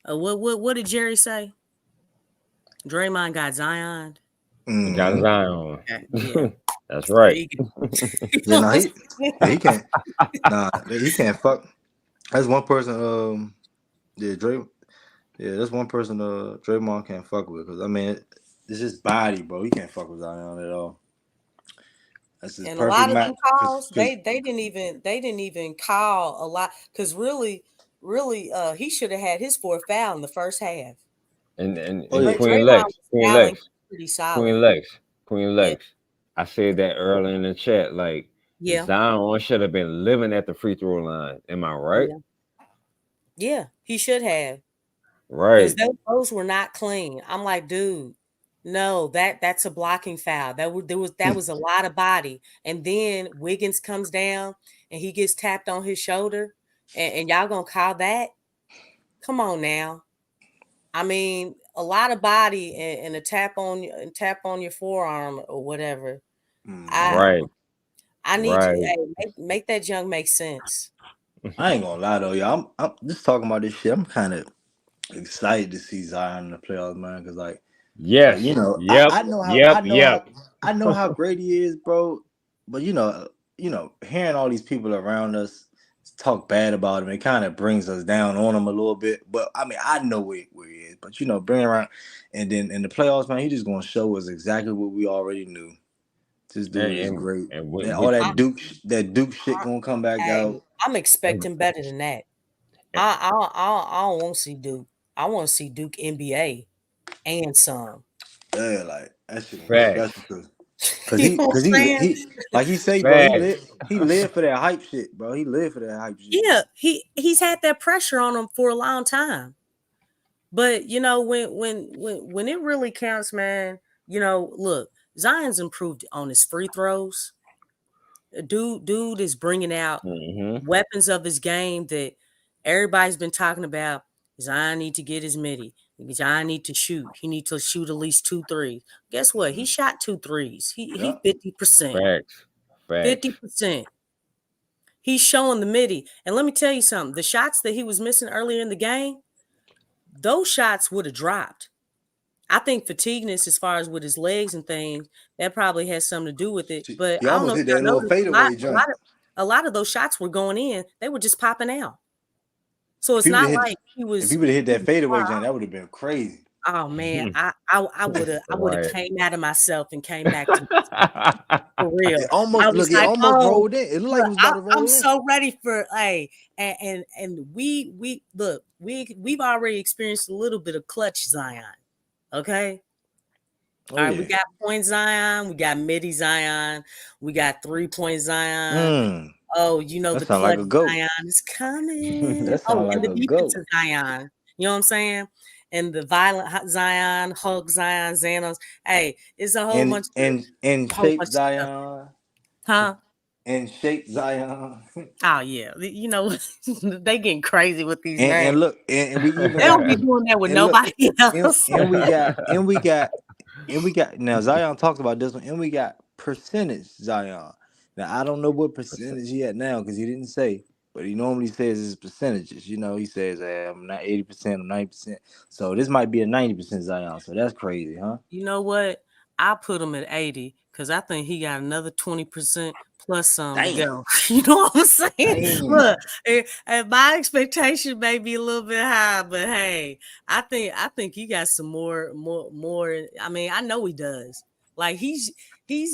S7: What did Jerry say? Draymond got Zion.
S10: Got Zion.
S7: Yeah.
S10: That's right.
S14: He can't. He can't fuck. That's one person. That's one person. Draymond can't fuck with, because I mean, it's his body, bro. He can't fuck with Zion at all. That's his
S7: and
S14: perfect
S7: a lot of
S14: match.
S7: them calls, they didn't even call a lot, because really, he should have had his fourth foul in the first half.
S10: And Queen Lex.
S7: Pretty solid.
S10: Queen Lex. I said that earlier in the chat. Like, Zion should have been living at the free throw line. Am I right?
S7: Yeah, he should have.
S10: Right.
S7: Because those were not clean. I'm like, dude, no, that's a blocking foul. That was a lot of body. And then Wiggins comes down and he gets tapped on his shoulder, and y'all gonna call that? Come on now. I mean, a lot of body and a tap on your forearm or whatever. I need you. Hey, make that junk make sense.
S14: I ain't gonna lie though, y'all. I'm just talking about this shit. I'm kind of excited to see Zion in the playoffs, man. Because you know, I know how great he is, bro. But you know, hearing all these people around us talk bad about him, it kind of brings us down on him a little bit. But I mean, I know where he is. But you know, bring around, and then in the playoffs, man, he just gonna show us exactly what we already knew. This dude is great. And all that Duke shit gonna come back out.
S7: I'm expecting better than that. I don't want to see Duke. I want to see Duke NBA and some.
S14: Yeah, like that shit special. Because he like he say, bro, he lived for that hype shit, bro. He lived for that hype shit.
S7: Yeah, he's had that pressure on him for a long time. But you know, when it really counts, man, you know, look, Zion's improved on his free throws. Dude is bringing out weapons of his game that everybody's been talking about. Zion need to get his midi. Zion need to shoot. He needs to shoot at least 2 threes. Guess what? He shot 2 threes. He 50%. 50%. He's showing the midi. And let me tell you something. The shots that he was missing earlier in the game, those shots would have dropped. I think fatigueness, as far as with his legs and things, that probably has something to do with it. But I don't know if y'all noticed, a lot of those shots were going in. They were just popping out. So it's not like he was.
S14: If he would have hit that fadeaway jump, that would have been crazy.
S7: Oh man, I would have came out of myself and came back to for real.
S14: It almost rolled in. It looked like it was about to roll in.
S7: I'm so ready for and we've already experienced a little bit of clutch Zion. Okay.
S14: Oh,
S7: All right, we
S14: yeah.
S7: got point Zion, we got midi Zion, we got 3-point Zion.
S14: Mm,
S7: Oh, you know
S14: that
S7: the
S14: sound like
S7: clutch
S14: a goat.
S7: Zion is coming.
S14: That
S7: Oh,
S14: sound
S7: and
S14: like
S7: the
S14: a goat.
S7: defensive Zion. You know what I'm saying? And the violent Zion, Hulk Zion, Xanos. Hey, it's a whole bunch of
S14: In shape
S7: stuff.
S14: Zion.
S7: Huh?
S14: In shape Zion.
S7: Oh yeah. You know, they getting crazy with these names.
S14: And look, and we even
S7: They don't
S14: got
S7: be doing that with
S14: and look,
S7: nobody else.
S14: and we got now Zion talked about this one, and we got percentage Zion. Now I don't know what percentage he at now because he didn't say, but he normally says his percentages. You know, he says I'm not 80%, I'm 90%. So this might be a 90% Zion. So that's crazy, huh?
S7: You know what? I put him at 80 because I think he got another 20% plus some to
S14: Damn.
S7: go. You know what I'm saying?
S14: Damn.
S7: Look, and my expectation may be a little bit high, but hey, I think he got some more. I mean, I know he does. Like he's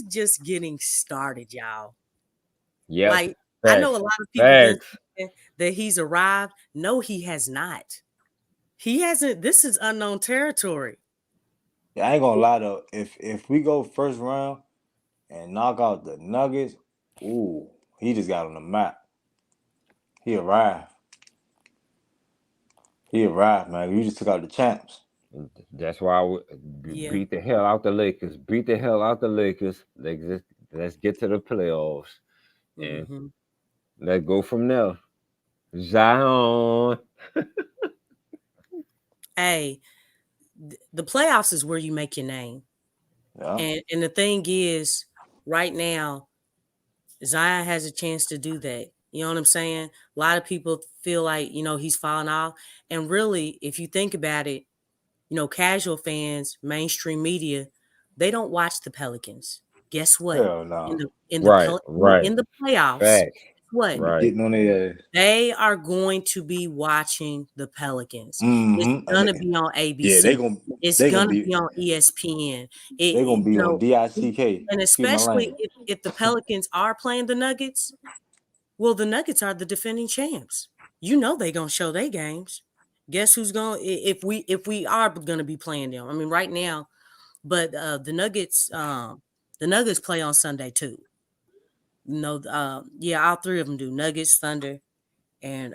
S7: just getting started, y'all.
S10: Yep.
S7: Like I
S10: Facts.
S7: know a lot of people been
S10: Facts.
S7: saying that he's arrived. No, he has not. He hasn't. This is unknown territory.
S14: Yeah, I ain't gonna lie though. If we go first round and knock out the Nuggets, ooh, he just got on the map. He arrived. He arrived, man. You just took out the champs.
S10: That's why I
S7: Yeah.
S10: beat the hell out the Lakers. Beat the hell out the Lakers. Let's get to the playoffs and
S7: Mhm.
S10: let's go from there. Zion.
S7: Hey, the playoffs is where you make your name.
S14: Yeah.
S7: And the thing is, right now, Zion has a chance to do that. You know what I'm saying? A lot of people feel like, he's falling off. And really, if you think about it, casual fans, mainstream media, they don't watch the Pelicans. Guess what?
S14: Hell no.
S7: In
S10: Right.
S7: the playoffs,
S10: Facts.
S7: what?
S10: Right.
S14: Getting on their ass.
S7: They are going to be watching the Pelicans. It's
S14: Mm-hmm.
S7: gonna be on
S14: Yeah,
S7: ABC. It's gonna be on ESPN.
S14: They gonna be on DICK.
S7: And
S14: Excuse my
S7: especially
S14: language.
S7: if the Pelicans are playing the Nuggets, well, the Nuggets are the defending champs. You know they gonna show their games. Guess who's going if we are gonna be playing them? I mean, right now, but the Nuggets play on Sunday too. Yeah, all three of them do. Nuggets, Thunder, and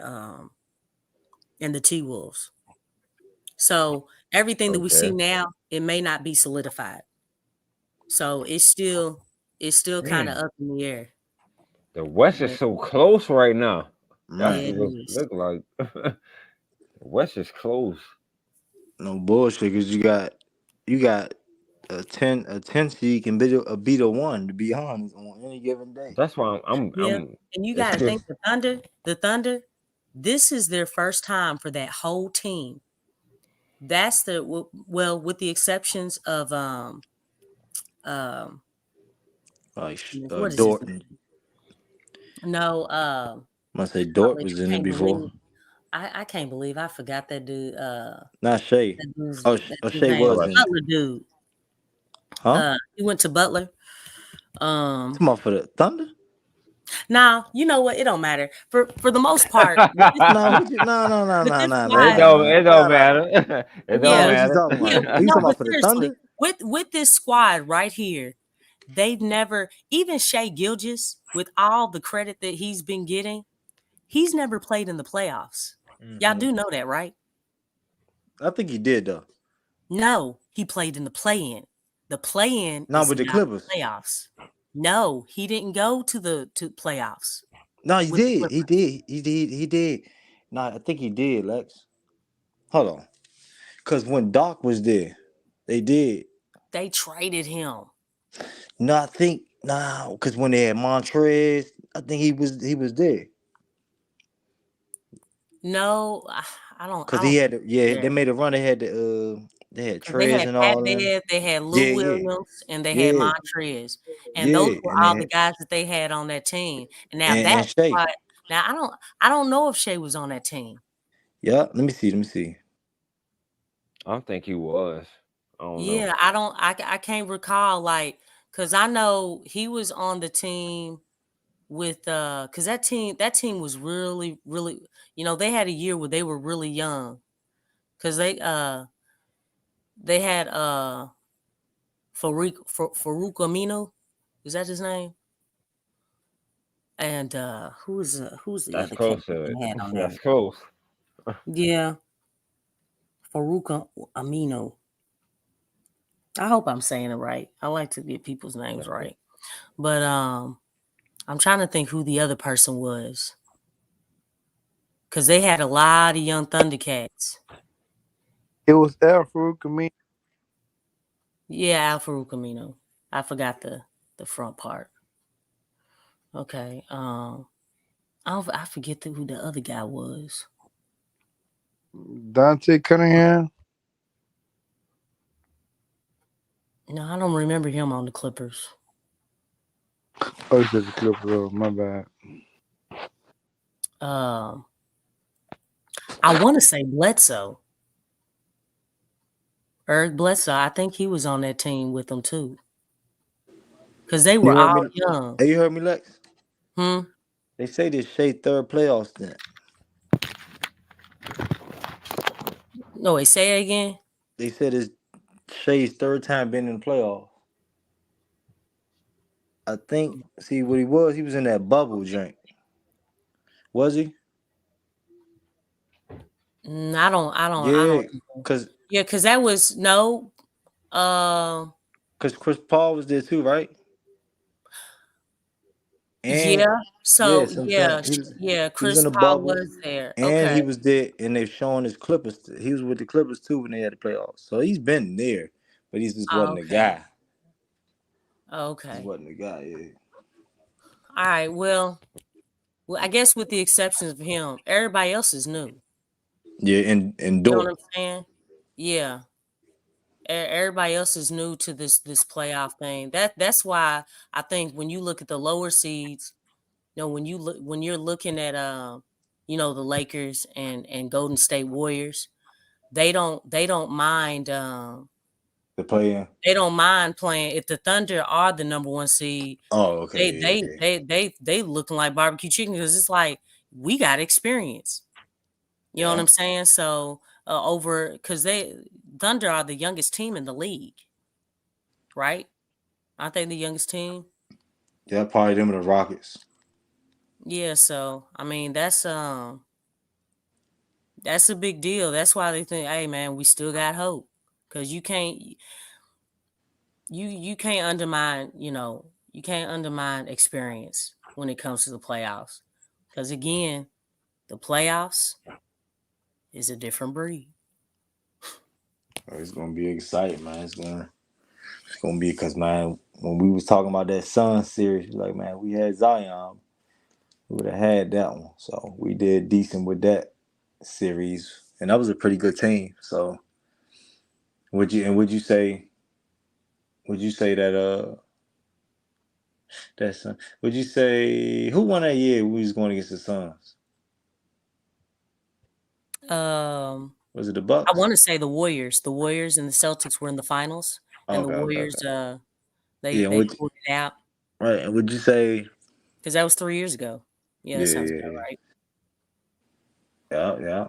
S7: the T-Wolves. So everything that we see
S10: Okay.
S7: now, it may not be solidified. So it's still kind of
S10: Man,
S7: up in the air.
S10: the West is
S7: But
S10: so close right now. That's
S14: Man,
S7: yeah, it
S10: what it
S7: is.
S10: look like. The West is close.
S14: no bullshit. Cause you got a 10 seed can beat a 1 to be honest on any given day.
S10: That's why
S7: Yeah. And you
S10: it's
S7: got to
S10: just
S7: think the Thunder, this is their first time for that whole team. That's with the exceptions of
S14: Like
S7: what is his
S14: Dort.
S7: name? No,
S14: I say Dort
S7: I
S14: was in it
S7: can't
S14: before.
S7: believe I can't believe I forgot that dude.
S14: Not Shea.
S7: That dude's
S14: Shea
S7: name,
S14: was in it.
S7: Butler dude.
S14: Huh?
S7: He went to Butler.
S14: Come on for the Thunder?
S7: Now you know what? It don't matter for the most part.
S14: No.
S7: With
S10: It don't matter. It don't
S14: What you
S10: matter.
S14: talking about? Are you
S7: no,
S14: talking
S7: but
S14: about for the
S7: seriously,
S14: Thunder?
S7: with this squad right here, they've never even Shea Gilgeous, with all the credit that he's been getting, he's never played in the playoffs. Y'all do know that, right?
S14: I think he did though.
S7: No, he played in the play-in. The play-in
S14: Not
S7: is
S14: with the
S7: not
S14: Clippers.
S7: playoffs. No, he didn't go to playoffs.
S14: No, he
S7: with the
S14: did.
S7: Clippers.
S14: He did. No, I think he did, Lex. Hold on. Cause when Doc was there, they did.
S7: They traded him.
S14: No, I think because when they had Montrez, I think he was there.
S7: No, I don't.
S14: Cause he had
S7: Yeah.
S14: they made a run. They had they had
S7: They
S14: Trez
S7: had
S14: and
S7: Pat
S14: all them.
S7: Bev, they had Lou Williams, and they had Montrez, and those were
S14: and
S7: all
S14: they
S7: the guys that they had on that team. And now
S14: and Shea.
S7: now I don't know if Shea was on that team.
S14: Yeah, let me see.
S10: I don't think he was. I don't know.
S7: Yeah, I can't recall because I know he was on the team with because that team was really they had a year where they were really young because they had Farouk Amino. Is that his name? And who's the
S10: That's
S7: other cat
S10: close to it.
S7: they had on
S10: That's
S7: there?
S10: close.
S7: Yeah, Farouk Amino. I hope I'm saying it right. I like to get people's names right. But I'm trying to think who the other person was. Because they had a lot of young Thundercats.
S16: It was Al Farouk Amino.
S7: Yeah, Al Farouk Amino. I forgot the front part. Okay. I forget who the other guy was.
S16: Dante Cunningham.
S7: No, I don't remember him on the Clippers.
S16: Oh, it's just a Clippers. My bad.
S7: I want to say Bledsoe. Eric Bledsoe. I think he was on that team with them too. Because they were all young.
S14: Hey, you heard me, Lex?
S7: Hmm?
S14: They say this Shea third playoff stint.
S7: No, wait, say it again.
S14: They said it's Shea's third time being in the playoff. I think, see what he was in that bubble drink. Was he?
S7: I don't.
S14: Yeah, because
S7: that was no.
S14: Because Chris Paul was there too, right? And
S7: Yeah. So
S14: he was
S7: Chris
S14: in the
S7: Paul
S14: bubble,
S7: was there.
S14: and
S7: Okay.
S14: he was there, and they've shown his Clippers. He was with the Clippers too when they had the playoffs. So he's been there, but he just wasn't the guy.
S7: Okay.
S14: He wasn't the guy. Yeah.
S7: All right. Well, I guess with the exceptions of him, everybody else is new.
S14: Yeah, and
S7: You know what I'm saying? Yeah. Everybody else is new to this playoff thing. That's why I think when you look at the lower seeds, when you're looking at the Lakers and Golden State Warriors, they don't mind
S14: the play-in.
S7: They don't mind playing if the Thunder are the number one seed.
S14: Oh, okay.
S7: They looking like barbecue chicken because it's like we got experience. You know what I'm saying? So because Thunder are the youngest team in the league, right? Aren't they the youngest team?
S14: Yeah, probably them and the Rockets.
S7: Yeah, so I mean that's a big deal. That's why they think, hey man, we still got hope. Because you can't undermine, you can't undermine experience when it comes to the playoffs. Because again, the playoffs is a different breed.
S14: It's gonna be exciting, man. It's gonna be because, man, when we was talking about that Suns series, like, man, we had Zion, we would have had that one. So we did decent with that series, and that was a pretty good team. So would you say that would you say who won that year we was going against the Suns? Was it the Bucks?
S7: I want to say the Warriors. The Warriors and the Celtics were in the finals, and the Warriors they pulled it out.
S14: Right, and would you say?
S7: Because that was 3 years ago. Yeah, that sounds about right.
S14: Yeah.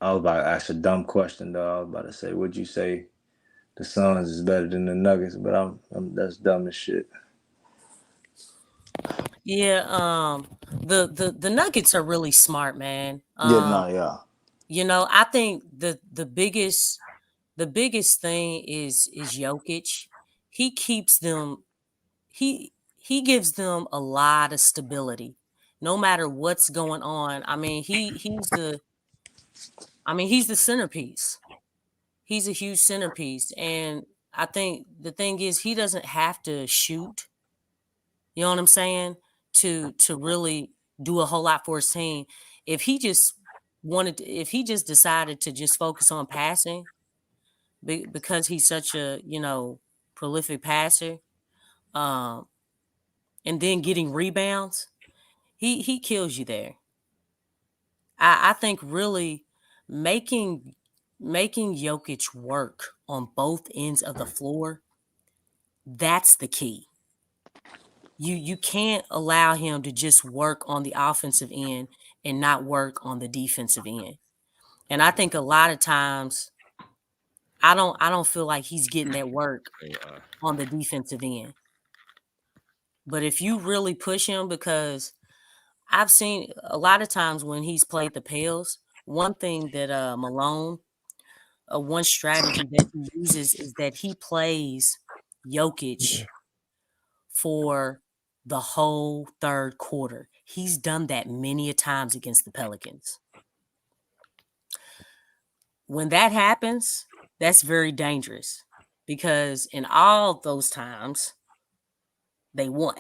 S14: I was about to ask a dumb question though. I was about to say, would you say the Suns is better than the Nuggets? But that's dumb as shit.
S7: Yeah, the Nuggets are really smart, man.
S14: Yeah.
S7: I think the biggest thing is Jokic. He keeps them. He gives them a lot of stability, no matter what's going on. I mean, he's the centerpiece. He's a huge centerpiece, and I think the thing is he doesn't have to shoot. You know what I'm saying? To really do a whole lot for his team. If he just decided to just focus on passing, because he's such a prolific passer, and then getting rebounds, he kills you there. I think really making Jokic work on both ends of the floor, that's the key. You can't allow him to just work on the offensive end and not work on the defensive end. And I think a lot of times I don't feel like he's getting that work on the defensive end. But if you really push him, because I've seen a lot of times when he's played the Pels, one thing that Malone, one strategy that he uses is that he plays Jokic for the whole third quarter. He's done that many a times against the Pelicans. When that happens, that's very dangerous, because in all those times, they won.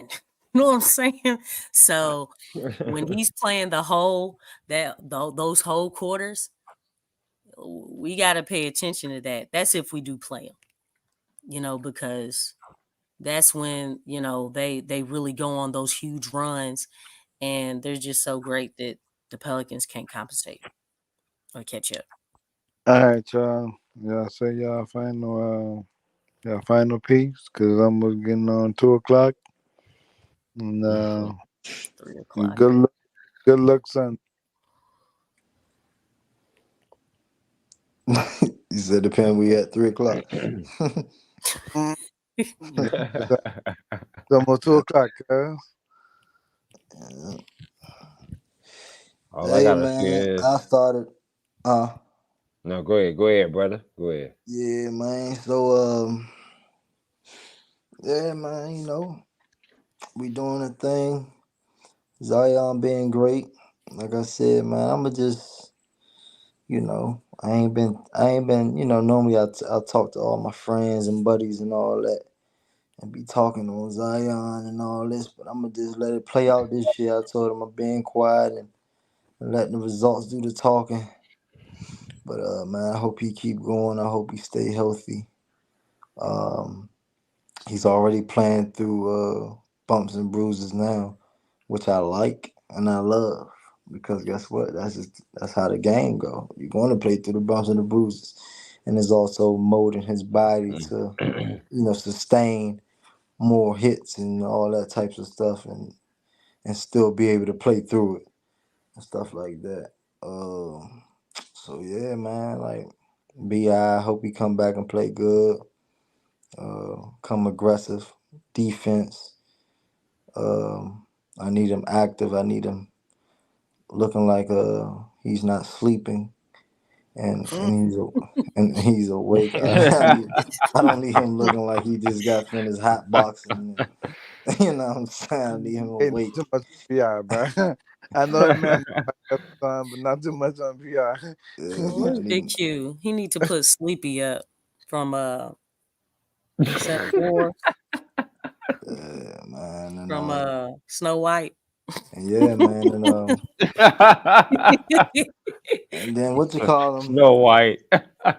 S7: You know what I'm saying? So when he's playing those whole quarters, we got to pay attention to that. That's if we do play him, because that's when, they really go on those huge runs, and they're just so great that the Pelicans can't compensate or catch up.
S16: All right, y'all. Y'all say y'all final piece, because I'm getting on 2:00. And
S7: 3 o'clock.
S16: good luck, son.
S14: You said depend we at 3:00.
S16: It's almost 2:00, cuz.
S10: All I
S14: Hey
S10: gotta say
S14: man,
S10: is
S14: I started.
S10: no. Go ahead, brother. Go ahead.
S14: Yeah, man. So yeah, man. We doing a thing. Zion being great. Like I said, man, I'ma just, I ain't been, normally I talk to all my friends and buddies and all that, and be talking on Zion and all this, but I'ma just let it play out this year. I told him I'm being quiet and letting the results do the talking. But man, I hope he keep going. I hope he stay healthy. He's already playing through bumps and bruises now, which I like and I love, because guess what? That's how the game go. You're going to play through the bumps and the bruises, and it's also molding his body to, sustain more hits and all that types of stuff, and still be able to play through it and stuff like that. So yeah, man, like Bi, hope he come back and play good. Come aggressive defense. I need him active. I need him looking like he's not sleeping and he's awake. I don't need him looking like he just got finished hot boxing. You know what I'm saying? I need him
S16: Hey,
S14: awake.
S16: too much PR, bro. I know that man, but not too much on PR.
S7: Where's Big Q? He need to put Sleepy up from Set 4.
S14: Yeah, man.
S7: From Snow White.
S14: Yeah, man. And then what you call him?
S10: Snow White.
S14: And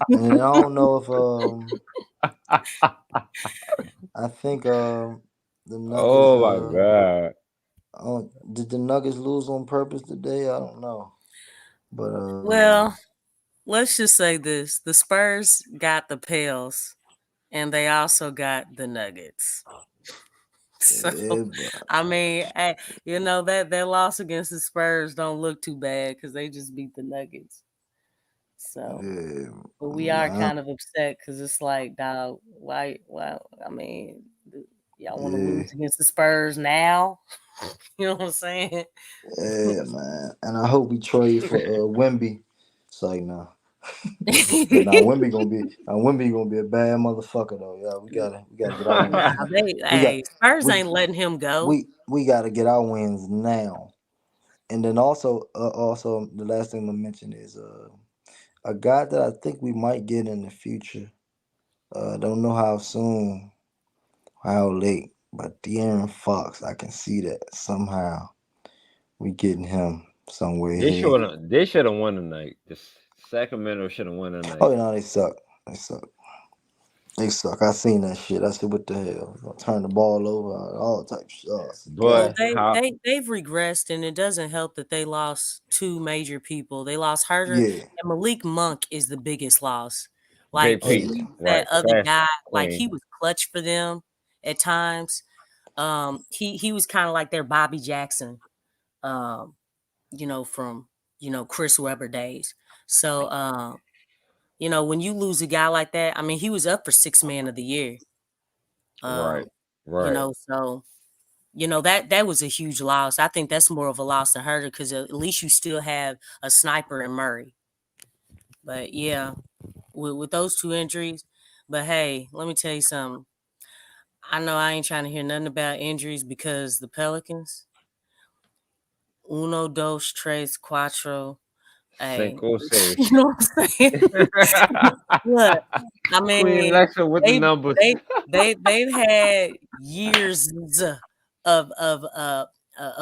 S14: then I don't know if I think the Nuggets.
S10: Oh my god.
S14: Did the Nuggets lose on purpose today? I don't know. But
S7: well, let's just say this: the Spurs got the Pels, and they also got the Nuggets. So I mean, that loss against the Spurs don't look too bad because they just beat the Nuggets. So, but we are kind of upset because it's like, dog, why? I mean, y'all want to lose against the Spurs now? You know what I'm saying?
S14: Yeah, man. And I hope we trade for Wemby. It's like, nah. Wemby gonna be a bad motherfucker though. Yeah, we gotta get our wins.
S7: Spurs ain't letting him go.
S14: We gotta get our wins now. And then also the last thing to mention is a guy that I think we might get in the future. Don't know how soon, how late, but De'Aaron Fox, I can see that somehow we getting him somewhere
S10: They
S14: here.
S10: should have won tonight. Sacramento should have won tonight.
S14: Oh, no, they suck. They suck. I seen that shit. I said, what the hell? Turn the ball over, all types of shit.
S10: But
S7: they've regressed, and it doesn't help that they lost two major people. They lost Herter, and Malik Monk is the biggest loss. Like that other guy, like he was clutch for them at times. He was kind of like their Bobby Jackson, from Chris Webber days. So You know, when you lose a guy like that, I mean, he was up for 6th man of the year.
S10: Right.
S7: You
S10: Right.
S7: know, so you know that was a huge loss. I think that's more of a loss to Herter because at least you still have a sniper in Murray. But yeah, with those 2 injuries. But hey, let me tell you something. I know I ain't trying to hear nothing about injuries because the Pelicans, uno, dos, tres, cuatro. Hey,
S10: Cinco, seis.
S7: you know what I'm saying? Look, I
S10: Queen
S7: mean,
S10: Lexxah with the numbers.
S7: they've had years of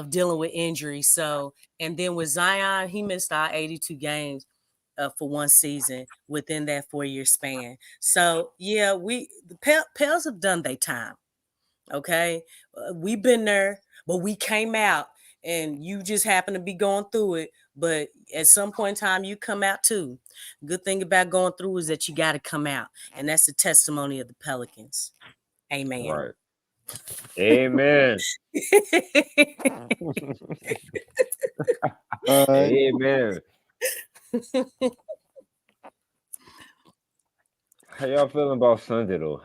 S7: dealing with injuries. So, and then with Zion, he missed our 82 games for one season within that 4-year span. So, yeah, the Pels have done their time. Okay, we've been there, but we came out, and you just happen to be going through it. But at some point in time, you come out too. Good thing about going through is that you got to come out, and that's the testimony of the Pelicans. Amen.
S10: Right. Amen. Amen. How y'all feeling about Sunday though?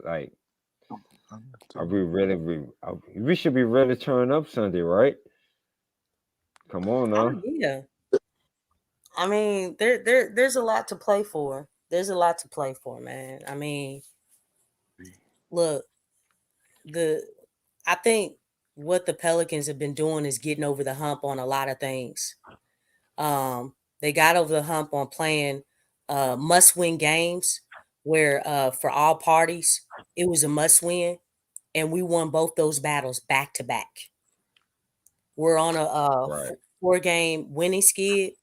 S10: Like, are we really? We should be ready to turn up Sunday, right? Come on now.
S7: Oh, yeah. I mean, there's a lot to play for. There's a lot to play for, man. I mean, look, I think what the Pelicans have been doing is getting over the hump on a lot of things. They got over the hump on playing must-win games where for all parties it was a must-win, and we won both those battles back to back. We're on a 4-game winning skid.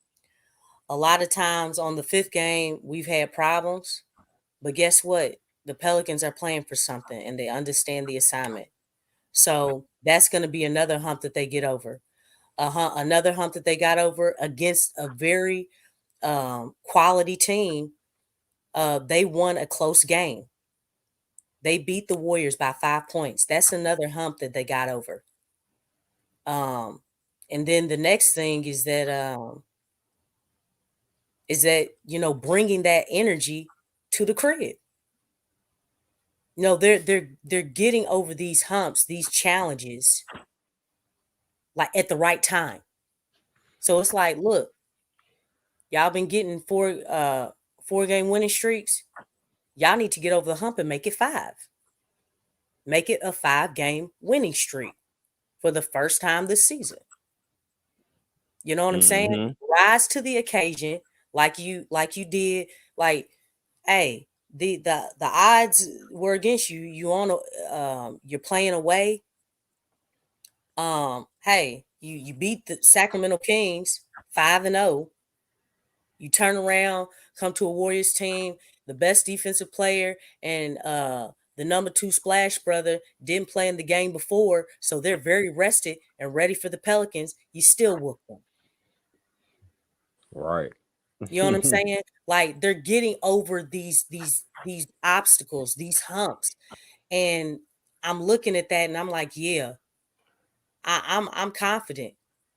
S7: A lot of times on the 5th game, we've had problems. But guess what? The Pelicans are playing for something, and they understand the assignment. So that's going to be another hump that they get over. Another hump that they got over against a very quality team. They won a close game. They beat the Warriors by 5 points. That's another hump that they got over. And then the next thing is that you know, bringing that energy to the crib. You know, they're getting over these humps, these challenges, like at the right time. So it's like, look, y'all been getting 4-game winning streaks. Y'all need to get over the hump and make it 5. Make it a 5-game winning streak for the first time this season. You know what I'm saying? Rise to the occasion, like you did. Like, hey, the odds were against you. You're playing away. Hey, you beat the Sacramento Kings 5-0. You turn around, come to a Warriors team, the best defensive player, and the number 2 splash brother didn't play in the game before, so they're very rested and ready for the Pelicans. You still whoop them.
S10: Right.
S7: You know what I'm saying? Like, they're getting over these obstacles, these humps. And I'm looking at that and I'm like, yeah, I'm confident.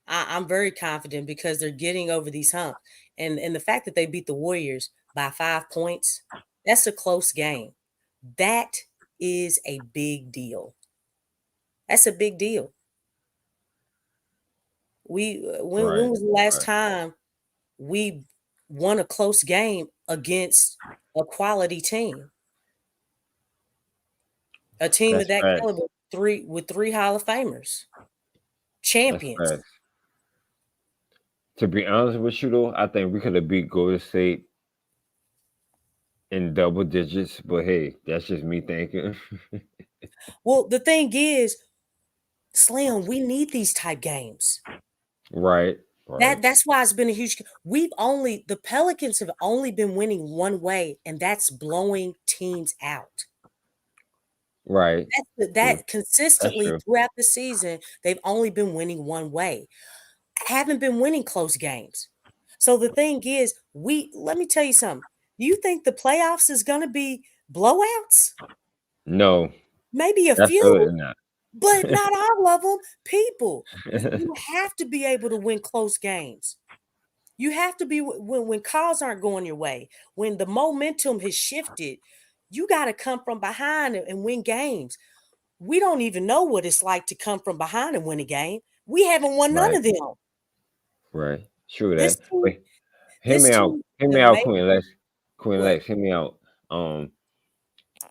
S7: I'm very confident because they're getting over these humps. And the fact that they beat the Warriors by 5 points, that's a close game. That is a big deal. That's a big deal. When was the last time we won a close game against a quality team? A team of that caliber, with 3 Hall of Famers, champions.
S10: To be honest with you, though, I think we could have beat Golden State in double digits, but hey, that's just me thinking.
S7: Well, the thing is, Slim, we need these type games.
S10: Right.
S7: That's why it's been a huge. The Pelicans have only been winning one way, and that's blowing teams out.
S10: Right.
S7: That consistently throughout the season, they've only been winning one way. Haven't been winning close games. So the thing is, let me tell you something. Do you think the playoffs is going to be blowouts?
S10: No.
S7: Maybe a few,
S10: Absolutely not.
S7: but not all of them. People, you have to be able to win close games. You have to be when calls aren't going your way, when the momentum has shifted, you got to come from behind and win games. We don't even know what it's like to come from behind and win a game. We haven't won none
S10: Right.
S7: of them.
S10: Right. True
S7: This
S10: that.
S7: team,
S10: Wait, hear
S7: this
S10: me out.
S7: team
S10: Hear
S7: to
S10: me out,
S7: make
S10: Queen Lex. Queen
S7: what?
S10: Lex, hear me out.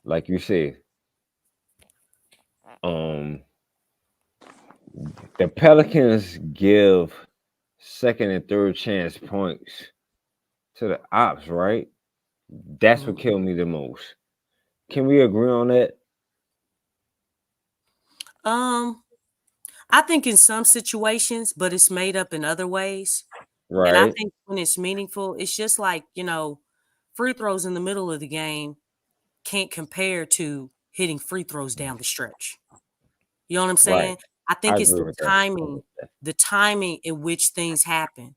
S10: Like you said, the Pelicans give second and third chance points to the ops, right? That's what killed me the most. Can we agree on that?
S7: I think in some situations, but it's made up in other ways. And I
S10: Right.
S7: think when it's meaningful, it's just like, free throws in the middle of the game can't compare to hitting free throws down the stretch. You know what I'm
S10: Right.
S7: saying? I
S10: I
S7: think it's
S10: agree
S7: the
S10: with that. I agree
S7: timing,
S10: with that.
S7: the timing in which things happen.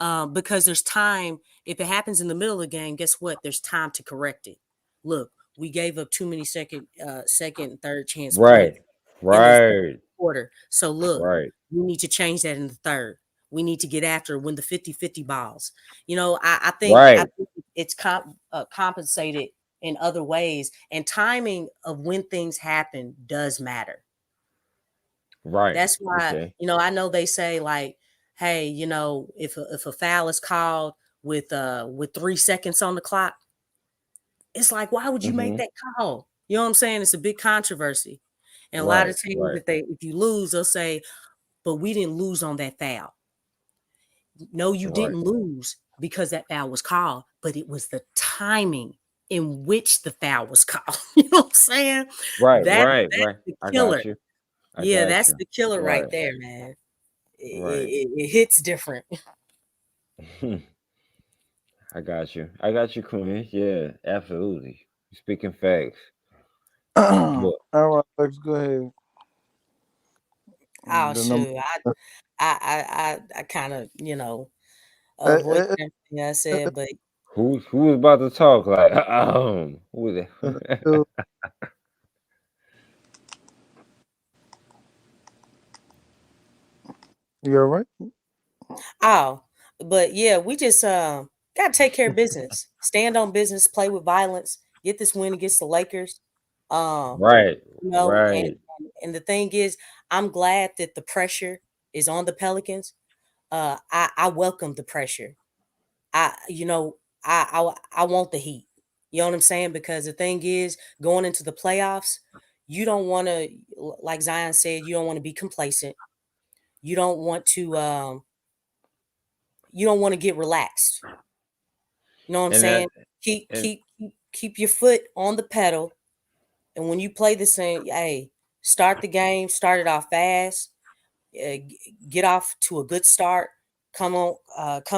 S7: Because there's time. If it happens in the middle of the game, guess what? There's time to correct it. Look, we gave up too many second and third chance
S10: Right.
S7: points in the
S10: Right.
S7: quarter. So look,
S10: Right.
S7: we need to change that in the third. We need to get after when the 50-50 balls. I think
S10: Right.
S7: it's compensated in other ways, and timing of when things happen does matter.
S10: Right.
S7: That's why,
S10: Okay.
S7: I know they say like, hey, if a foul is called with 3 seconds on the clock, it's like, why would you make
S10: Mm-hmm.
S7: that call? You know what I'm saying? It's a big controversy. And a lot
S10: Right.
S7: of teams,
S10: Right.
S7: if you lose, they'll say, but we didn't lose on that foul. No, you
S10: Right.
S7: didn't lose because that foul was called, but it was the timing in which the foul was called. You know what I'm saying?
S10: Right.
S7: That's
S10: Right. Right.
S7: the
S10: I
S7: killer.
S10: got you. I
S7: Yeah,
S10: got
S7: that's
S10: you.
S7: the killer right
S10: Right.
S7: there, man.
S10: Right.
S7: It hits different.
S10: I got you. I got you, Queen. Yeah, absolutely. Speaking facts.
S16: All
S10: But
S16: right, let's go ahead.
S7: Oh
S16: The number.
S7: shoot. I kind of, voiced
S16: Eh,
S7: everything I said, but
S10: who was about to talk? Like, who was
S16: uh,
S10: that?
S16: you all right?
S7: but yeah, we just gotta take care of business. Stand on business, play with violence, get this win against the Lakers. Um,
S10: Right.
S7: and
S10: Right.
S7: the thing is, I'm glad that the pressure is on the Pelicans. I welcome the pressure. I you know, I want the heat. You know what I'm saying? Because the thing is, going into the playoffs, you don't want to, like Zion said, you don't want to be complacent. You don't want to get relaxed. You know what I'm
S10: And that
S7: saying? Keep
S10: and
S7: keep keep keep your foot on the pedal. And when you play the same, hey, start the game, start it off fast, get off to a good start, come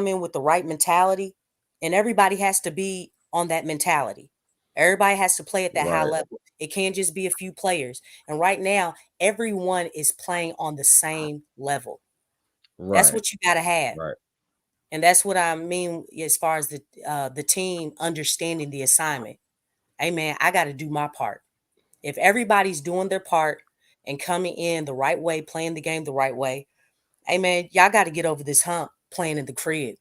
S7: in with the right mentality, and everybody has to be on that mentality. Everybody has to play at that high
S10: right.
S7: level. It can't just be a few players. And right now, everyone is playing on the same level. That's
S10: Right.
S7: what you got to have.
S10: Right.
S7: And that's what I mean as far as the team understanding the assignment. Hey man, I got to do my part. If everybody's doing their part and coming in the right way, playing the game the right way, hey man, y'all got to get over this hump playing in the crib.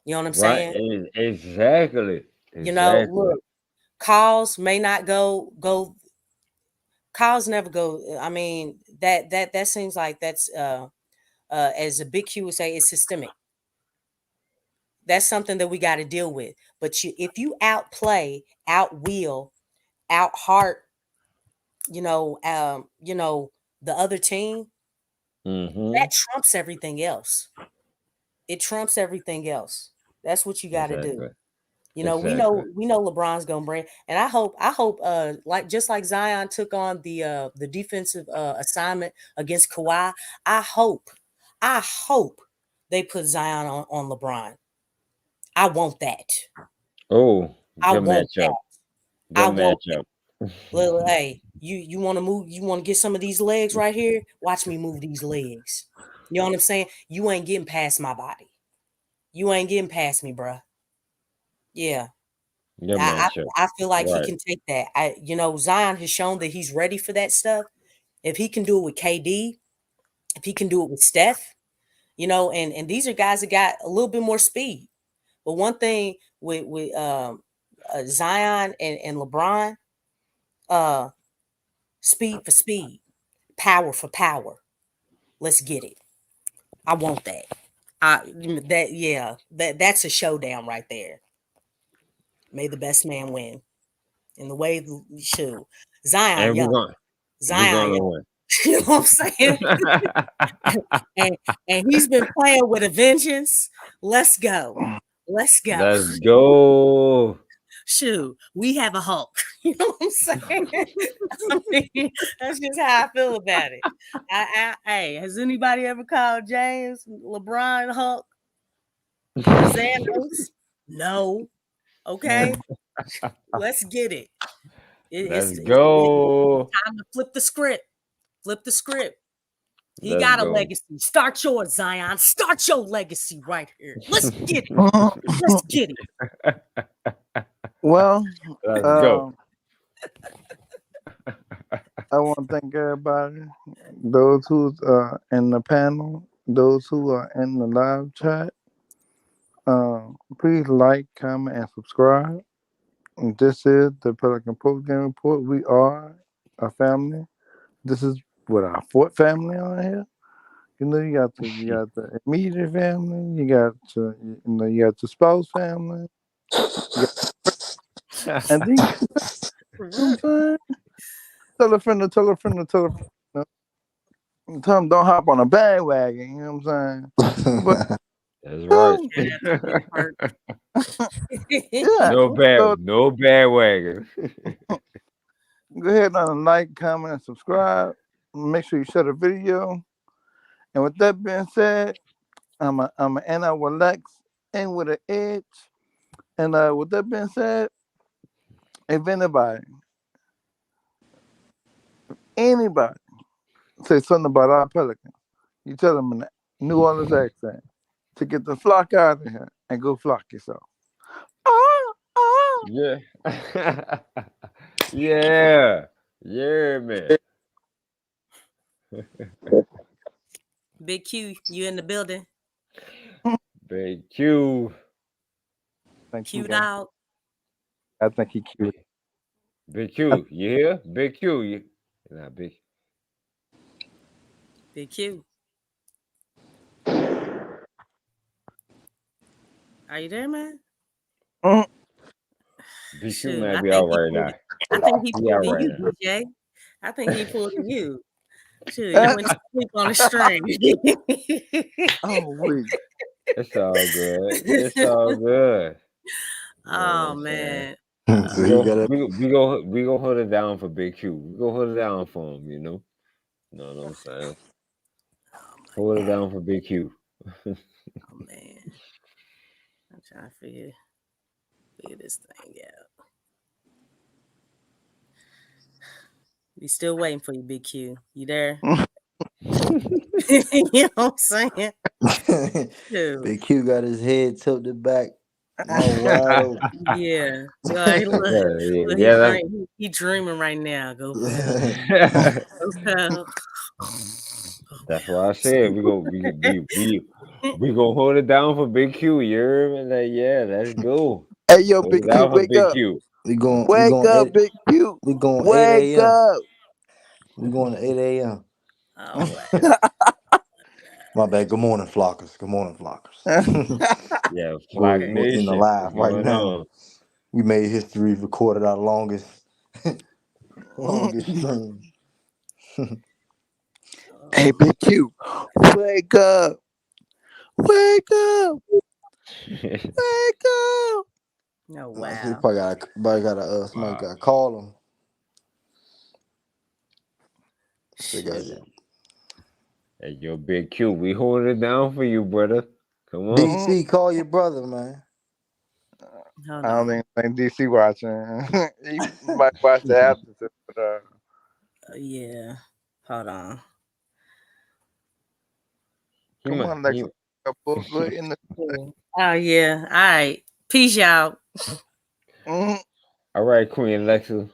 S7: You know what I'm
S10: Right.
S7: saying?
S10: Exactly. Exactly.
S7: Look, calls may not go. Calls never go. I mean, that seems like that's as a big Q would say, it's systemic. That's something that we got to deal with. But if you outplay, outwill, out heart, the other team,
S10: Mm-hmm.
S7: that trumps everything else. It trumps everything else. That's what you got to do.
S10: Exactly.
S7: We
S10: Exactly.
S7: know LeBron's gonna bring, and I hope like just like Zion took on the defensive assignment against Kawhi. I hope they put Zion on LeBron. I want that.
S10: Oh,
S7: I
S10: good
S7: want that.
S10: matchup.
S7: I
S10: Good
S7: want that.
S10: matchup.
S7: Little, hey, you want to move? You want to get some of these legs right here? Watch me move these legs. You know what I'm saying? You ain't getting past my body. You ain't getting past me, bruh. Yeah.
S10: Good
S7: I
S10: matchup.
S7: I feel like he
S10: Right.
S7: can take that. Zion has shown that he's ready for that stuff. If he can do it with KD, if he can do it with Steph, you know, and these are guys that got a little bit more speed. But one thing with Zion and LeBron, speed for speed, power for power. Let's get it. I want that. That's a showdown right there. May the best man win. In the way shoot. Zion,
S10: And
S7: young.
S10: we're gonna
S7: Young.
S10: win.
S7: You know what I'm saying? and he's been playing with a vengeance. Let's go. Let's go.
S10: Let's go.
S7: Shoot, we have a Hulk. You know what I'm saying? I mean, that's just how I feel about it. Hey, has anybody ever called James LeBron Hulk? Xanos? No. Okay. Let's get it.
S10: Let's go.
S7: It's time to flip the script. Flip the script. He
S10: Let's
S7: got a
S10: go.
S7: legacy. Start yours, Zion. Start your legacy right here. Let's get it. Let's get it.
S16: Well,
S10: Let's go.
S16: I want to thank everybody, those who's in the panel, those who are in the live chat. Please like, comment, and subscribe. And this is the Pelican Postgame Report. We are a family. This is what our fourth family on here. You know, you got the immediate family. You got the spouse family. And then, you know what I'm saying? Tell a friend. Tell them don't hop on a bandwagon. You know what I'm saying? But
S10: that's right.
S16: yeah,
S10: No bad wagon.
S16: Go ahead and like, comment, and subscribe. Make sure you share the video. And with that being said, I'm a end up with Lex and with an edge. And with that being said, if anybody say something about our Pelican, you tell them in a New Orleans accent to get the flock out of here and go flock yourself.
S10: Yeah. Yeah, man.
S7: Big Q, you in the building?
S10: Big Q.
S7: Q'd out.
S16: I think he cute.
S10: Big Q, you here? Big Q, you not big.
S7: Big Q. Are you there, man?
S10: Big Q might be out right now.
S7: I think he pulled
S10: right
S7: you,
S10: now.
S7: DJ. I think he pulled you. Shoot, you went to sleep on the string.
S16: Wait.
S10: It's all good. It's all good.
S7: Oh man.
S14: So you gotta
S10: we go hold it down for Big Q. We go hold it down for him, you know. Know what I'm saying? Hold it down for Big Q.
S7: Oh man. I'm trying to figure this thing out. We still waiting for you, Big Q. You there? You know what I'm saying?
S14: Big Q got his head tilted back. Wide open.
S7: Yeah. He dreaming right now. Go for it.
S10: That's why I said we gonna hold it down for Big Q. You hear me? Like, yeah, let's go.
S16: Hey yo, Big Q, wake up.
S14: We going
S16: wake up, Big Q.
S14: We going
S16: wake
S14: 8 a.m.
S16: up.
S14: We going to 8 a.m.
S7: Oh,
S14: My bad. Good morning, Flockers. Good morning, Flockers.
S10: Yeah,
S14: We're
S10: Flock
S14: in
S10: Nation.
S14: the live right
S10: Going
S14: now.
S10: on?
S14: We made history, recorded our longest stream.
S16: Hey, Big Q, wake up. Wake up. Wake up.
S7: No, wow.
S14: Somebody gotta call him.
S10: Hey, yo, Big Q, we holding it down for you, brother. Come on.
S14: DC, call your brother, man.
S16: I don't think DC watching. He might watch the after. But,
S7: yeah. Hold on.
S16: Come on, Lexxah. In the
S7: Oh yeah. All right. Peace, y'all.
S10: All right, Queen Lexxah.